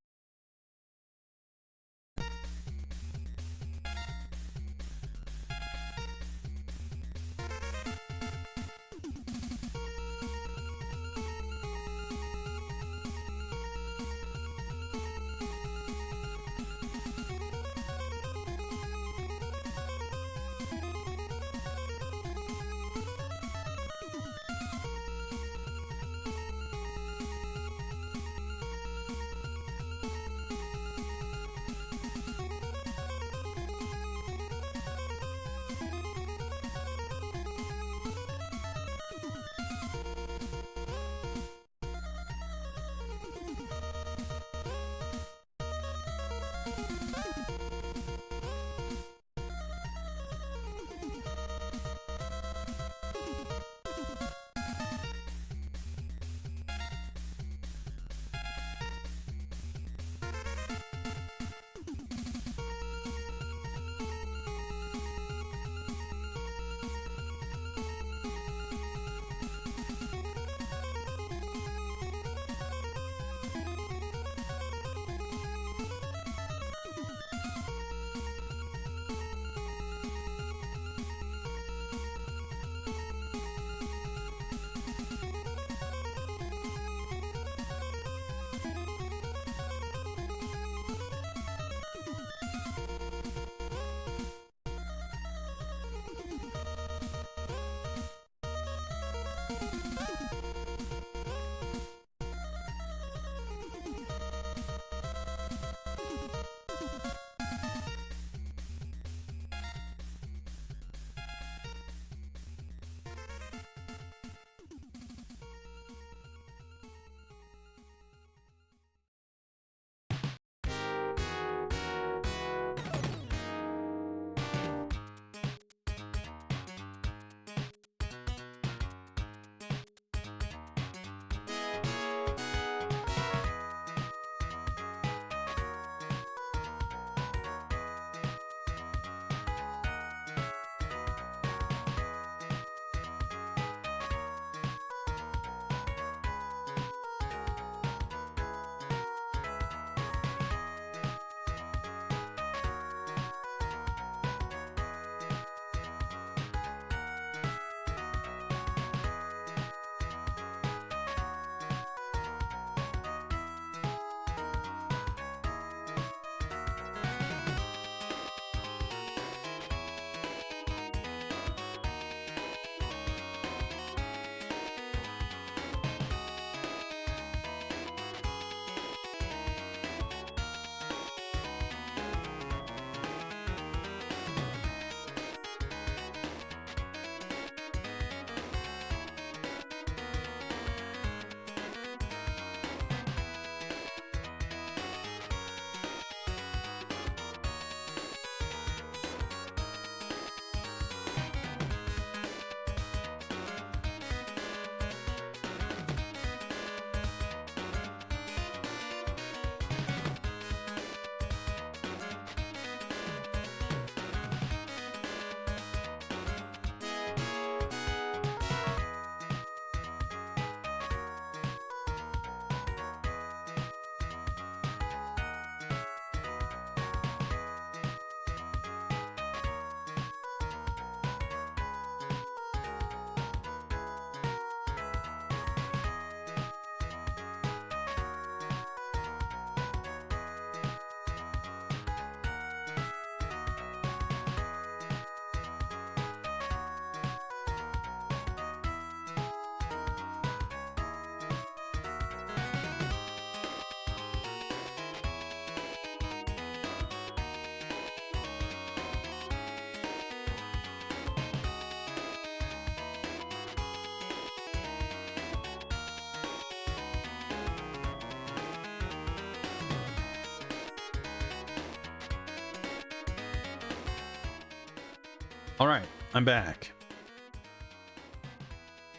All right, I'm back.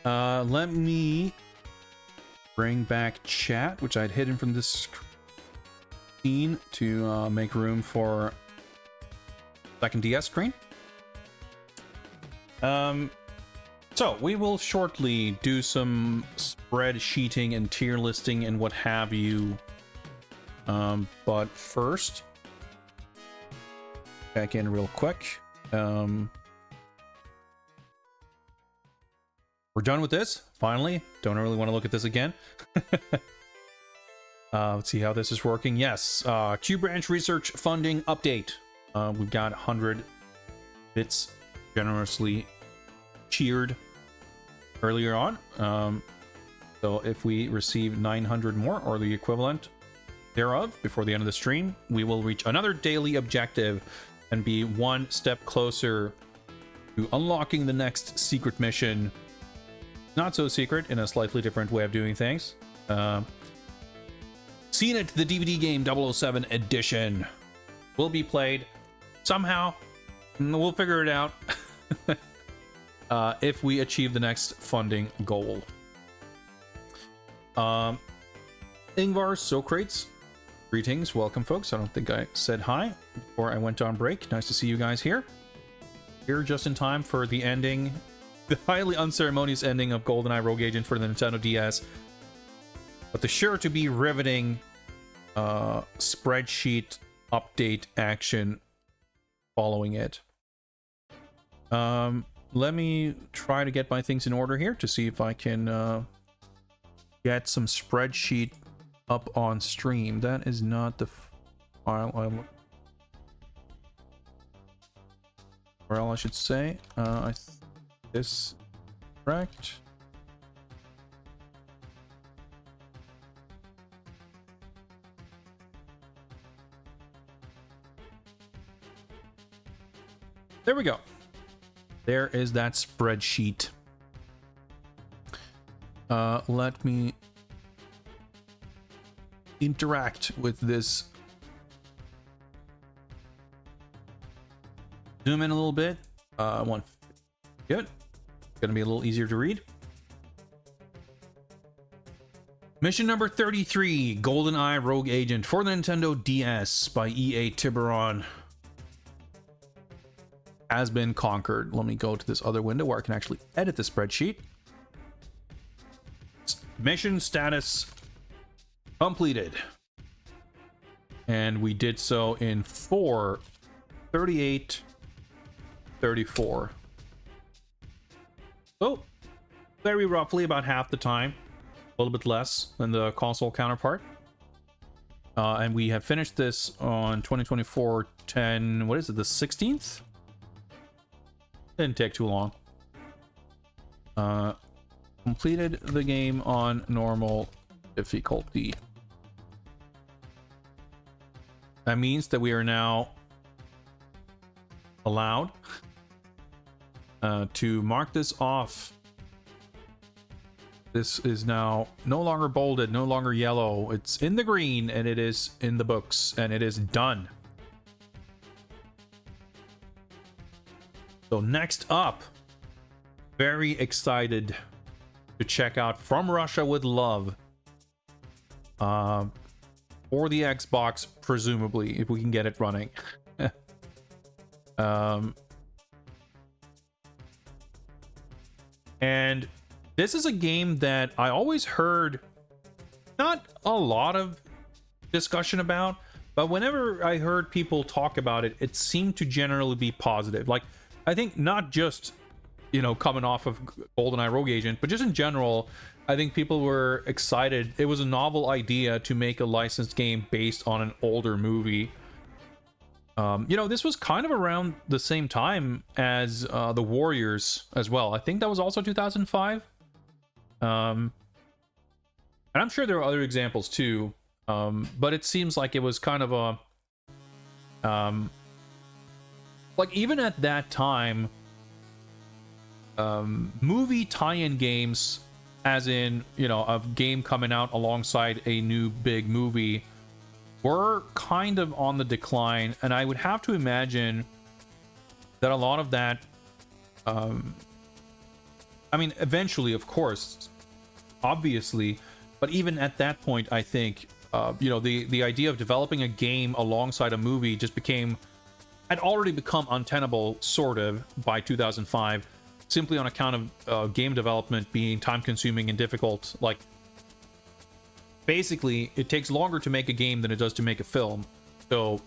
Let me bring back chat, which I'd hidden from this scene to make room for second DS screen. So we will shortly do some spreadsheeting and tier listing and what have you. But first, back in real quick. We're done with this, finally. Don't really want to look at this again. Let's see how this is working. Yes, Q Branch Research Funding Update. We've got 100 bits generously cheered earlier on. So if we receive 900 more, or the equivalent thereof, before the end of the stream, we will reach another daily objective and be one step closer to unlocking the next secret mission. Not so secret, in a slightly different way of doing things. Seen It, the DVD game 007 edition, will be played somehow. We'll figure it out if we achieve the next funding goal. Ingvar Socrates, greetings, welcome folks. I don't think I said hi before I went on break. Nice to see you guys here. Here just in time for the ending, the highly unceremonious ending of GoldenEye Rogue Agent for the Nintendo DS, but the sure to be riveting spreadsheet update action following it. Let me try to get my things in order here to see if I can get some spreadsheet up on stream. That is not the file I'm... Well, I should say. This correct. There we go. There is that spreadsheet. Let me interact with this. Zoom in a little bit. One. Good. Gonna be a little easier to read. Mission number 33, GoldenEye Rogue Agent for the Nintendo DS by EA Tiburon, has been conquered. Let me go to this other window where I can actually edit the spreadsheet. Mission status completed. And we did so in 4:38:34. So, very roughly about half the time. A little bit less than the console counterpart. And we have finished this on 2024-10, what is it, the 16th? Didn't take too long. Completed the game on normal difficulty. That means that we are now allowed to mark this off. This is now no longer bolded, no longer yellow. It's in the green, and it is in the books, and it is done. So next up, very excited to check out From Russia with Love. For the Xbox, presumably, if we can get it running. And this is a game that I always heard not a lot of discussion about, but whenever I heard people talk about it, it seemed to generally be positive. Like, I think not just, you know, coming off of GoldenEye Rogue Agent, but just in general, I think people were excited. It was a novel idea to make a licensed game based on an older movie. You know, this was kind of around the same time as The Warriors as well. I think that was also 2005. And I'm sure there are other examples too. But it seems like it was kind of a... like, even at that time, movie tie-in games, as in, you know, a game coming out alongside a new big movie, were kind of on the decline, and I would have to imagine that a lot of that I mean, eventually, of course, obviously, but even at that point, I think, you know, the idea of developing a game alongside a movie just had already become untenable, sort of, by 2005, simply on account of game development being time-consuming and difficult. Like, basically, it takes longer to make a game than it does to make a film. So,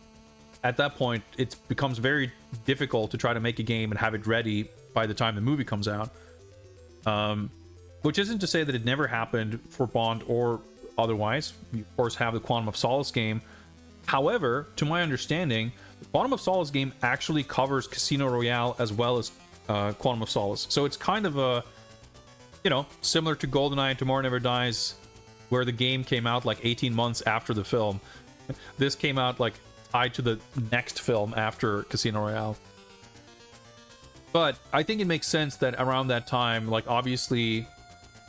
at that point, it becomes very difficult to try to make a game and have it ready by the time the movie comes out. Which isn't to say that it never happened for Bond or otherwise. We, of course, have the Quantum of Solace game. However, to my understanding, the Quantum of Solace game actually covers Casino Royale as well as Quantum of Solace. So it's kind of a, you know, similar to GoldenEye and Tomorrow Never Dies, where the game came out like 18 months after the film. This came out like tied to the next film after Casino Royale. But I think it makes sense that around that time, like, obviously,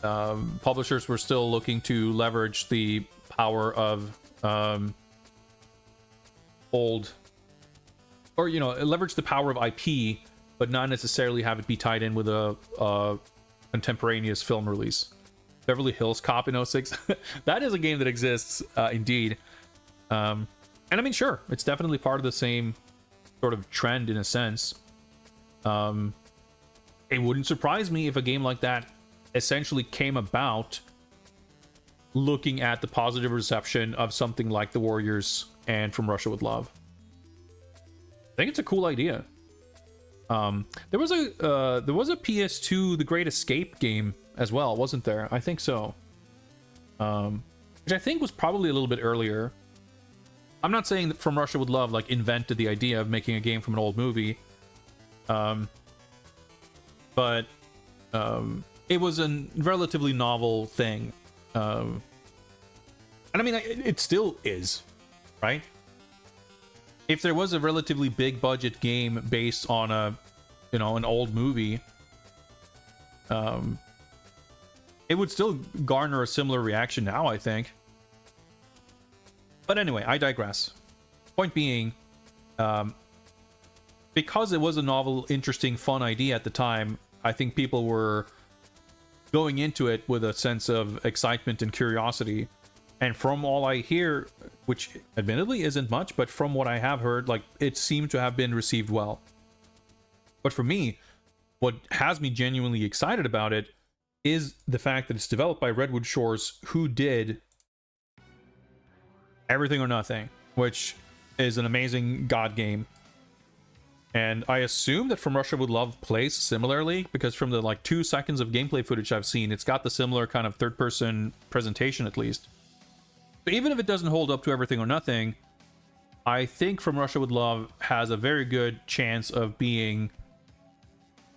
publishers were still looking to leverage the power of leverage the power of IP, but not necessarily have it be tied in with a contemporaneous film release. Beverly Hills Cop in 06. That is a game that exists, indeed. And I mean, sure, it's definitely part of the same sort of trend in a sense. It wouldn't surprise me if a game like that essentially came about looking at the positive reception of something like The Warriors and From Russia with Love. I think it's a cool idea. There was a PS2 The Great Escape game as well, wasn't there? I think so. Which I think was probably a little bit earlier. I'm not saying that From Russia with Love like invented the idea of making a game from an old movie. But it was a relatively novel thing. And I mean, it still is, right? If there was a relatively big budget game based on an old movie, it would still garner a similar reaction now, I think. But anyway, I digress. Point being, because it was a novel, interesting, fun idea at the time, I think people were going into it with a sense of excitement and curiosity. And from all I hear, which admittedly isn't much, but from what I have heard, like, it seemed to have been received well. But for me, what has me genuinely excited about it is the fact that it's developed by Redwood Shores, who did Everything or Nothing, which is an amazing god game. And I assume that From Russia with Love plays similarly, because from the like 2 seconds of gameplay footage I've seen, it's got the similar kind of third-person presentation, at least. So even if it doesn't hold up to Everything or Nothing, I think From Russia with Love has a very good chance of being,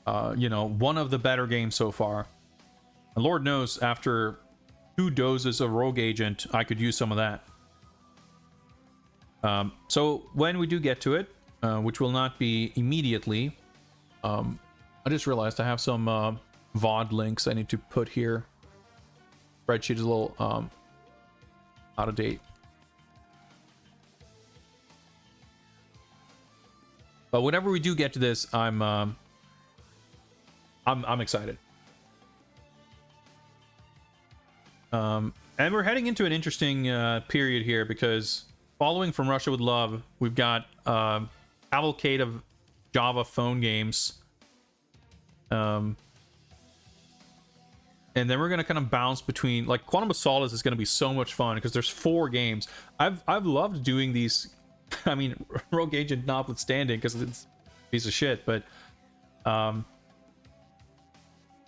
one of the better games so far. And Lord knows, after 2 doses of Rogue Agent, I could use some of that. So when we do get to it, which will not be immediately, I just realized I have some VOD links I need to put here. Spreadsheet is a little out of date. But whenever we do get to this, I'm excited. And we're heading into an interesting period here, because following From Russia with Love, we've got cavalcade of Java phone games. And then we're going to kind of bounce between, like, Quantum of Solace is going to be so much fun because there's 4 games. I've loved doing these. I mean, Rogue Agent notwithstanding, because it's a piece of shit, but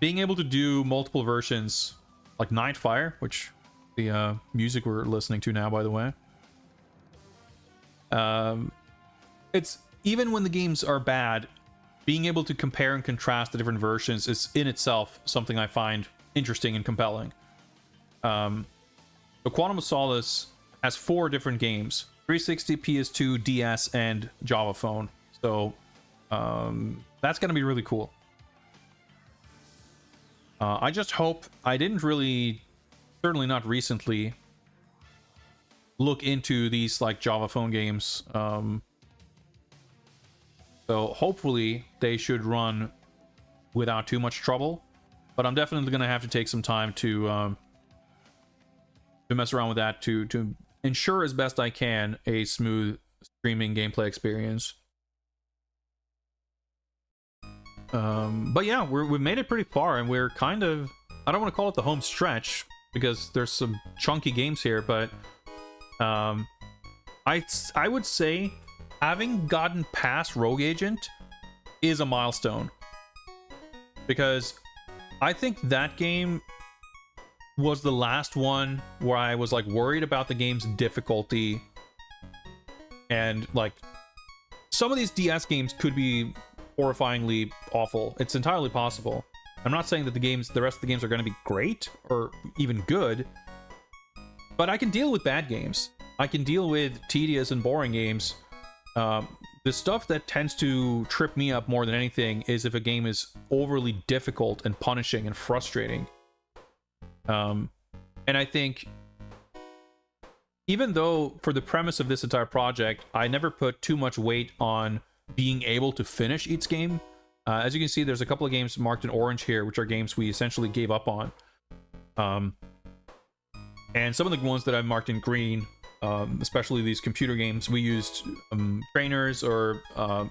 being able to do multiple versions, like Nightfire, which the music we're listening to now, by the way. It's, even when the games are bad, being able to compare and contrast the different versions is in itself something I find interesting and compelling. So Quantum of Solace has 4 different games: 360, PS2, DS, and Java phone. So that's going to be really cool. I just hope I didn't really, certainly not recently, look into these like Java phone games. So hopefully they should run without too much trouble. But I'm definitely going to have to take some time to mess around with that to ensure as best I can a smooth streaming gameplay experience. But yeah, we've made it pretty far, and we're kind of, I don't want to call it the home stretch because there's some chunky games here, but I would say having gotten past Rogue Agent is a milestone, because I think that game was the last one where I was like worried about the game's difficulty, and like some of these DS games could be horrifyingly awful. It's entirely possible. I'm not saying that the rest of the games are going to be great or even good, but I can deal with bad games. I can deal with tedious and boring games. The stuff that tends to trip me up more than anything is if a game is overly difficult and punishing and frustrating. And I think, even though for the premise of this entire project, I never put too much weight on being able to finish each game. As you can see, there's a couple of games marked in orange here, which are games we essentially gave up on. And some of the ones that I've marked in green, especially these computer games, we used trainers or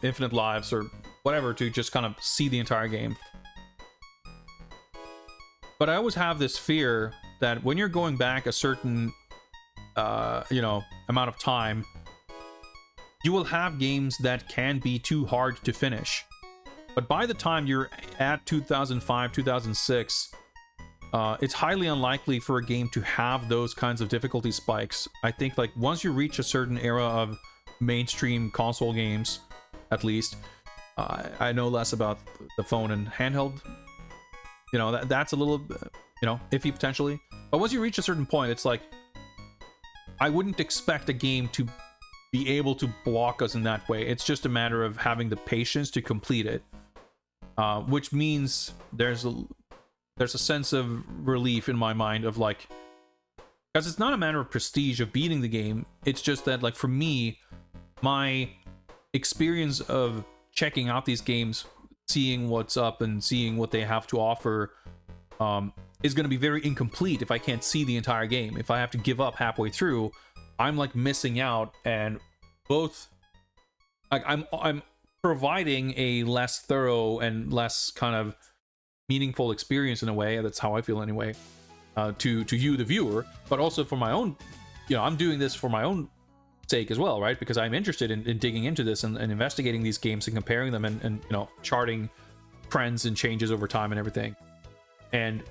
infinite lives or whatever to just kind of see the entire game. But I always have this fear that when you're going back a certain amount of time, you will have games that can be too hard to finish. But by the time you're at 2005, 2006, it's highly unlikely for a game to have those kinds of difficulty spikes. I think like once you reach a certain era of mainstream console games, at least, I know less about the phone and handheld. That's a little, iffy potentially. But once you reach a certain point, it's like, I wouldn't expect a game to be able to block us in that way. It's just a matter of having the patience to complete it, which means there's a sense of relief in my mind of like, because it's not a matter of prestige of beating the game. It's just that, like, for me, my experience of checking out these games, seeing what's up and seeing what they have to offer, is going to be very incomplete if I can't see the entire game. If I have to give up halfway through, I'm like missing out, and both like I'm providing a less thorough and less kind of meaningful experience in a way. That's how I feel anyway, to you, the viewer, but also for my own, I'm doing this for my own sake as well, right? Because I'm interested in digging into this and investigating these games and comparing them and charting trends and changes over time and everything. And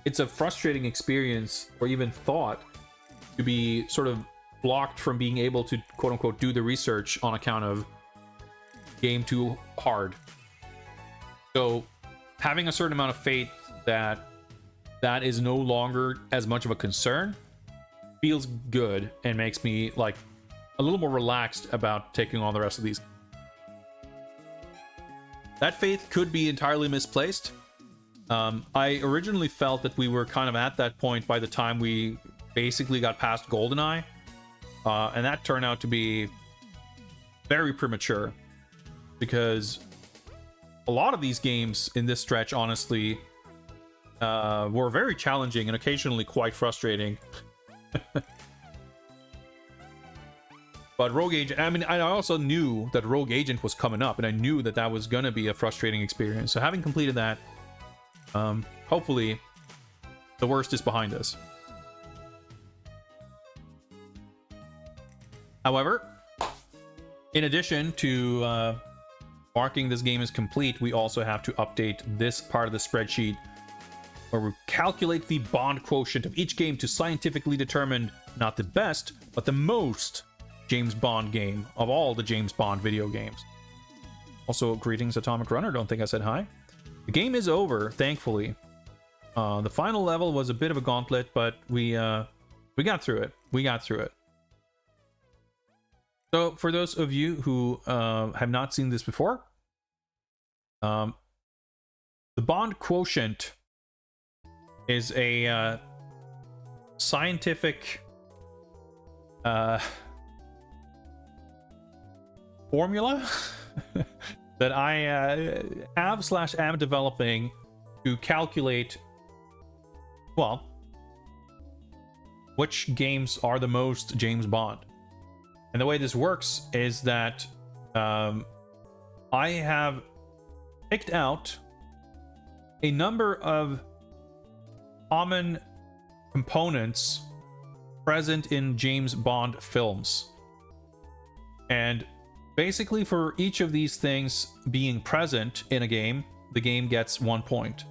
it's a frustrating experience, or even thought, to be sort of blocked from being able to quote unquote do the research on account of game too hard. So having a certain amount of faith that is no longer as much of a concern feels good and makes me like a little more relaxed about taking on the rest of these. That faith could be entirely misplaced. I originally felt that we were kind of at that point by the time we basically got past GoldenEye, and that turned out to be very premature, because a lot of these games in this stretch, honestly, were very challenging and occasionally quite frustrating. But Rogue Agent, I also knew that Rogue Agent was coming up, and I knew that that was going to be a frustrating experience. So having completed that, hopefully the worst is behind us. However, in addition to marking this game as complete, we also have to update this part of the spreadsheet where we calculate the bond quotient of each game to scientifically determine not the best, but the most James Bond game of all the James Bond video games. Also, greetings, Atomic Runner. Don't think I said hi. The game is over, thankfully. The final level was a bit of a gauntlet, but we got through it. So, for those of you who have not seen this before, the bond quotient is a scientific formula that I have/am developing to calculate, well, which games are the most James Bond. And the way this works is that I have picked out a number of common components present in James Bond films. And basically, for each of these things being present in a game, the game gets 1 point.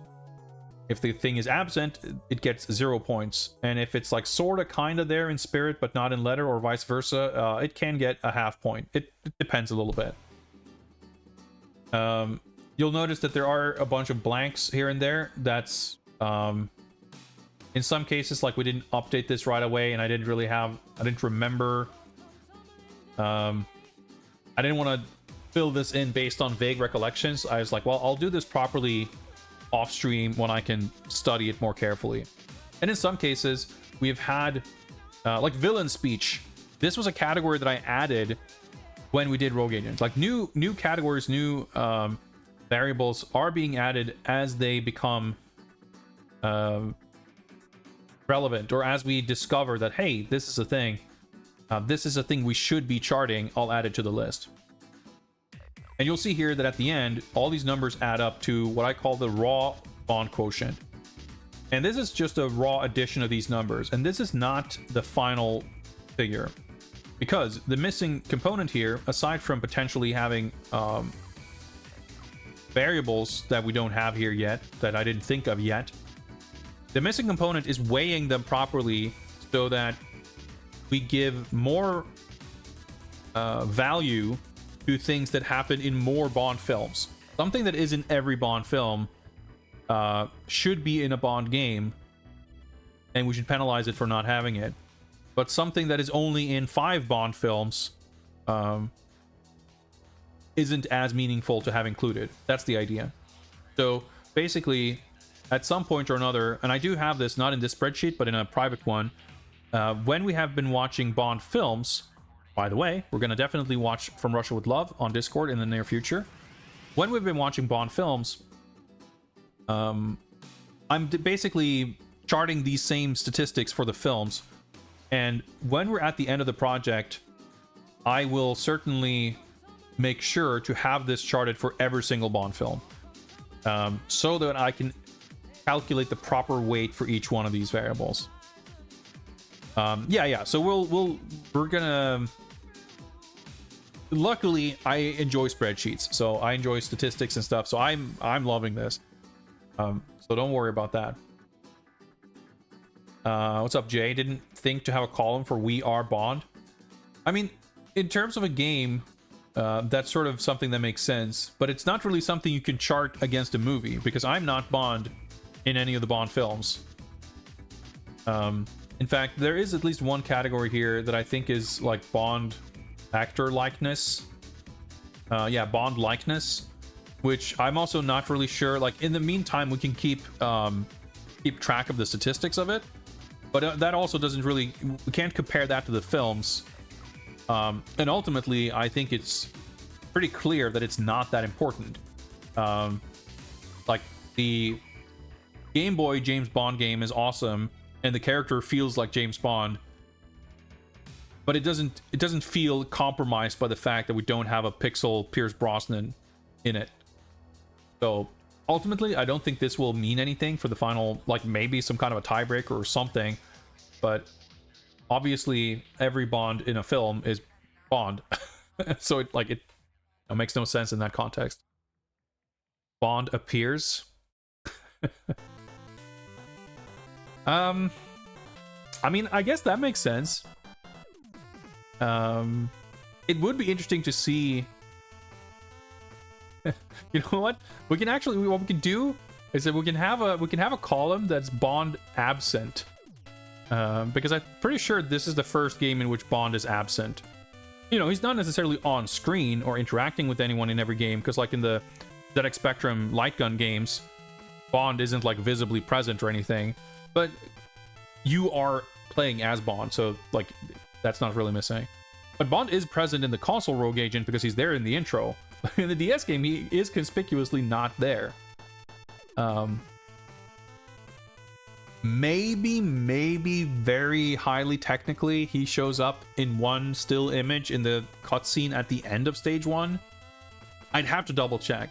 If the thing is absent, it gets 0 points. And if it's like sorta kinda there in spirit but not in letter, or vice versa, it can get a half point. It depends a little bit. You'll notice that there are a bunch of blanks here and there. That's in some cases, like, we didn't update this right away, and I didn't remember. I didn't want to fill this in based on vague recollections. I was like, well, I'll do this properly off stream when I can study it more carefully. And in some cases, we've had like villain speech. This was a category that I added when we did Rogue Agents. Like, new categories, new variables are being added as they become relevant, or as we discover that, hey, this is a thing. This is a thing we should be charting. I'll add it to the list. And you'll see here that at the end, all these numbers add up to what I call the raw Bond quotient. And this is just a raw addition of these numbers. And this is not the final figure, because the missing component here, aside from potentially having variables that we don't have here yet, that I didn't think of yet, the missing component is weighing them properly so that we give more value to things that happen in more Bond films. Something that is in every Bond film should be in a Bond game, and we should penalize it for not having it. But something that is only in 5 Bond films isn't as meaningful to have included. That's the idea. So basically, at some point or another, and I do have this not in this spreadsheet, but in a private one, when we have been watching Bond films, by the way, we're going to definitely watch From Russia with Love on Discord in the near future. When we've been watching Bond films, I'm basically charting these same statistics for the films. And when we're at the end of the project, I will certainly make sure to have this charted for every single Bond film, so that I can calculate the proper weight for each one of these variables. So we're gonna, luckily I enjoy spreadsheets, so I enjoy statistics and stuff, so I'm loving this. So don't worry about that. What's up, Jay? Didn't think to have a column for We Are Bond. I mean, in terms of a game, that's sort of something that makes sense, but it's not really something you can chart against a movie, because I'm not Bond in any of the Bond films. In fact, there is at least one category here that I think is like Bond actor likeness. Bond likeness, which I'm also not really sure. Like, in the meantime, we can keep track of the statistics of it, but that also doesn't really, we can't compare that to the films. And ultimately, I think it's pretty clear that it's not that important. Like, the Game Boy James Bond game is awesome, and the character feels like James Bond, but it doesn't feel compromised by the fact that we don't have a pixel Pierce Brosnan in it. So ultimately, I don't think this will mean anything for the final, like maybe some kind of a tiebreaker or something, but obviously every Bond in a film is Bond. So it makes no sense in that context. Bond appears. I mean, I guess that makes sense. It would be interesting to see. You know what? What we can do is that we can have a column that's Bond absent. Because I'm pretty sure this is the first game in which Bond is absent. You know, he's not necessarily on screen or interacting with anyone in every game, because like in the ZX Spectrum light gun games, Bond isn't like visibly present or anything, but you are playing as Bond, so like that's not really missing. But Bond is present in the console Rogue Agent because he's there in the intro, In the DS game, he is conspicuously not there. Maybe very highly technically, he shows up in one still image in the cutscene at the end of stage 1. I'd have to double check.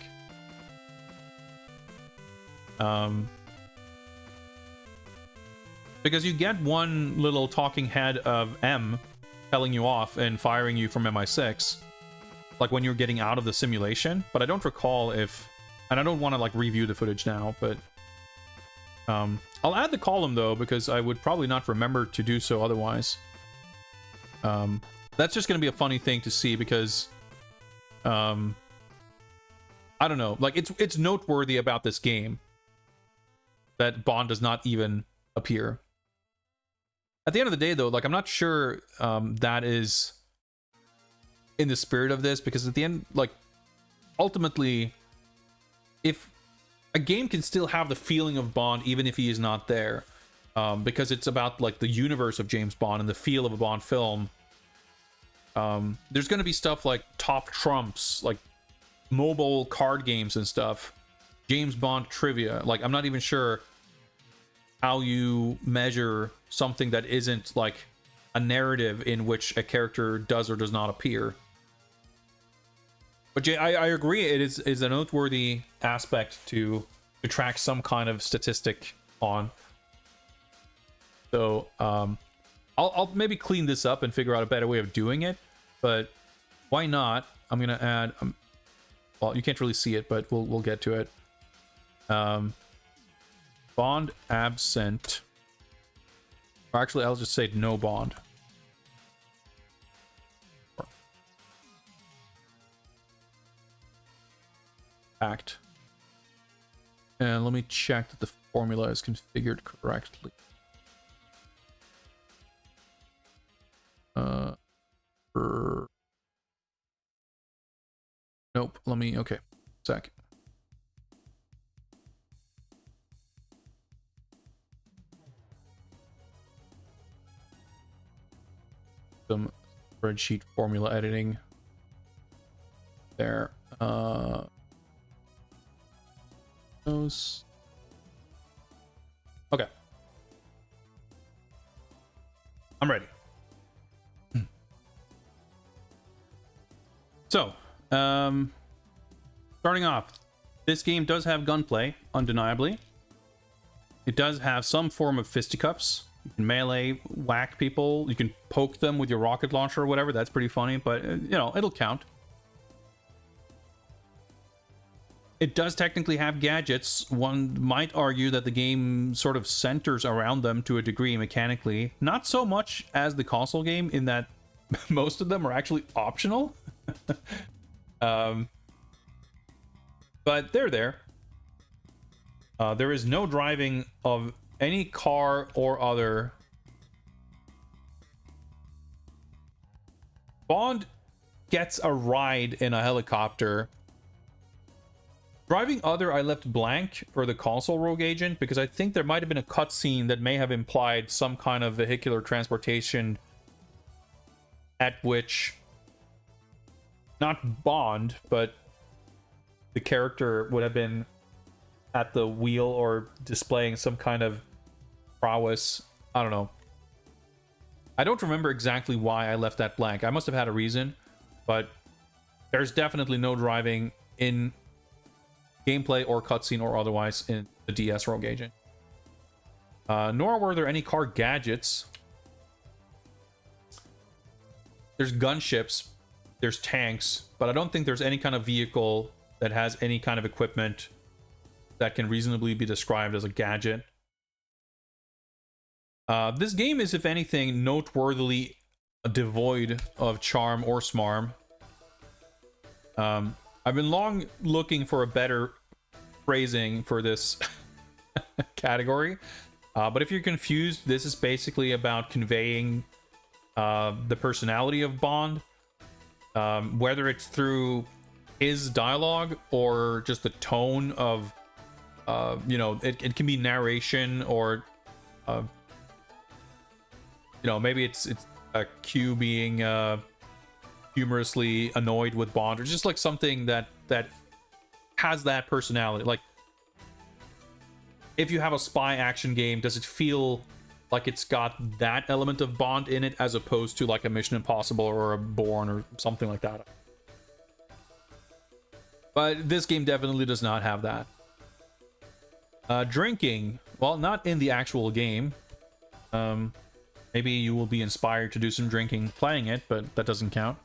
Because you get one little talking head of M telling you off and firing you from MI6, like when you're getting out of the simulation, but I don't recall if, and I don't want to like review the footage now, but I'll add the column though, because I would probably not remember to do so otherwise. That's just going to be a funny thing to see, because I don't know, like it's noteworthy about this game that Bond does not even appear. At the end of the day though, like I'm not sure that is in the spirit of this, because at the end, like ultimately, if a game can still have the feeling of Bond even if he is not there, because it's about like the universe of James Bond and the feel of a Bond film. There's going to be stuff like top trumps, like mobile card games and stuff, James Bond trivia. Like I'm not even sure how you measure something that isn't like a narrative in which a character does or does not appear. But I agree, it is a noteworthy aspect to track some kind of statistic on. So I'll maybe clean this up and figure out a better way of doing it, but why not? I'm gonna add well, you can't really see it, but we'll get to it. Bond absent, or actually I'll just say no Bond. Act. And let me check that the formula is configured correctly. Nope. Let me. Okay. Sec. Some spreadsheet formula editing. There. Those. Okay. I'm ready. So, starting off, this game does have gunplay, undeniably. It does have some form of fisticuffs. You can melee whack people. You can poke them with your rocket launcher or whatever. That's pretty funny, but, you know, it'll count. It does technically have gadgets. One might argue that the game sort of centers around them to a degree mechanically. Not so much as the console game, in that most of them are actually optional. But they're there. There is no driving of any car or other. Bond gets a ride in a helicopter. Driving other, I left blank for the console rogue agent, because I think there might have been a cutscene that may have implied some kind of vehicular transportation at which not Bond, but the character would have been at the wheel or displaying some kind of prowess. I don't know. I don't remember exactly why I left that blank. I must have had a reason, but there's definitely no driving in gameplay or cutscene or otherwise in the DS rogue agent. Nor were there any car gadgets. There's gunships, there's tanks, but I don't think there's any kind of vehicle that has any kind of equipment that can reasonably be described as a gadget. This game is, if anything, noteworthily devoid of charm or smarm. I've been long looking for a better phrasing for this category. But if you're confused, this is basically about conveying the personality of Bond. Whether it's through his dialogue or just the tone of, you know, it can be narration or, you know, maybe it's a Q being humorously annoyed with Bond, or just like something that has that personality. Like, if you have a spy action game, does it feel like it's got that element of Bond in it, as opposed to like a Mission Impossible or a Bourne or something like that? But this game definitely does not have that. Drinking, well, not in the actual game. Maybe you will be inspired to do some drinking playing it, but that doesn't count.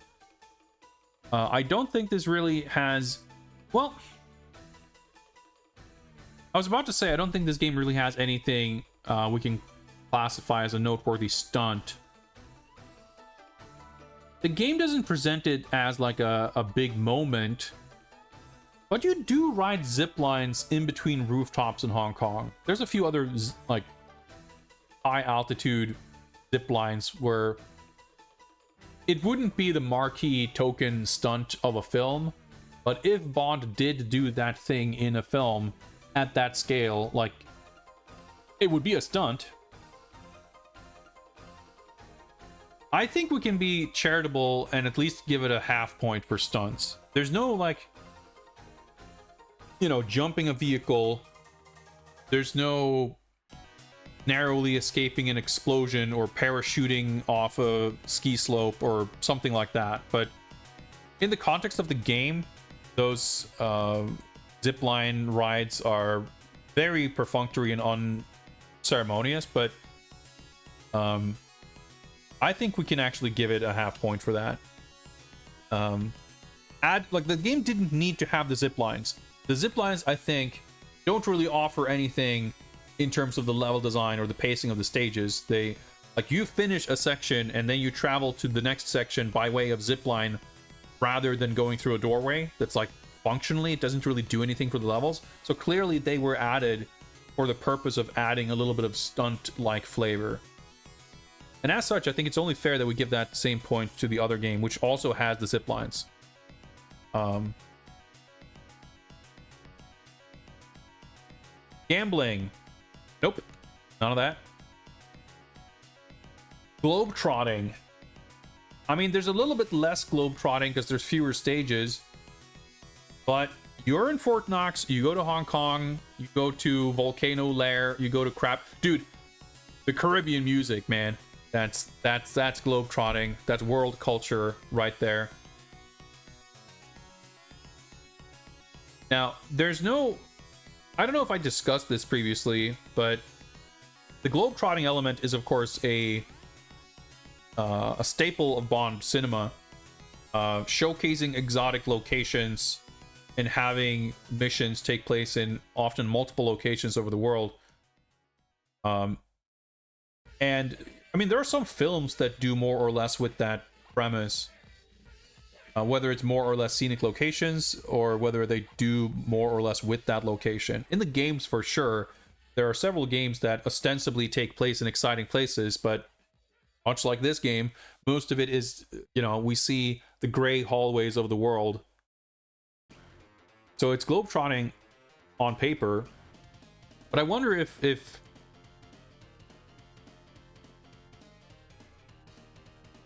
I don't think this really has... Well, I was about to say, I don't think this game really has anything we can classify as a noteworthy stunt. The game doesn't present it as like a big moment, but you do ride zip lines in between rooftops in Hong Kong. There's a few other like high altitude zip lines where it wouldn't be the marquee token stunt of a film, but if Bond did do that thing in a film at that scale, like, it would be a stunt. I think we can be charitable and at least give it a half point for stunts. There's no, like, you know, jumping a vehicle. There's no narrowly escaping an explosion or parachuting off a ski slope or something like that. But in the context of the game, those zipline rides are very perfunctory and unceremonious, but I think we can actually give it a half point for that. Like, the game didn't need to have the zip lines. The zip lines, I think, don't really offer anything in terms of the level design or the pacing of the stages. They, like, you finish a section and then you travel to the next section by way of zipline rather than going through a doorway. That's like, functionally, it doesn't really do anything for the levels. So clearly they were added for the purpose of adding a little bit of stunt-like flavor. And as such, I think it's only fair that we give that same point to the other game, which also has the zip lines. Gambling. Nope. None of that. Globetrotting. I mean, there's a little bit less globetrotting because there's fewer stages. But you're in Fort Knox, you go to Hong Kong, you go to Volcano Lair, you go to Crap. Dude, the Caribbean music, man. That's globetrotting. That's world culture right there. Now, there's no... I don't know if I discussed this previously, but the globetrotting element is, of course, a staple of Bond cinema, showcasing exotic locations and having missions take place in often multiple locations over the world. And I mean, there are some films that do more or less with that premise. Whether it's more or less scenic locations, or whether they do more or less with that location. In the games, for sure, there are several games that ostensibly take place in exciting places, but much like this game, most of it is, you know, we see the gray hallways of the world. So it's globetrotting on paper, but I wonder if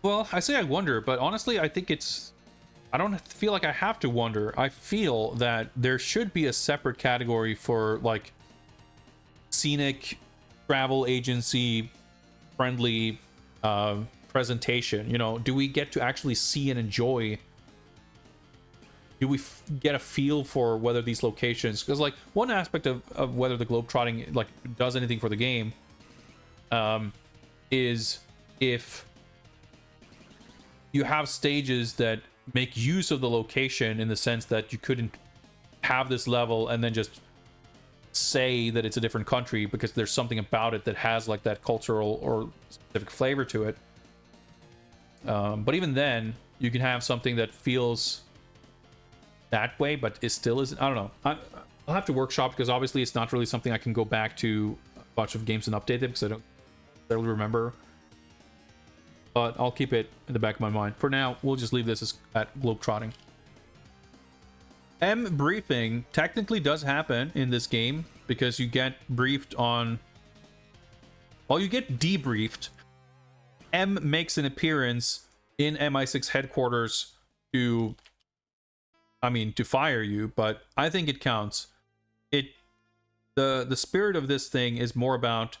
well, I say I wonder, but honestly, I think I don't feel like I have to wonder. I feel that there should be a separate category for, like, scenic travel agency friendly presentation. You know, do we get to actually see and enjoy? Do we get a feel for whether these locations, because, like, one aspect of whether the globetrotting, like, does anything for the game is if you have stages that make use of the location, in the sense that you couldn't have this level and then just say that it's a different country because there's something about it that has, like, that cultural or specific flavor to it. But even then, you can have something that feels that way, but it still isn't. I don't know. I'll have to workshop, because obviously it's not really something I can go back to a bunch of games and update them, because I don't really remember. But I'll keep it in the back of my mind. For now, we'll just leave this at globetrotting. Briefing technically does happen in this game, because you get briefed on... Well, you get debriefed. Makes an appearance in MI6 headquarters to, I mean, to fire you, but I think it counts. The spirit of this thing is more about,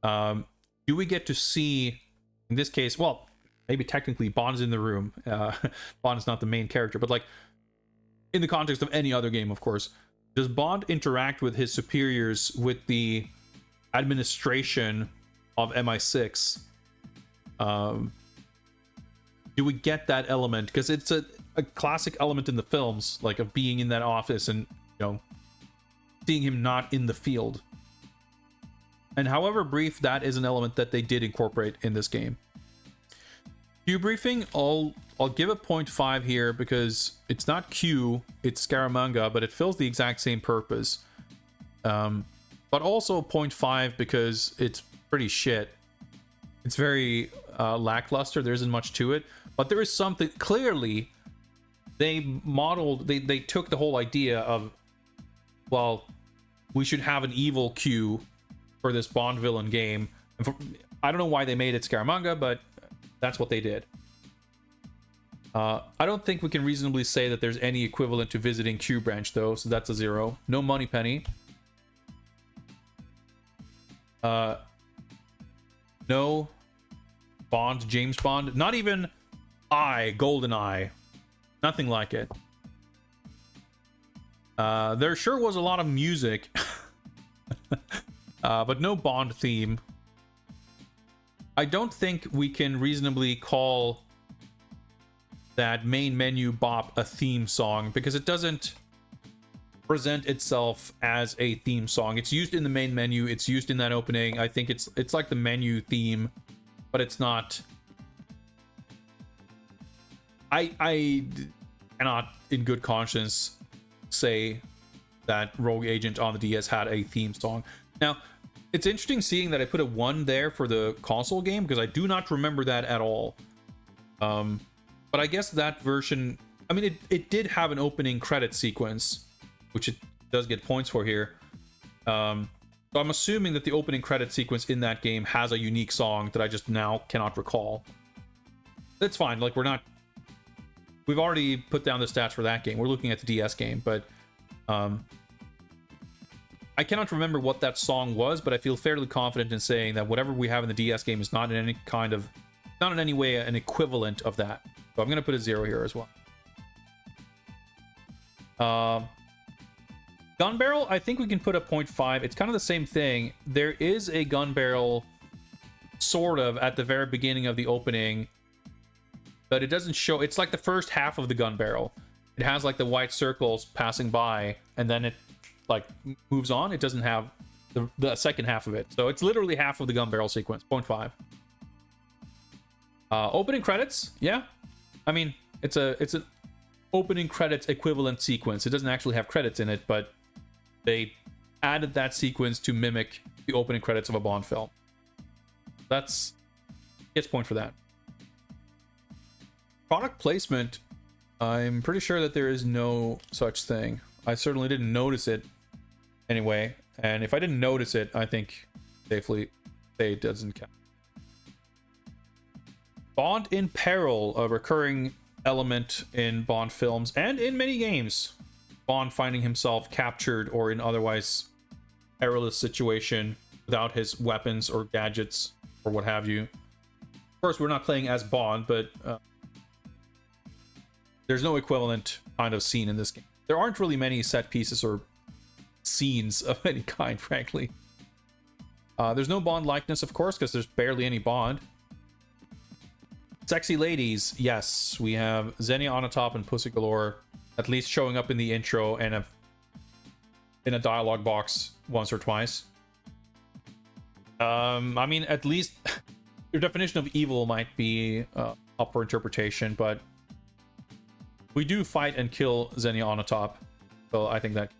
do we get to see, in this case, well, maybe technically Bond's in the room. Bond is not the main character, but like in the context of any other game, of course, does Bond interact with his superiors, with the administration of MI6? Do we get that element? Because it's a classic element in the films, like of being in that office and, you know, seeing him not in the field. And however brief, that is an element that they did incorporate in this game. Q briefing, I'll give it 0.5 here because it's not Q, it's Scaramanga, but it fills the exact same purpose. But also 0.5 because it's pretty shit. It's very lackluster. There isn't much to it, but there is something. Clearly, they modeled. They took the whole idea of, well, we should have an evil Q for this Bond villain game. I don't know why they made it Scaramanga, but that's what they did. I don't think we can reasonably say that there's any equivalent to visiting Q branch, though, so that's a 0. No money penny. No Bond, James Bond, not even GoldenEye, nothing like it. There sure was a lot of music, but no Bond theme. I don't think we can reasonably call that main menu bop a theme song because it doesn't present itself as a theme song. It's used in the main menu, it's used in that opening. I think it's like the menu theme, but it's not. I cannot in good conscience say that Rogue Agent on the DS had a theme song. Now, it's interesting seeing that I put a 1 there for the console game because I do not remember that at all. But I guess that version, I mean, it did have an opening credit sequence, which it does get points for here. So I'm assuming that the opening credit sequence in that game has a unique song that I just now cannot recall. That's fine. Like, we've already put down the stats for that game. We're looking at the DS game, but I cannot remember what that song was, but I feel fairly confident in saying that whatever we have in the DS game is not in any way an equivalent of that. So I'm going to put a 0 here as well. Gun barrel, I think we can put a 0.5. It's kind of the same thing. There is a gun barrel sort of at the very beginning of the opening, but it doesn't show. It's like the first half of the gun barrel. It has like the white circles passing by, and then it like moves on. It doesn't have the second half of it. So it's literally half of the gun barrel sequence. 0.5. Opening credits, yeah. I mean, it's an opening credits equivalent sequence. It doesn't actually have credits in it, but they added that sequence to mimic the opening credits of a Bond film. That's gets point for that. Product placement, I'm pretty sure that there is no such thing. I certainly didn't notice it anyway, and if I didn't notice it, I think safely say it doesn't count. Bond in peril, a recurring element in Bond films and in many games. Bond finding himself captured or in otherwise perilous situation without his weapons or gadgets or what have you. Of course, we're not playing as Bond, but there's no equivalent kind of scene in this game. There aren't really many set pieces or scenes of any kind, frankly. There's no Bond likeness, of course, because there's barely any Bond. Sexy ladies, yes, we have Xenia Onatopp and Pussy Galore at least showing up in the intro and in a dialogue box once or twice. I mean, at least your definition of evil might be up for interpretation, but we do fight and kill Xenia Onatopp, so I think that.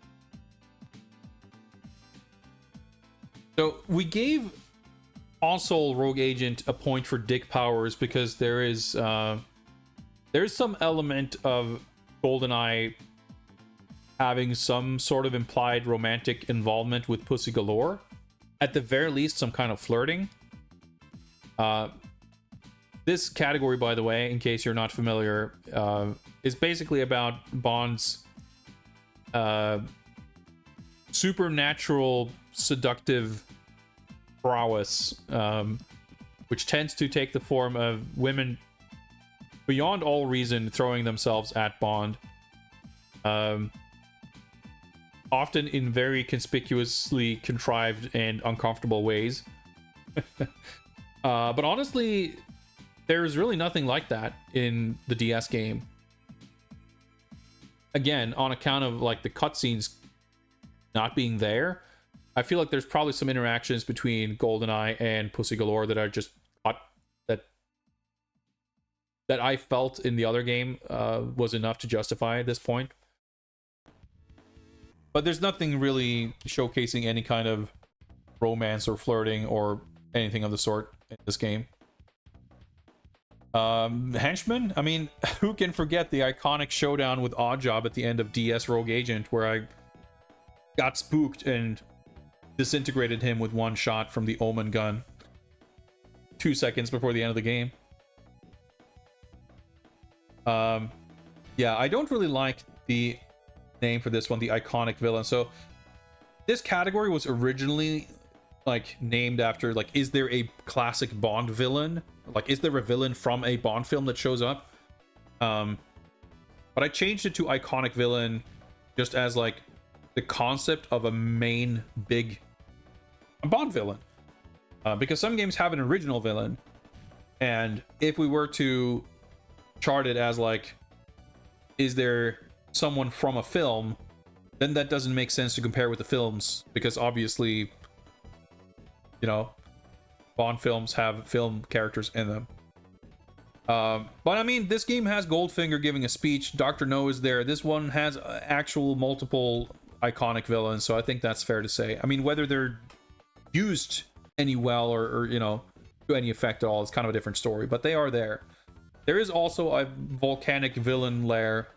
So we gave console Rogue Agent a point for dick powers because there's some element of GoldenEye having some sort of implied romantic involvement with Pussy Galore. At the very least, some kind of flirting. This category, by the way, in case you're not familiar, is basically about Bond's supernatural seductive prowess, which tends to take the form of women beyond all reason throwing themselves at Bond, often in very conspicuously contrived and uncomfortable ways. But honestly, there's really nothing like that in the DS game. Again, on account of like the cutscenes not being there, I feel like there's probably some interactions between GoldenEye and Pussy Galore that I just thought that I felt in the other game was enough to justify at this point. But there's nothing really showcasing any kind of romance or flirting or anything of the sort in this game. Henchman? I mean, who can forget the iconic showdown with Oddjob at the end of DS Rogue Agent, where I got spooked and disintegrated him with one shot from the Omen gun 2 seconds before the end of the game. Yeah, I don't really like the name for this one, the iconic villain. So this category was originally like named after, like, is there a classic Bond villain? Like, is there a villain from a Bond film that shows up? But I changed it to iconic villain just as like the concept of a main big Bond villain, because some games have an original villain, and if we were to chart it as like, is there someone from a film, then that doesn't make sense to compare with the films, because obviously, you know, Bond films have film characters in them. But I mean, this game has Goldfinger giving a speech, Dr. No is there, this one has actual multiple iconic villains, so I think that's fair to say. I mean, whether they're used any well or you know, to any effect at all, it's kind of a different story, but they are there. There is also a volcanic villain lair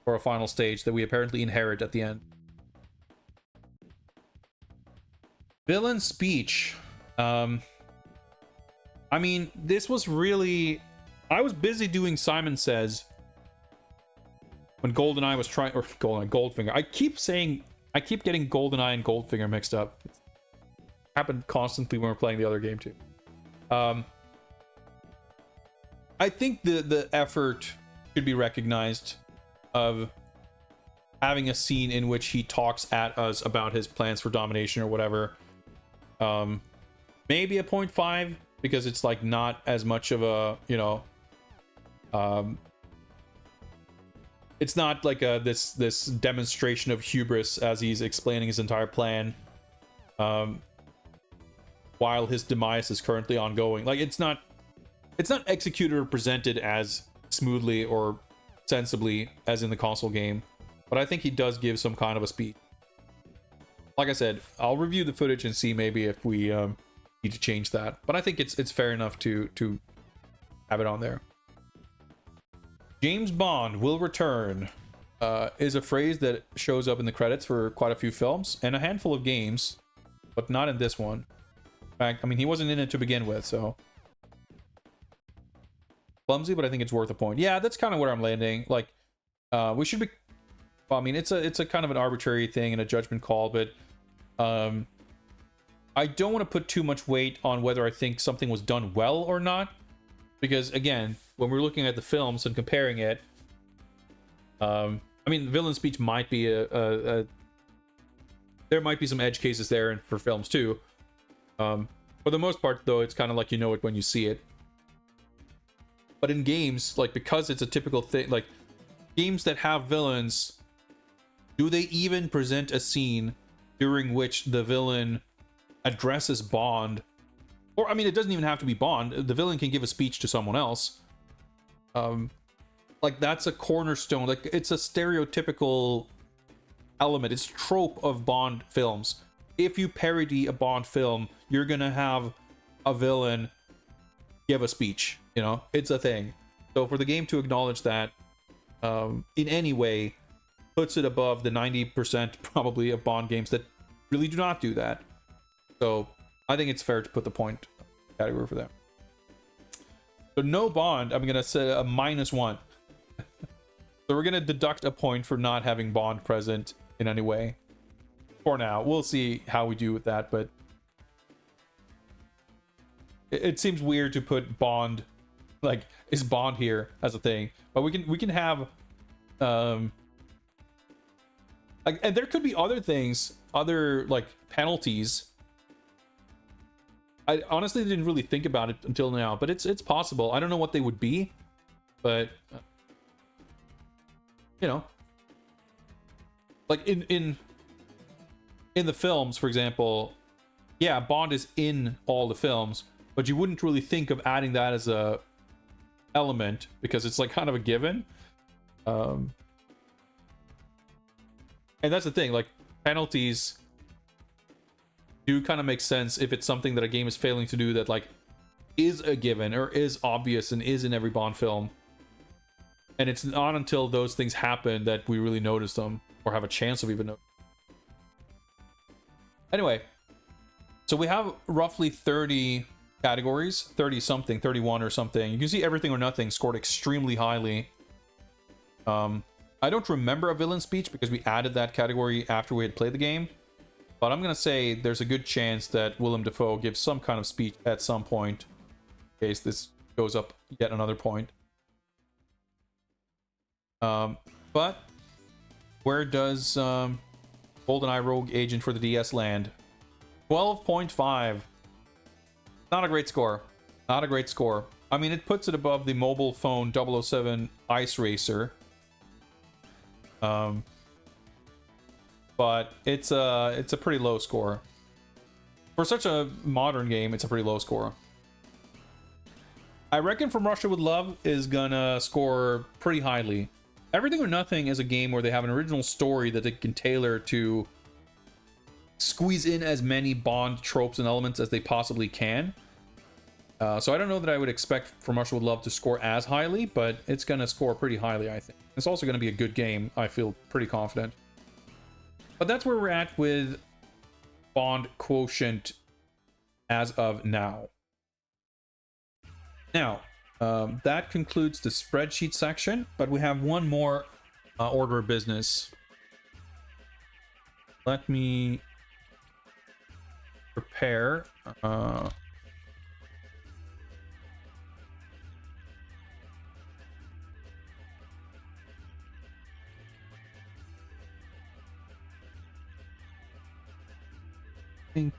for a final stage that we apparently inherit at the end. Villain speech. I mean, this was really... I was busy doing Simon Says when GoldenEye was trying... Or GoldenEye, Goldfinger. I keep getting GoldenEye and Goldfinger mixed up. It happened constantly when we were playing the other game too. I think the effort should be recognized of having a scene in which he talks at us about his plans for domination or whatever. Maybe a 0.5, because it's like not as much of a, you know, it's not like this demonstration of hubris as he's explaining his entire plan, while his demise is currently ongoing. Like, it's not executed or presented as smoothly or sensibly as in the console game, but I think he does give some kind of a speech. Like I said, I'll review the footage and see maybe if we need to change that, but I think it's fair enough to have it on there. James Bond will return is a phrase that shows up in the credits for quite a few films and a handful of games, but not in this one. In fact, I mean, he wasn't in it to begin with, so clumsy, but I think it's worth a point. Yeah, that's kind of where I'm landing. Like, we should be... Well, I mean, it's a kind of an arbitrary thing and a judgment call, but I don't want to put too much weight on whether I think something was done well or not, because again, when we're looking at the films and comparing it, I mean, villain speech might be there might be some edge cases there and for films too. For the most part, though, it's kind of like you know it when you see it. But in games, like, because it's a typical thing, like games that have villains, do they even present a scene during which the villain addresses Bond? Or, I mean, it doesn't even have to be Bond. The villain can give a speech to someone else. Like, that's a cornerstone. Like, it's a stereotypical element. It's a trope of Bond films. If you parody a Bond film, you're gonna have a villain give a speech. You know, it's a thing. So for the game to acknowledge that in any way puts it above the 90% probably of Bond games that really do not do that. So I think it's fair to put the point category for that. So no Bond, I'm gonna say a -1. So we're gonna deduct a point for not having Bond present in any way. For now, we'll see how we do with that, but it seems weird to put Bond, like, is Bond here as a thing? But we can have, like, and there could be other things, other like penalties. I honestly didn't really think about it until now, but it's possible. I don't know what they would be, but you know, like in the films, for example, yeah, Bond is in all the films, but you wouldn't really think of adding that as a element because it's like kind of a given. And that's the thing, like, penalties do kind of make sense if it's something that a game is failing to do that, like, is a given or is obvious and is in every Bond film. And it's not until those things happen that we really notice them or have a chance of even noticing. Anyway, so we have roughly 30 categories, 30 something, 31 or something. You can see Everything or Nothing scored extremely highly. I don't remember a villain speech because we added that category after we had played the game. But I'm going to say there's a good chance that Willem Dafoe gives some kind of speech at some point, in case this goes up yet another point. But where does GoldenEye Rogue Agent for the DS land? 12.5. Not a great score. Not a great score. I mean, it puts it above the mobile phone 007 Ice Racer. But it's a pretty low score. For such a modern game, it's a pretty low score. I reckon From Russia with Love is gonna score pretty highly. Everything or Nothing is a game where they have an original story that they can tailor to squeeze in as many Bond tropes and elements as they possibly can. So I don't know that I would expect From Russia with Love to score as highly, but it's gonna score pretty highly, I think. It's also gonna be a good game, I feel pretty confident. But that's where we're at with Bond quotient as of now. Now, that concludes the spreadsheet section, but we have one more order of business. Let me prepare. Think.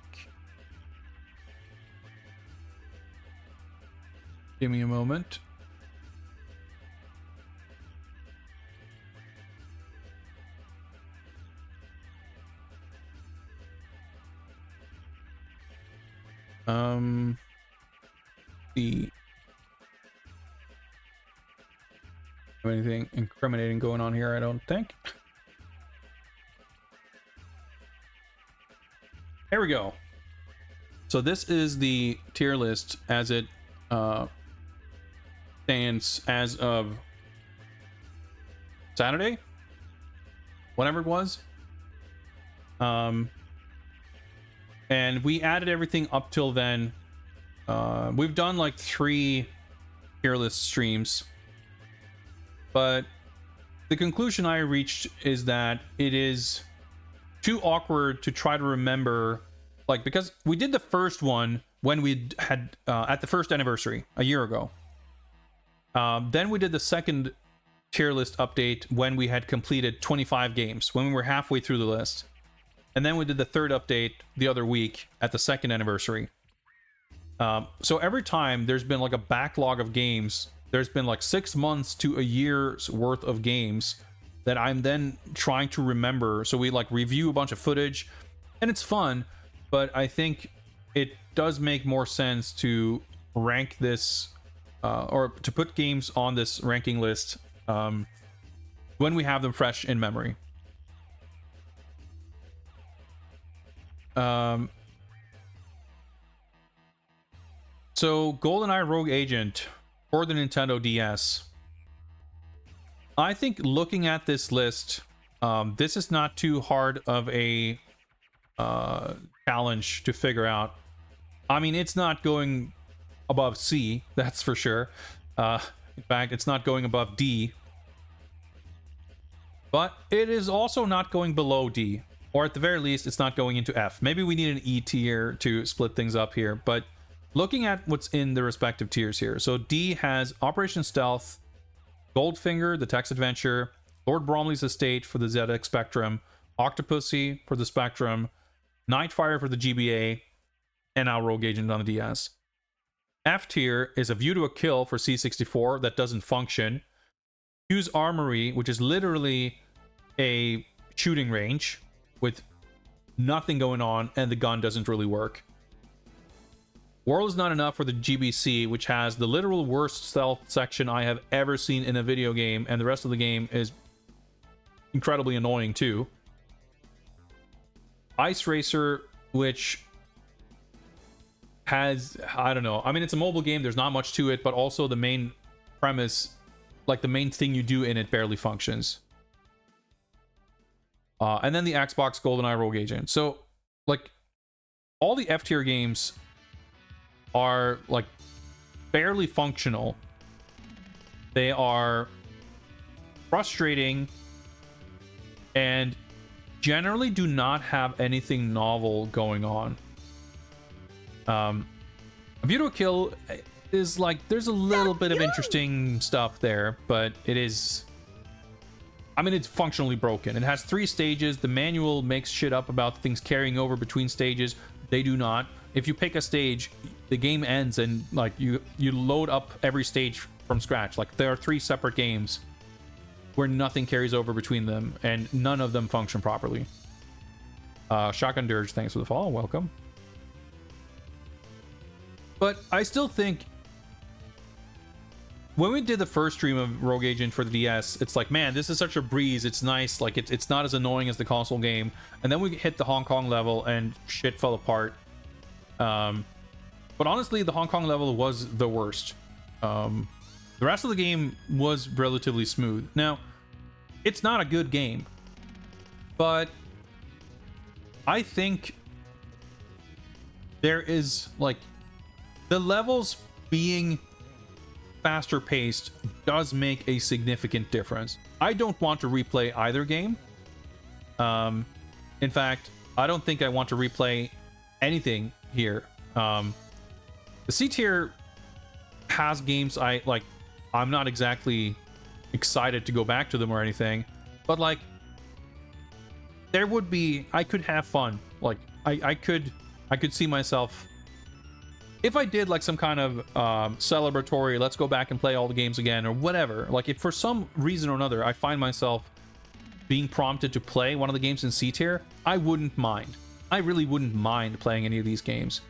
Give me a moment. The anything incriminating going on here, I don't think. There we go. So this is the tier list as it stands as of Saturday, whatever it was. And we added everything up till then. We've done like 3 tier list streams, but the conclusion I reached is that it is too awkward to try to remember, like, because we did the first one when we had at the first anniversary a year ago. Then we did the second tier list update when we had completed 25 games, when we were halfway through the list. And then we did the third update the other week at the second anniversary. So every time there's been like a backlog of games, there's been like 6 months to a year's worth of games that I'm then trying to remember. So we like review a bunch of footage and it's fun, but I think it does make more sense to rank this or to put games on this ranking list when we have them fresh in memory. So GoldenEye Rogue Agent for the Nintendo DS. I think looking at this list, this is not too hard of a challenge to figure out. I mean, it's not going above C, that's for sure. In fact, it's not going above D. But it is also not going below D. Or at the very least, it's not going into F. Maybe we need an E tier to split things up here. But looking at what's in the respective tiers here. So D has Operation Stealth, Goldfinger, the text adventure, Lord Bromley's Estate for the ZX Spectrum, Octopussy for the Spectrum, Nightfire for the GBA, and now Rogue Agent on the DS. F tier is A View to a Kill for C64 that doesn't function. Q's Armory, which is literally a shooting range with nothing going on, and the gun doesn't really work. World is Not Enough for the GBC, which has the literal worst stealth section I have ever seen in a video game, and the rest of the game is incredibly annoying too. Ice Racer, which has, I don't know, I mean, it's a mobile game, there's not much to it, but also the main premise, like the main thing you do in it, barely functions. And then the Xbox GoldenEye Rogue Agent. So, like, all the F tier games are, like, barely functional. They are frustrating and generally do not have anything novel going on. A View to a Kill is like, there's a little bit of interesting stuff there, but it is, I mean, it's functionally broken. It has 3 stages. The manual makes shit up about things carrying over between stages. They do not. If you pick a stage, the game ends and like you load up every stage from scratch. Like, there are 3 separate games where nothing carries over between them and none of them function properly. Shotgun Dirge, thanks for the follow. Welcome. But I still think when we did the first stream of Rogue Agent for the DS, it's like, man, this is such a breeze. It's nice. Like, it's not as annoying as the console game. And then we hit the Hong Kong level and shit fell apart. But honestly, the Hong Kong level was the worst. The rest of the game was relatively smooth. Now, it's not a good game, but I think there is, like, the levels being faster paced does make a significant difference. I don't want to replay either game. In fact, I don't think I want to replay anything here. The C tier has games I like. I'm not exactly excited to go back to them or anything, but like, there would be, I could have fun. Like, I could see myself, if I did like some kind of celebratory, let's go back and play all the games again or whatever. Like, if for some reason or another I find myself being prompted to play one of the games in C tier, I wouldn't mind. I really wouldn't mind playing any of these games.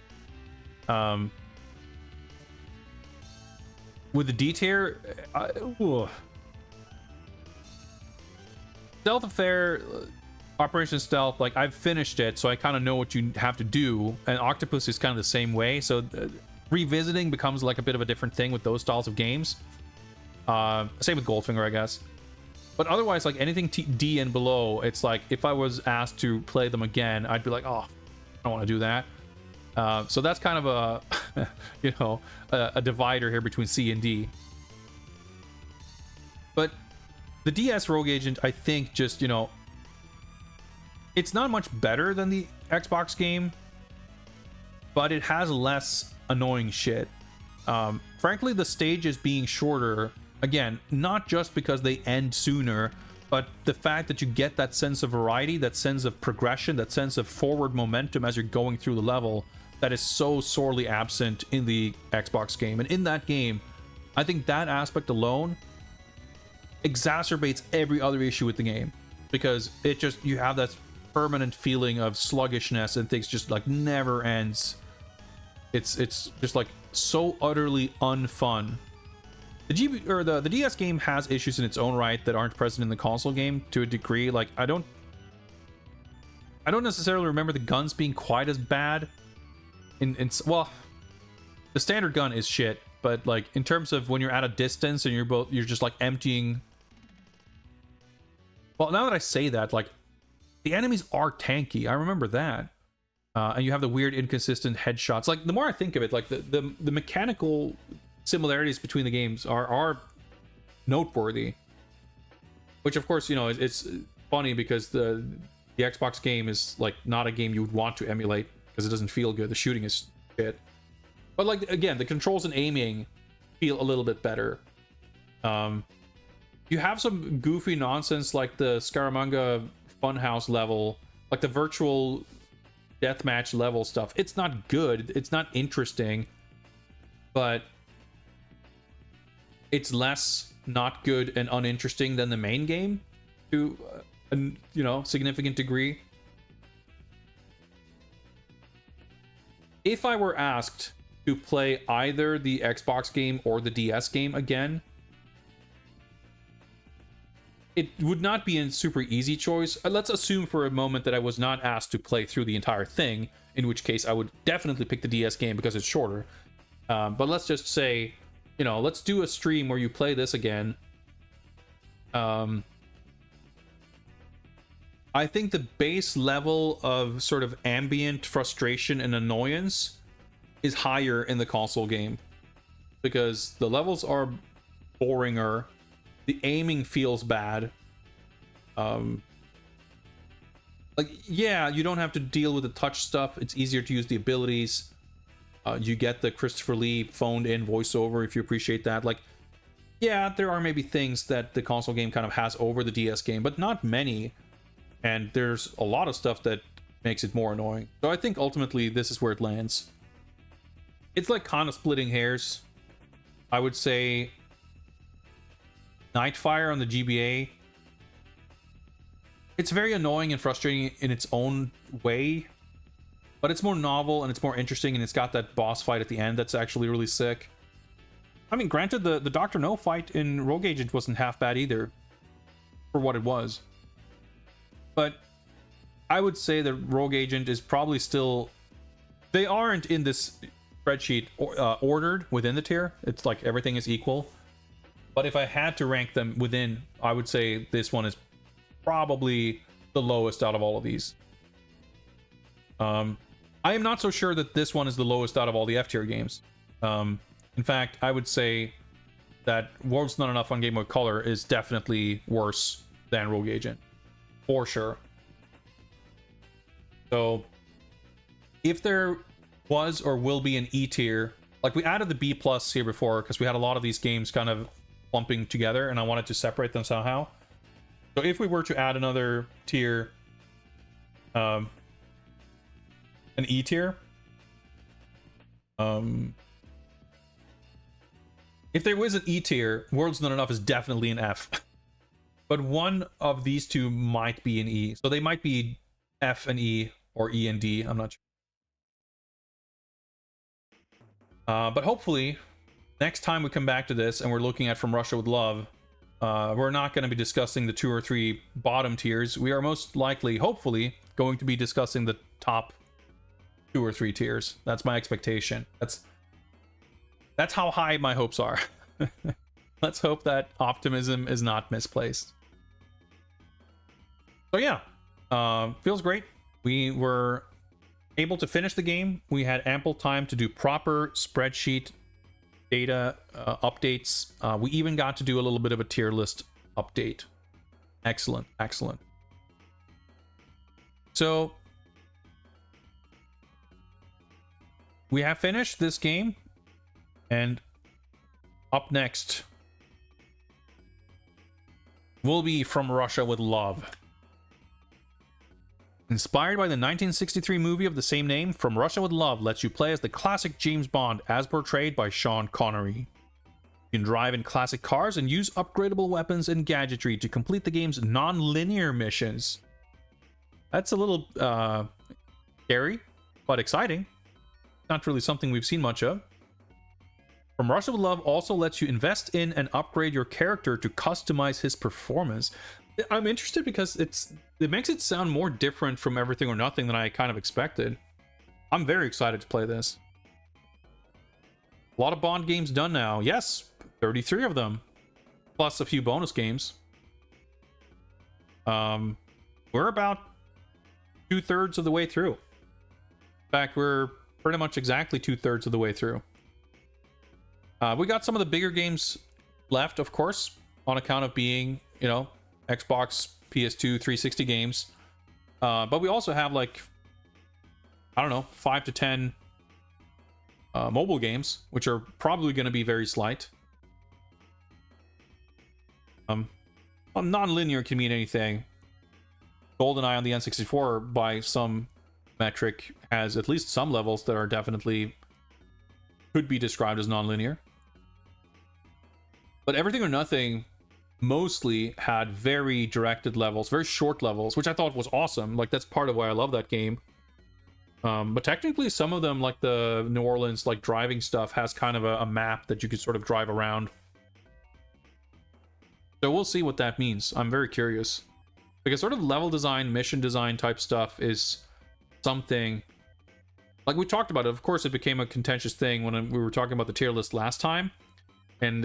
With the D tier, Stealth Affair, Operation Stealth, like, I've finished it, so I kind of know what you have to do, and Octopus is kind of the same way, so revisiting becomes like a bit of a different thing with those styles of games. Same with Goldfinger, I guess. But otherwise, like, anything D and below, it's like, if I was asked to play them again, I'd be like, oh, I don't want to do that. So that's kind of a, you know, a divider here between C and D. But the DS Rogue Agent, I think, just, you know, it's not much better than the Xbox game, but it has less annoying shit. Frankly, the stages being shorter, again, not just because they end sooner, but the fact that you get that sense of variety, that sense of progression, that sense of forward momentum as you're going through the level, that is so sorely absent in the Xbox game. And in that game, I think that aspect alone exacerbates every other issue with the game, because it just, you have that permanent feeling of sluggishness and things just like never ends. It's just like so utterly unfun. The DS game has issues in its own right that aren't present in the console game to a degree. Like, I don't necessarily remember the guns being quite as bad. Well, the standard gun is shit, but like, in terms of when you're at a distance and you're just like emptying. Well, now that I say that, like, the enemies are tanky. I remember that. And you have the weird inconsistent headshots. Like, the more I think of it, like the mechanical similarities between the games are noteworthy. Which, of course, you know, it's funny because the Xbox game is like not a game you would want to emulate because it doesn't feel good. The shooting is shit. But like, again, the controls and aiming feel a little bit better. You have some goofy nonsense like the Scaramanga Funhouse level, like the virtual deathmatch level stuff. It's not good, it's not interesting, but it's less not good and uninteresting than the main game to a, you know, significant degree. If I were asked to play either the Xbox game or the DS game again, it would not be a super easy choice. Let's assume for a moment that I was not asked to play through the entire thing, in which case I would definitely pick the DS game because it's shorter. But let's just say, you know, let's do a stream where you play this again. I think the base level of sort of ambient frustration and annoyance is higher in the console game because the levels are boringer. The aiming feels bad. Like, yeah, you don't have to deal with the touch stuff. It's easier to use the abilities. You get the Christopher Lee phoned in voiceover if you appreciate that. Like, yeah, there are maybe things that the console game kind of has over the DS game, but not many. And there's a lot of stuff that makes it more annoying. So I think ultimately this is where it lands. It's like kind of splitting hairs. I would say Nightfire on the GBA, it's very annoying and frustrating in its own way, but it's more novel and it's more interesting, and it's got that boss fight at the end that's actually really sick. I mean, granted, the Dr. No fight in Rogue Agent wasn't half bad either for what it was, but I would say that Rogue Agent is probably still, they aren't in this spreadsheet ordered within the tier. It's like everything is equal. But if I had to rank them within, I would say this one is probably the lowest out of all of these. I am not so sure that this one is the lowest out of all the F tier games. In fact, I would say that World's Not Enough on Game Boy Color is definitely worse than Rogue Agent. For sure. So, if there was or will be an E tier, like we added the B plus here before because we had a lot of these games kind of lumping together and I wanted to separate them somehow. So if we were to add another tier, an E tier, if there was an E tier, World's Not Enough is definitely an F. But one of these two might be an E. So they might be F and E or E and D, I'm not sure. But hopefully next time we come back to this and we're looking at From Russia with Love, we're not going to be discussing the 2 or 3 bottom tiers. We are most likely, hopefully, going to be discussing the top 2 or 3 tiers. That's my expectation. That's how high my hopes are. Let's hope that optimism is not misplaced. So yeah, feels great. We were able to finish the game. We had ample time to do proper spreadsheet data updates. We even got to do a little bit of a tier list update. Excellent, excellent. So we have finished this game, and up next will be From Russia with Love. Inspired by the 1963 movie of the same name, From Russia with Love lets you play as the classic James Bond as portrayed by Sean Connery. You can drive in classic cars and use upgradable weapons and gadgetry to complete the game's non-linear missions. That's a little scary, but exciting. Not really something we've seen much of. From Russia with Love also lets you invest in and upgrade your character to customize his performance. I'm interested because it makes it sound more different from Everything or Nothing than I kind of expected. I'm very excited to play this. A lot of Bond games done now. Yes, 33 of them. Plus a few bonus games. We're about 2/3 of the way through. In fact, we're pretty much exactly 2/3 of the way through. We got some of the bigger games left, of course, on account of being, you know, Xbox, PS2, 360 games. But we also have, like, I don't know, 5 to 10 mobile games, which are probably going to be very slight. Non-linear can mean anything. GoldenEye on the N64, by some metric, has at least some levels that are definitely could be described as non-linear. But Everything or Nothing mostly had very directed levels, very short levels, which I thought was awesome. Like, that's part of why I love that game. But technically, some of them, like the New Orleans, like, driving stuff, has kind of a map that you could sort of drive around. So we'll see what that means. I'm very curious. Because sort of level design, mission design type stuff is something... Like, we talked about it. Of course, it became a contentious thing when we were talking about the tier list last time. And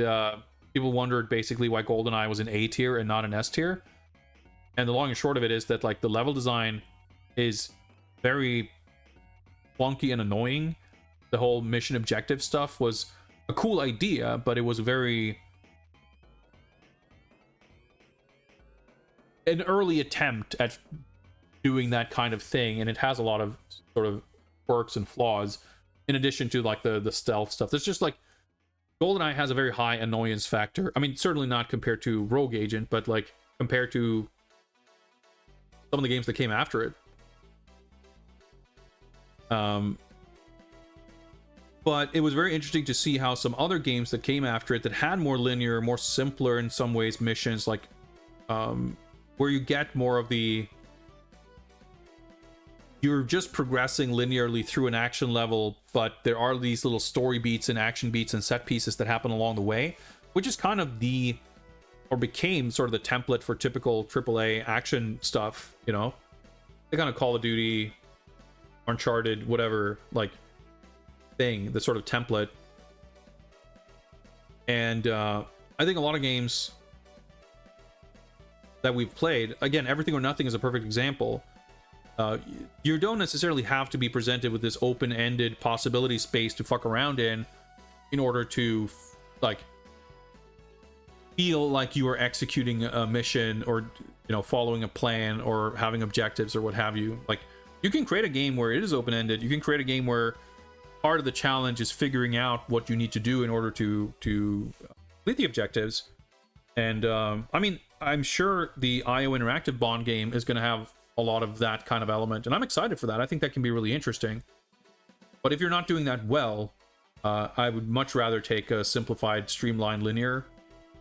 people wondered basically why GoldenEye was an A tier and not an S tier. And the long and short of it is that, like, the level design is very clunky and annoying. The whole mission objective stuff was a cool idea, but it was very... an early attempt at doing that kind of thing, and it has a lot of sort of quirks and flaws, in addition to, like, the stealth stuff. There's just, like, GoldenEye has a very high annoyance factor. I mean, certainly not compared to Rogue Agent, but, like, compared to some of the games that came after it. But it was very interesting to see how some other games that came after it that had more linear, more simpler in some ways missions, like where you get more of the... You're just progressing linearly through an action level, but there are these little story beats and action beats and set pieces that happen along the way, which is kind of the... or became sort of the template for typical AAA action stuff, you know? The kind of Call of Duty, Uncharted, whatever, like, thing, the sort of template. And I think a lot of games that we've played, again, Everything or Nothing is a perfect example. You don't necessarily have to be presented with this open-ended possibility space to fuck around in order to, like, feel like you are executing a mission or, you know, following a plan or having objectives or what have you. Like, you can create a game where it is open-ended. You can create a game where part of the challenge is figuring out what you need to do in order to complete the objectives. And I mean, I'm sure the IO Interactive Bond game is going to have a lot of that kind of element, and I'm excited for that. I think that can be really interesting. But if you're not doing that well, I would much rather take a simplified, streamlined, linear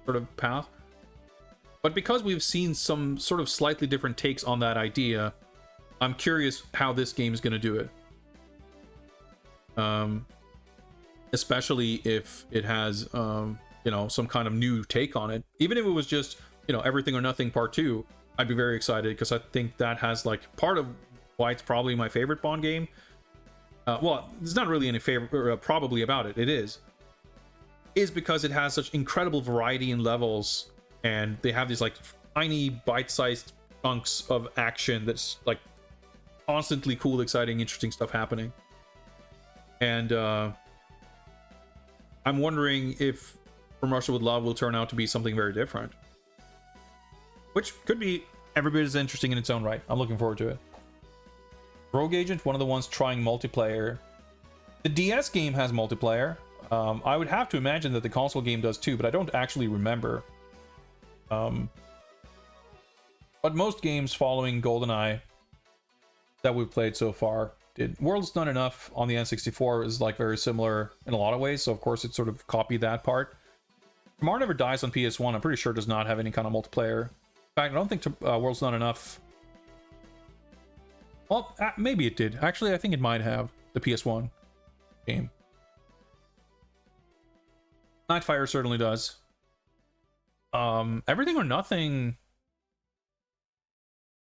sort of path. But because we've seen some sort of slightly different takes on that idea, I'm curious how this game is going to do it. Especially if it has, you know, some kind of new take on it. Even if it was just, you know, Everything or Nothing Part 2, I'd be very excited, because I think that has, like, part of why it's probably my favorite Bond game. Well, there's not really any favorite probably about it. It is because it has such incredible variety in levels, and they have these, like, tiny bite-sized chunks of action that's, like, constantly cool, exciting, interesting stuff happening. And I'm wondering if From Russia with Love will turn out to be something very different, which could be every bit as interesting in its own right. I'm looking forward to it. Rogue Agent, one of the ones trying multiplayer. The DS game has multiplayer. I would have to imagine that the console game does too, but I don't actually remember. But most games following GoldenEye that we've played so far did. World's Not Enough on the N64 is, like, very similar in a lot of ways, so of course it sort of copied that part. Tomorrow Never Dies on PS1, I'm pretty sure does not have any kind of multiplayer. In fact, I don't think World's Not Enough... Well, maybe it did. Actually, I think it might have, the PS1 game. Nightfire certainly does. Everything or Nothing,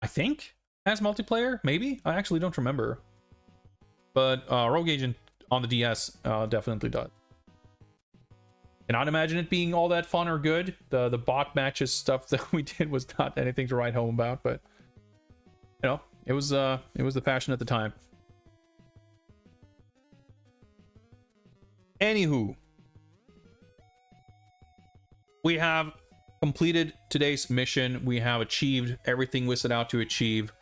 I think, has multiplayer, maybe? I actually don't remember. But Rogue Agent on the DS definitely does. Cannot imagine it being all that fun or good. The bot matches stuff that we did was not anything to write home about, but, you know, it was the fashion at the time. Anywho, we have completed today's mission. We have achieved everything we set out to achieve.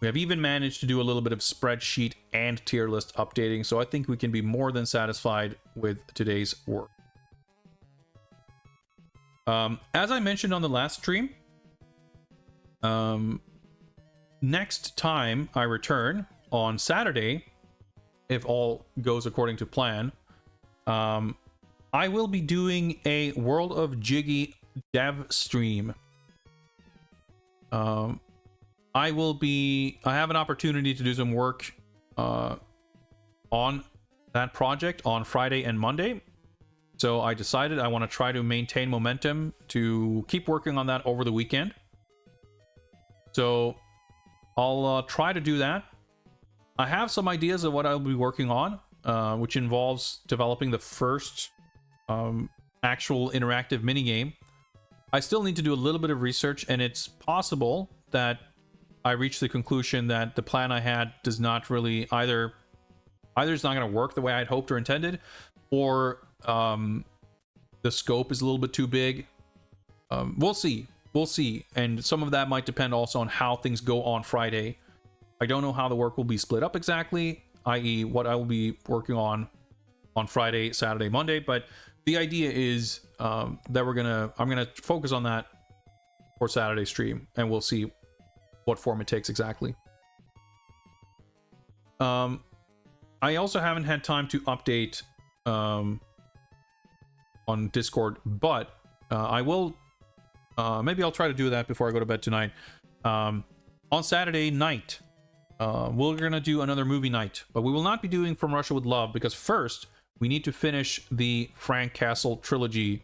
We have even managed to do a little bit of spreadsheet and tier list updating, so I think we can be more than satisfied with today's work. As I mentioned on the last stream, next time I return on Saturday, if all goes according to plan, I will be doing a World of Jiggy dev stream. I have an opportunity to do some work on that project on Friday and Monday. So I decided I want to try to maintain momentum to keep working on that over the weekend. So I'll try to do that. I have some ideas of what I'll be working on, which involves developing the first actual interactive minigame. I still need to do a little bit of research, and it's possible that I reach the conclusion that the plan I had does not really either it's not going to work the way I'd hoped or intended, or the scope is a little bit too big. We'll see, and some of that might depend also on how things go on Friday. I don't know how the work will be split up exactly, i.e. what I will be working on Friday, Saturday, Monday, but the idea is that I'm gonna focus on that for Saturday stream, and we'll see what form it takes exactly. I also haven't had time to update on Discord, but I will. Maybe I'll try to do that before I go to bed tonight. On Saturday night, we're gonna do another movie night, but we will not be doing From Russia with Love, because first we need to finish the Frank Castle trilogy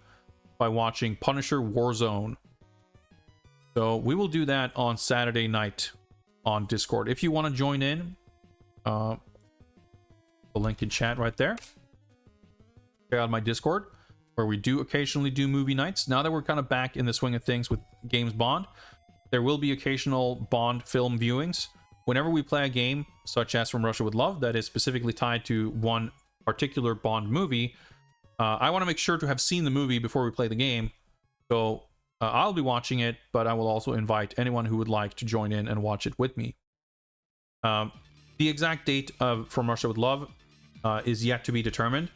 by watching Punisher Warzone. So we will do that on Saturday night on Discord. If you want to join in, the link in chat right there. Check out my Discord, where we do occasionally do movie nights. Now that we're kind of back in the swing of things with Games Bond, there will be occasional Bond film viewings. Whenever we play a game, such as From Russia with Love, that is specifically tied to one particular Bond movie, I want to make sure to have seen the movie before we play the game. So I'll be watching it, but I will also invite anyone who would like to join in and watch it with me. The exact date of From Russia with Love is yet to be determined.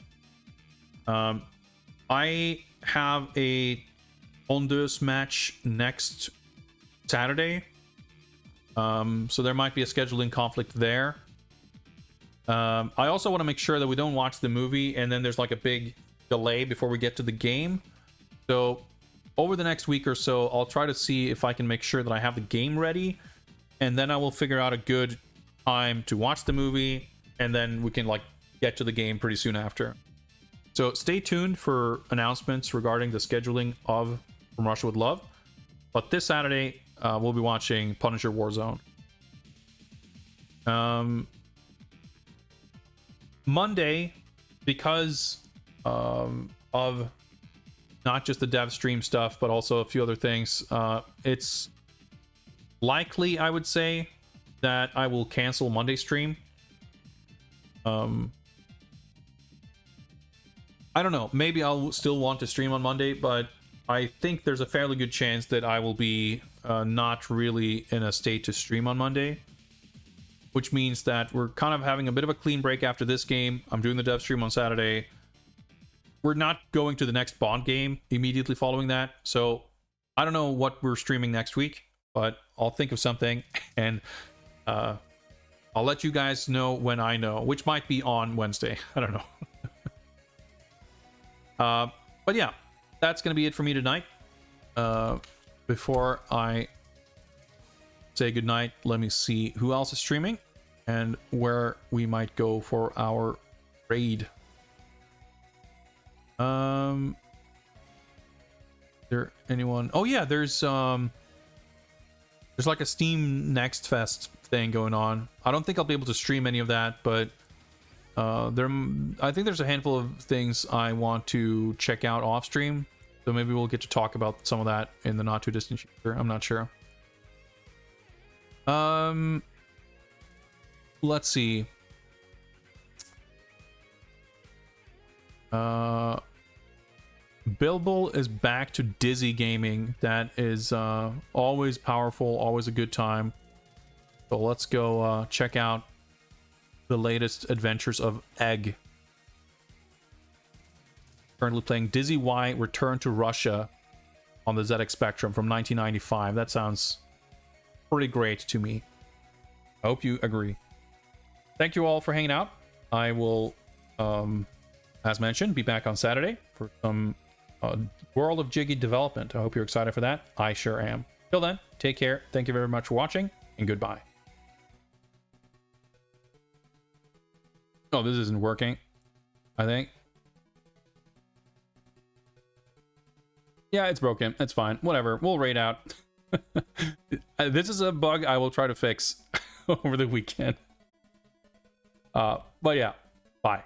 I have a Ondeus match next Saturday, so there might be a scheduling conflict there. I also want to make sure that we don't watch the movie and then there's like a big delay before we get to the game. So over the next week or so, I'll try to see if I can make sure that I have the game ready, and then I will figure out a good time to watch the movie, and then we can like get to the game pretty soon after. So stay tuned for announcements regarding the scheduling of From Russia with Love. But this Saturday, we'll be watching Punisher Warzone. Monday, because of not just the dev stream stuff, but also a few other things, it's likely, I would say, that I will cancel Monday stream. I don't know, maybe I'll still want to stream on Monday, but I think there's a fairly good chance that I will be not really in a state to stream on Monday, which means that we're kind of having a bit of a clean break after this game. I'm doing the dev stream on Saturday. We're not going to the next Bond game immediately following that, so I don't know what we're streaming next week, but I'll think of something, and I'll let you guys know when I know, which might be on Wednesday. I don't know. But yeah, that's going to be it for me tonight. Before I say goodnight, let me see who else is streaming and where we might go for our raid. There anyone? Oh yeah, there's like a Steam Next Fest thing going on. I don't think I'll be able to stream any of that, but I think there's a handful of things I want to check out off stream, so maybe we'll get to talk about some of that in the not too distant future. I'm not sure. Let's see. Bilbo is back to Dizzy Gaming. That is always powerful, always a good time. So let's go check out the latest adventures of Egg. Currently playing Dizzy Y Return to Russia on the ZX Spectrum from 1995. That sounds pretty great to me. I hope you agree. Thank you all for hanging out. I will, as mentioned, be back on Saturday for some World of Jiggy development. I hope you're excited for that. I sure am. Till then, take care. Thank you very much for watching, and goodbye. Oh, this isn't working, I think. Yeah, it's broken. It's fine. Whatever. We'll raid out. This is a bug I will try to fix over the weekend. But yeah, bye.